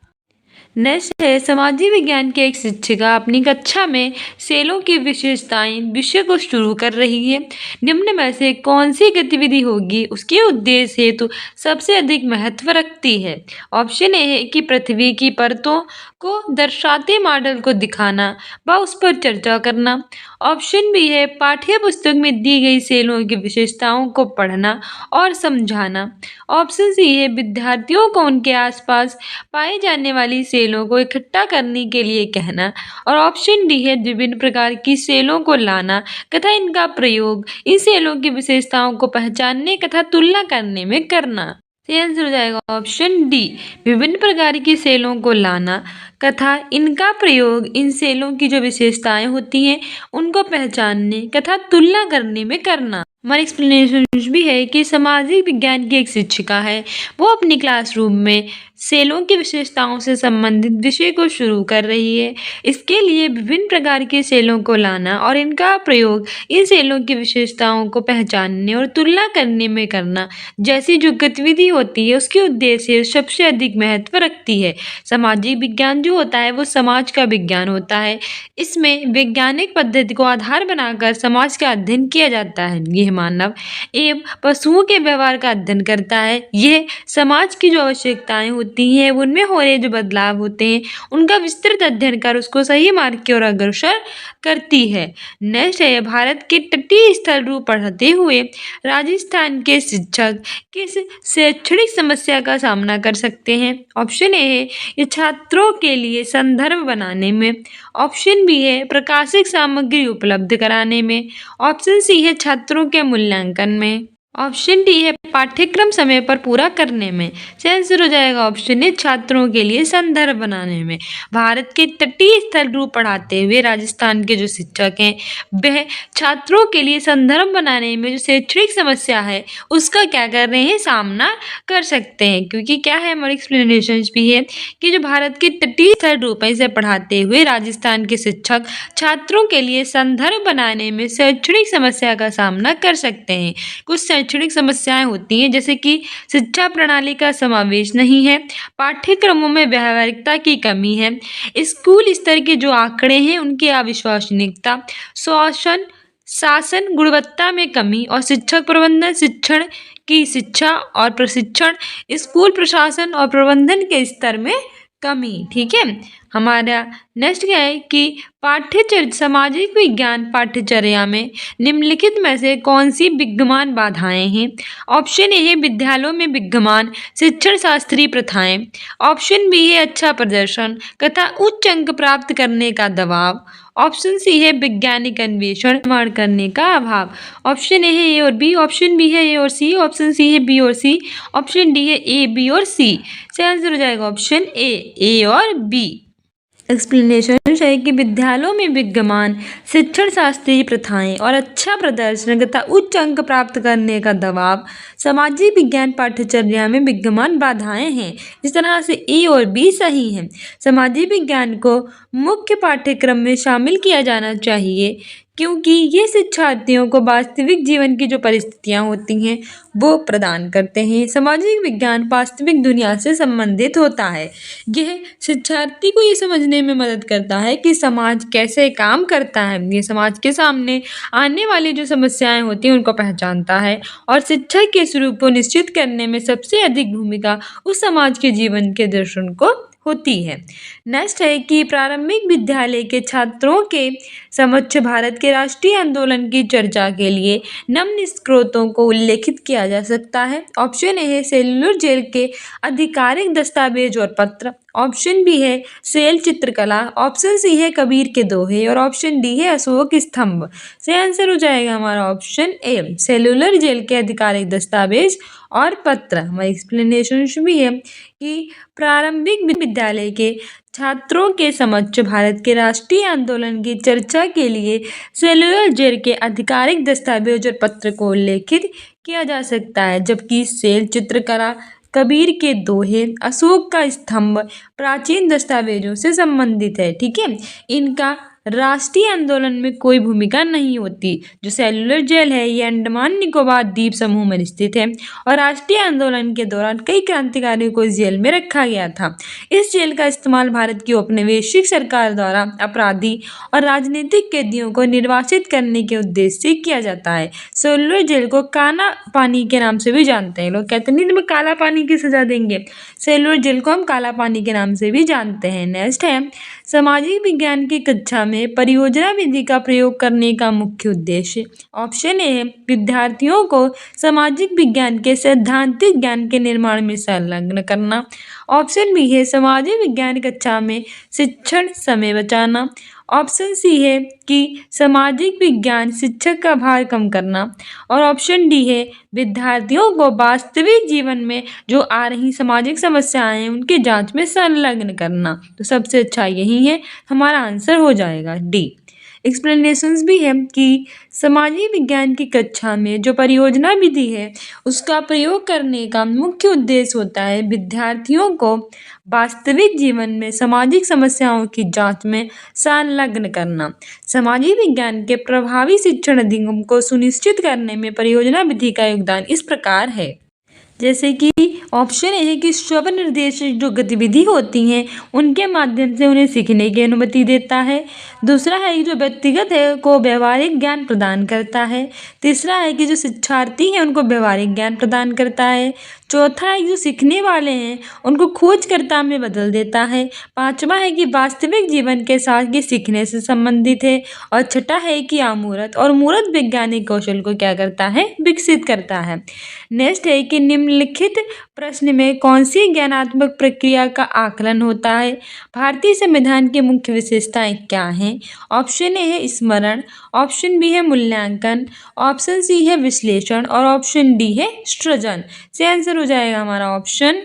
नेक्स्ट है, सामाजिक विज्ञान की एक शिक्षिका अपनी कक्षा में सेलों की विशेषताएं विषय को शुरू कर रही है। निम्न में से कौन सी गतिविधि होगी उसके उद्देश्य हेतु सबसे अधिक महत्व रखती है? ऑप्शन ए है कि पृथ्वी की परतों को दर्शाते मॉडल को दिखाना व उस पर चर्चा करना, ऑप्शन बी है पाठ्य पुस्तक में दी गई सेलों की विशेषताओं को पढ़ना और समझाना, ऑप्शन सी है विद्यार्थियों को उनके आसपास पाई जाने वाली सेलों को इकट्ठा करने के लिए कहना और ऑप्शन डी है विभिन्न प्रकार की सेलों को लाना तथा इनका प्रयोग इन सेलों की विशेषताओं को पहचानने तथा तुलना करने में करना। सही आंसर हो जाएगा ऑप्शन डी, विभिन्न प्रकार की सेलों को लाना तथा इनका प्रयोग इन सेलों की जो विशेषताएं होती हैं उनको पहचानने तथा तुलना करने में करना। हमारी एक्सप्लेनेशन भी है कि सामाजिक विज्ञान की एक शिक्षिका है वो अपनी क्लासरूम में सेलों की विशेषताओं से संबंधित विषय को शुरू कर रही है। इसके लिए विभिन्न प्रकार के सेलों को लाना और इनका प्रयोग इन सेलों की विशेषताओं को पहचानने और तुलना करने में करना जैसी जो गतिविधि होती है उसके उद्देश्य सबसे अधिक महत्व रखती है। सामाजिक विज्ञान जो होता है वो समाज का विज्ञान होता है। इसमें वैज्ञानिक पद्धति को आधार बनाकर समाज का अध्ययन किया जाता है। यह मानव एवं पशुओं के व्यवहार का अध्ययन करता है। यह समाज की जो आवश्यकताएं होती हैं उनमें हो रहे जो बदलाव होते हैं उनका विस्तृत अध्ययन कर उसको सही मार्ग की ओर अग्रसर करती है। नेक्स्ट है भारत के तटीय स्थल रूप पढ़ते हुए राजस्थान के शिक्षक किस शैक्षणिक समस्या का सामना कर सकते हैं। ऑप्शन ए है ये छात्रों के लिए संदर्भ बनाने में। ऑप्शन बी है प्रकाशिक सामग्री उपलब्ध कराने में। ऑप्शन सी है छात्रों के मूल्यांकन में। ऑप्शन डी है पाठ्यक्रम समय पर पूरा करने में। सही आंसर हो जाएगा ऑप्शन ए छात्रों के लिए संदर्भ बनाने में। भारत के तटीय स्थल रूप पढ़ाते हुए राजस्थान के जो शिक्षक हैं वह छात्रों के लिए संदर्भ बनाने में जो शैक्षणिक समस्या है उसका क्या कर रहे हैं सामना कर सकते हैं। क्योंकि क्या है हमारे एक्सप्लेनेशन भी है कि जो भारत के तटीय स्थल रूप है इसे पढ़ाते हुए राजस्थान के शिक्षक छात्रों के लिए संदर्भ बनाने में शैक्षणिक समस्या का सामना कर सकते हैं। कुछ शैक्षणिक समस्याएं होती हैं जैसे कि शिक्षा प्रणाली का समावेश नहीं है, पाठ्यक्रमों में व्यावहारिकता की कमी है, स्कूल स्तर के जो आंकड़े हैं उनकी अविश्वसनीयता, शासन गुणवत्ता में कमी और शिक्षक प्रबंधन शिक्षण की शिक्षा और प्रशिक्षण स्कूल प्रशासन और प्रबंधन के स्तर में कमी। ठीक है, हमारा नेक्स्ट क्या है कि सामाजिक विज्ञान पाठ्यचर्या में निम्नलिखित में से कौन सी विद्यमान बाधाएं हैं। ऑप्शन ए है विद्यालयों में विद्यमान शिक्षण शास्त्रीय प्रथाएं। ऑप्शन बी है अच्छा प्रदर्शन तथा उच्च अंक प्राप्त करने का दबाव। ऑप्शन सी है वैज्ञानिक अन्वेषण निर्माण करने का अभाव। ऑप्शन ए है ए और बी, ऑप्शन बी है ए और सी, ऑप्शन सी है बी और सी, ऑप्शन डी है ए बी और सी। सही आंसर हो जाएगा ऑप्शन ए और बी। एक्सप्लेनेशन है कि विद्यालयों में विद्यमान शिक्षण शास्त्रीय प्रथाएं और अच्छा प्रदर्शन तथा उच्च अंक प्राप्त करने का दबाव सामाजिक विज्ञान पाठ्यचर्या में विद्यमान बाधाएं हैं। इस तरह से ए और बी सही हैं। सामाजिक विज्ञान को मुख्य पाठ्यक्रम में शामिल किया जाना चाहिए क्योंकि ये शिक्षार्थियों को वास्तविक जीवन की जो परिस्थितियाँ होती हैं वो प्रदान करते हैं। सामाजिक विज्ञान वास्तविक दुनिया से संबंधित होता है। यह शिक्षार्थी को ये समझने में मदद करता है कि समाज कैसे काम करता है। ये समाज के सामने आने वाली जो समस्याएं होती हैं उनको पहचानता है और शिक्षा के स्वरूप को निश्चित करने में सबसे अधिक भूमिका उस समाज के जीवन के दर्शन को होती है। नेक्स्ट है कि प्रारंभिक विद्यालय के छात्रों के समक्ष भारत के राष्ट्रीय आंदोलन की चर्चा के लिए निम्न स्रोतों को उल्लेखित किया जा सकता है। ऑप्शन ए है सेल्यूलर जेल के आधिकारिक दस्तावेज और पत्र। ऑप्शन बी है सेल चित्रकला। ऑप्शन सी है कबीर के दोहे और ऑप्शन डी है अशोक स्तंभ। सही आंसर हो जाएगा हमारा ऑप्शन ए सेल्यूलर जेल के आधिकारिक दस्तावेज और पत्र। हमारी एक्सप्लेनेशन भी है कि प्रारंभिक विद्यालय के छात्रों के समक्ष भारत के राष्ट्रीय आंदोलन की चर्चा के लिए सेल्यूलर जेल के आधिकारिक दस्तावेज और पत्र को उल्लेखित किया जा सकता है, जबकि सेल चित्रकला, कबीर के दोहे, अशोक का स्तंभ प्राचीन दस्तावेजों से संबंधित है। ठीक है, इनका राष्ट्रीय आंदोलन में कोई भूमिका नहीं होती। जो सेल्यूलर जेल है ये अंडमान निकोबार द्वीप समूह में स्थित है और राष्ट्रीय आंदोलन के दौरान कई क्रांतिकारियों को इस जेल में रखा गया था। इस जेल का इस्तेमाल भारत की औपनिवेशिक सरकार द्वारा अपराधी और राजनीतिक कैदियों को निर्वासित करने के उद्देश्य से किया जाता है। सेल्यूलर जेल को काला पानी के नाम से भी जानते हैं। लोग कहते हैं तुम्हें काला पानी की सजा देंगे, सेल्यूलर जेल को हम काला पानी के नाम से भी जानते हैं। नेक्स्ट है सामाजिक विज्ञान की कक्षा में परियोजना विधि का प्रयोग करने का मुख्य उद्देश्य। ऑप्शन ए है विद्यार्थियों को सामाजिक विज्ञान के सैद्धांतिक ज्ञान के निर्माण में संलग्न करना। ऑप्शन बी है सामाजिक विज्ञान कक्षा में शिक्षण समय बचाना। ऑप्शन सी है कि सामाजिक विज्ञान शिक्षक का भार कम करना और ऑप्शन डी है विद्यार्थियों को वास्तविक जीवन में जो आ रही सामाजिक समस्याएं हैं उनके जांच में संलग्न करना। तो सबसे अच्छा यही है, हमारा आंसर हो जाएगा डी। एक्सप्लेनेशंस भी है कि सामाजिक विज्ञान की कक्षा में जो परियोजना विधि है उसका प्रयोग करने का मुख्य उद्देश्य होता है विद्यार्थियों को वास्तविक जीवन में सामाजिक समस्याओं की जांच में संलग्न करना। सामाजिक विज्ञान के प्रभावी शिक्षण अधिगम को सुनिश्चित करने में परियोजना विधि का योगदान इस प्रकार है। जैसे कि ऑप्शन ए है कि स्व निर्देशित जो गतिविधि होती हैं उनके माध्यम से उन्हें सीखने की अनुमति देता है। दूसरा है कि जो व्यक्तिगत है को व्यवहारिक ज्ञान प्रदान करता है। तीसरा है कि जो शिक्षार्थी हैं उनको व्यवहारिक ज्ञान प्रदान करता है। चौथा है कि जो सीखने वाले हैं उनको खोजकर्ता में बदल देता है। पांचवा है कि वास्तविक जीवन के साथ ये सीखने से संबंधित है। और छठा है कि अमूर्त और मूर्त वैज्ञानिक कौशल को क्या करता है, विकसित करता है। नेक्स्ट है कि निम्नलिखित प्रश्न में कौन सी ज्ञानात्मक प्रक्रिया का आकलन होता है। भारतीय संविधान की मुख्य विशेषताएं क्या हैं। ऑप्शन ए है स्मरण, ऑप्शन बी है मूल्यांकन, ऑप्शन सी है विश्लेषण और ऑप्शन डी है सृजन। से आंसर हो जाएगा हमारा ऑप्शन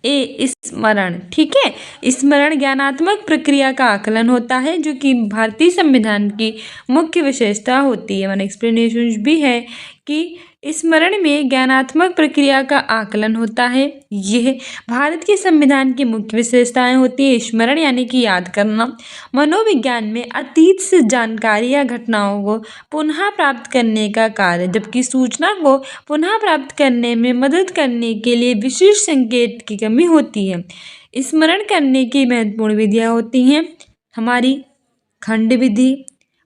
ए स्मरण। ठीक है, स्मरण ज्ञानात्मक प्रक्रिया का आकलन होता है जो कि भारतीय संविधान की मुख्य विशेषता होती है। वन एक्सप्लेनेशन भी है कि स्मरण में ज्ञानात्मक प्रक्रिया का आकलन होता है। यह भारत के संविधान की मुख्य विशेषताएं होती है। स्मरण यानी कि याद करना। मनोविज्ञान में अतीत से जानकारी या घटनाओं को पुनः प्राप्त करने का कार्य, जबकि सूचना को पुनः प्राप्त करने में मदद करने के लिए विशिष्ट संकेत की कमी होती है। स्मरण करने की महत्वपूर्ण विधियाँ होती हैं हमारी खंड विधि,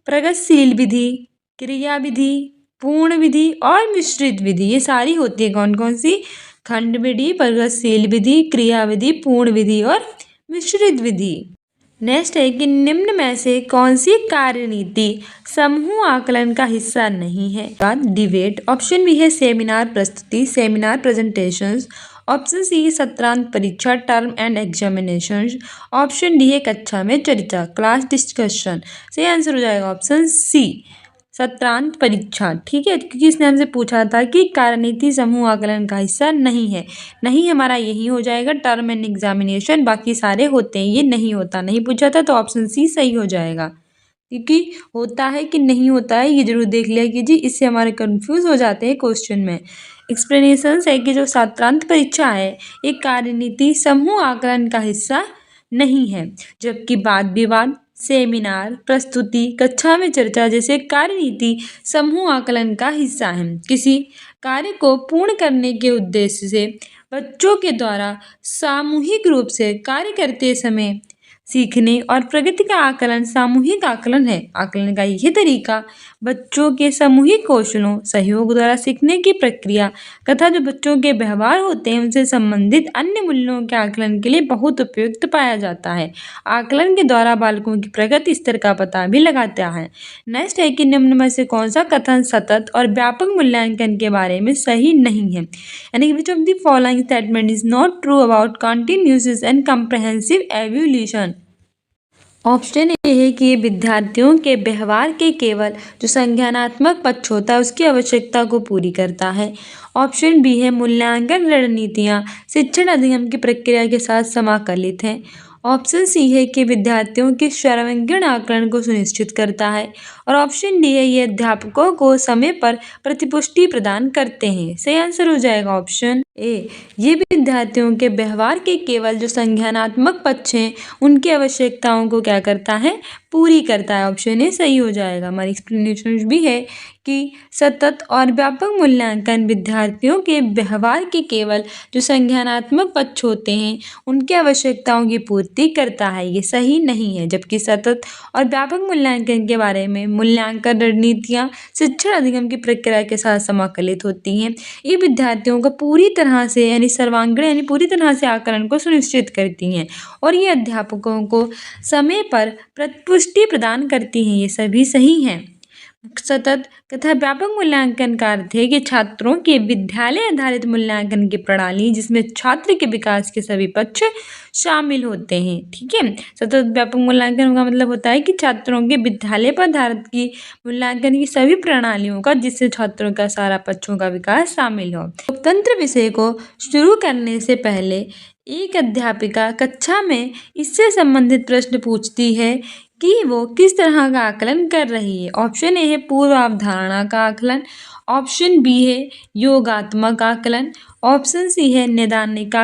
प्रगतिशील विधि, क्रिया विधि, पूर्ण विधि और मिश्रित विधि। ये सारी होती है कौन कौन सी, खंड विधि, प्रगतिशील विधि, क्रिया विधि, पूर्ण विधि और मिश्रित विधि। नेक्स्ट है कि निम्न में से कौन सी कार्यनीति समूह आकलन का हिस्सा नहीं है। डिबेट, ऑप्शन बी है सेमिनार प्रस्तुति, सेमिनार प्रेजेंटेशंस, ऑप्शन सी है सत्रांत परीक्षा, term and examinations, option D है कक्षा में चर्चा, क्लास डिस्कशन। सही आंसर हो जाएगा ऑप्शन सी, सत्रांत परीक्षा। ठीक है, क्योंकि इसने हमसे पूछा था कि कार्यनीति समूह आकलन का हिस्सा नहीं है। नहीं, हमारा यही हो जाएगा टर्म एंड एग्जामिनेशन, बाकी सारे होते हैं, ये नहीं होता। नहीं पूछा था तो ऑप्शन सी सही हो जाएगा, क्योंकि होता है कि नहीं होता है ये जरूर देख लिया कीजिए, इससे हमारे कंफ्यूज हो जाते हैं क्वेश्चन में। एक्सप्लेनेशन है कि जो सत्रांत परीक्षा है एक कार्यनीति समूह आकलन का हिस्सा नहीं है, जबकि वाद विवाद, सेमिनार, प्रस्तुति, कक्षा में चर्चा जैसे कार्यनीति समूह आकलन का हिस्सा है। किसी कार्य को पूर्ण करने के उद्देश्य से बच्चों के द्वारा सामूहिक रूप से कार्य करते समय सीखने और प्रगति का आकलन सामूहिक आकलन है। आकलन का यह तरीका बच्चों के सामूहिक कौशलों, सहयोग द्वारा सीखने की प्रक्रिया तथा जो बच्चों के व्यवहार होते हैं उनसे संबंधित अन्य मूल्यों के आकलन के लिए बहुत उपयुक्त पाया जाता है। आकलन के द्वारा बालकों की प्रगति स्तर का पता भी लगाता है। नेक्स्ट है कि निम्न में से कौन सा कथन सतत और व्यापक मूल्यांकन के बारे में सही नहीं है। यानी विच of the following statement is not true about continuous and comprehensive evolution. Option A है कि ये विद्यार्थियों के व्यवहार के केवल जो संज्ञानात्मक पक्ष होता है उसकी आवश्यकता को पूरी करता है। ऑप्शन बी है मूल्यांकन रणनीतियाँ शिक्षण अधिगम की प्रक्रिया के साथ समाकलित हैं। ऑप्शन सी है कि विद्यार्थियों के सर्वांगीण आकलन को सुनिश्चित करता है। और ऑप्शन डी है ये अध्यापकों को समय पर प्रतिपुष्टि प्रदान करते हैं। सही आंसर हो जाएगा ऑप्शन ए, ये विद्यार्थियों के व्यवहार के केवल जो संज्ञानात्मक पक्ष हैं उनकी आवश्यकताओं को क्या करता है, पूरी करता है। ऑप्शन ए सही हो जाएगा। हमारी एक्सप्लेनेशन भी है कि सतत और व्यापक मूल्यांकन विद्यार्थियों के व्यवहार के केवल जो संज्ञानात्मक पक्ष होते हैं उनकी आवश्यकताओं की पूर्ति करता है, ये सही नहीं है। जबकि सतत और व्यापक मूल्यांकन के बारे में मूल्यांकन रणनीतियाँ शिक्षण अधिगम की प्रक्रिया के साथ समाकलित होती हैं। ये विद्यार्थियों का पूरी तरह से यानी सर्वांगीण यानी पूरी तरह से आकलन को सुनिश्चित करती हैं और ये अध्यापकों को समय पर प्रतिपुष्टि प्रदान करती हैं। ये सभी सही हैं। सतत तथा व्यापक मूल्यांकन का अर्थ है कि छात्रों के विद्यालय आधारित मूल्यांकन की प्रणाली जिसमें छात्र के विकास के सभी पक्ष शामिल होते हैं। ठीक है, सतत व्यापक मूल्यांकन का मतलब होता है कि छात्रों के विद्यालय पर आधारित की मूल्यांकन की सभी प्रणालियों का जिससे छात्रों का सारा पक्षों का विकास शामिल हो। लोकतंत्र विषय को शुरू करने से पहले एक अध्यापिका कक्षा में इससे संबंधित प्रश्न पूछती है कि वो किस तरह का आकलन कर रही है। ऑप्शन ए है पूर्व अवधारणा का आकलन, ऑप्शन बी है योगात्मक आकलन, ऑप्शन सी है नैदानिक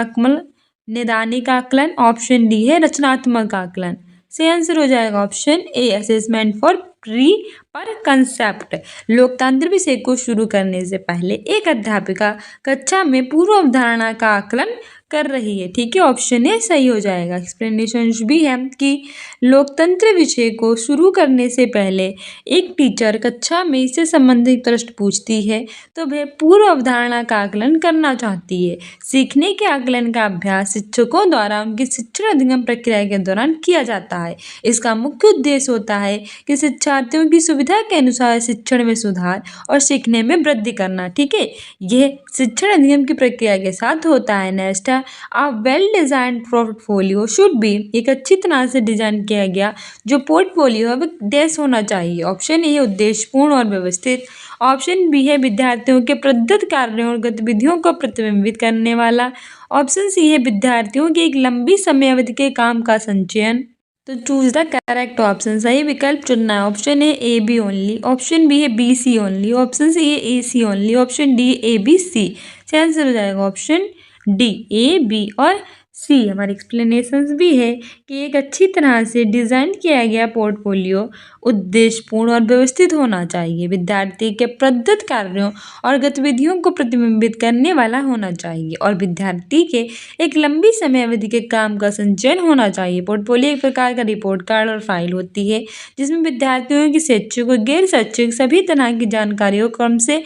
आकलन, ऑप्शन डी है रचनात्मक आकलन। सही आंसर हो जाएगा option A, assessment for pre पर कंसेप्ट। लोकतंत्र विषय को शुरू करने से पहले एक अध्यापिका कक्षा में पूर्व अवधारणा का आकलन कर रही है। ठीक है, ऑप्शन ए सही हो जाएगा। एक्सप्लेनेशन भी है कि लोकतंत्र विषय को शुरू करने से पहले एक टीचर कक्षा में इससे संबंधित प्रश्न पूछती है तो वह पूर्व अवधारणा का आकलन करना चाहती है। सीखने के आकलन का अभ्यास शिक्षकों द्वारा उनकी शिक्षण अधिगम प्रक्रिया के दौरान किया जाता है। इसका मुख्य उद्देश्य होता है कि शिक्षार्थियों की सुविधा के अनुसार शिक्षण में सुधार और सीखने में वृद्धि करना। ठीक है, यह शिक्षण अधिगम की प्रक्रिया के साथ होता है। Next, a well designed portfolio should be, एक अच्छी तरह से डिजाइन किया गया जो पोर्टफोलियो है वह डैश होना चाहिए। ऑप्शन ए उद्देश्यपूर्ण और व्यवस्थित, ऑप्शन बी है विद्यार्थियों के प्रदत्त कार्यों और गतिविधियों को प्रतिबिंबित करने वाला, ऑप्शन सी है विद्यार्थियों की एक लंबी समय अवधि के काम का संचयन। तो चूज द करेक्ट ऑप्शन। सही विकल्प चुनना है। Option A B only, option B है B C only, option C है A C only, option D A B C. सही आंसर हो जाएगा ऑप्शन डी, ए बी और सी। हमारे एक्सप्लेनेशंस भी है कि एक अच्छी तरह से डिज़ाइन किया गया पोर्टफोलियो उद्देश्यपूर्ण और व्यवस्थित होना चाहिए, विद्यार्थी के प्रदत्त कार्यों और गतिविधियों को प्रतिबिंबित करने वाला होना चाहिए और विद्यार्थी के एक लंबी समय अवधि के काम का संचयन होना चाहिए। पोर्टफोलियो एक प्रकार का रिपोर्ट कार्ड और फाइल होती है जिसमें विद्यार्थियों की शैक्षिक और गैर शैक्षिक सभी तरह की जानकारियों को क्रम से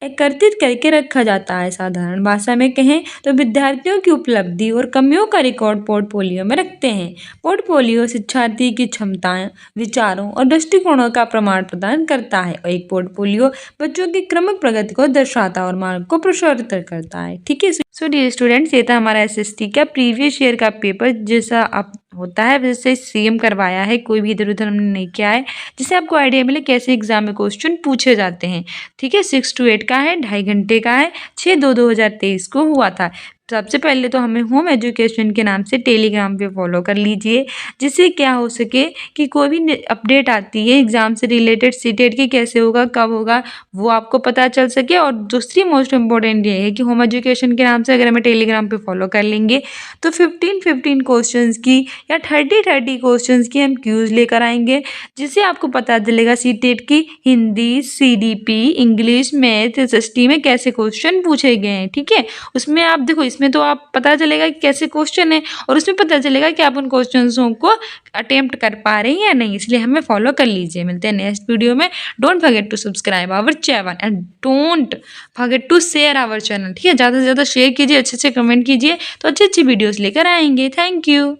एकत्रित करके रखा जाता है। साधारण भाषा में कहें तो विद्यार्थियों की उपलब्धि और कमियों का रिकॉर्ड पोर्टफोलियो में रखते हैं। पोर्टफोलियो शिक्षार्थी की क्षमताएं, विचारों और दृष्टिकोणों का प्रमाण प्रदान करता है और एक पोर्टफोलियो बच्चों की क्रमिक प्रगति को दर्शाता है और मार्ग को प्रसारित करता है। ठीक है, सो डियर स्टूडेंट्स, ये था हमारा एसएसटी का प्रीवियस ईयर का पेपर जैसा आप होता है वैसे सेम करवाया है, कोई भी इधर उधर हमने नहीं किया है, जिससे आपको आइडिया मिले कैसे एग्जाम में क्वेश्चन पूछे जाते हैं। ठीक है, 6 to 8 का है, 2.5 घंटे का है, 6/2/2023 को हुआ था। सबसे पहले तो हमें होम एजुकेशन के नाम से टेलीग्राम पे फॉलो कर लीजिए, जिससे क्या हो सके कि कोई भी अपडेट आती है एग्ज़ाम से रिलेटेड, सीटेट की कैसे होगा, कब होगा, वो आपको पता चल सके। और दूसरी मोस्ट इम्पॉर्टेंट ये है कि होम एजुकेशन के नाम से अगर हमें टेलीग्राम पे फॉलो कर लेंगे तो 15 क्वेश्चंस की या 30 क्वेश्चंस की हम क्यूज़ लेकर आएंगे, जिससे आपको पता चलेगा सीटेट की Hindi, CDP, English, math, SST में कैसे क्वेश्चन पूछे गए हैं। ठीक है, उसमें आप देखो, इसमें तो आप पता चलेगा कि कैसे क्वेश्चन है और उसमें पता चलेगा कि आप उन क्वेश्चंसों को अटेम्प्ट कर पा रहे हैं या नहीं। इसलिए हमें फॉलो कर लीजिए। मिलते हैं नेक्स्ट वीडियो में। Don't forget to subscribe our channel and don't forget to share our channel. ठीक है, ज़्यादा से ज़्यादा शेयर कीजिए, अच्छे अच्छे कमेंट कीजिए, तो अच्छी अच्छी वीडियोज़ लेकर आएंगे। Thank you.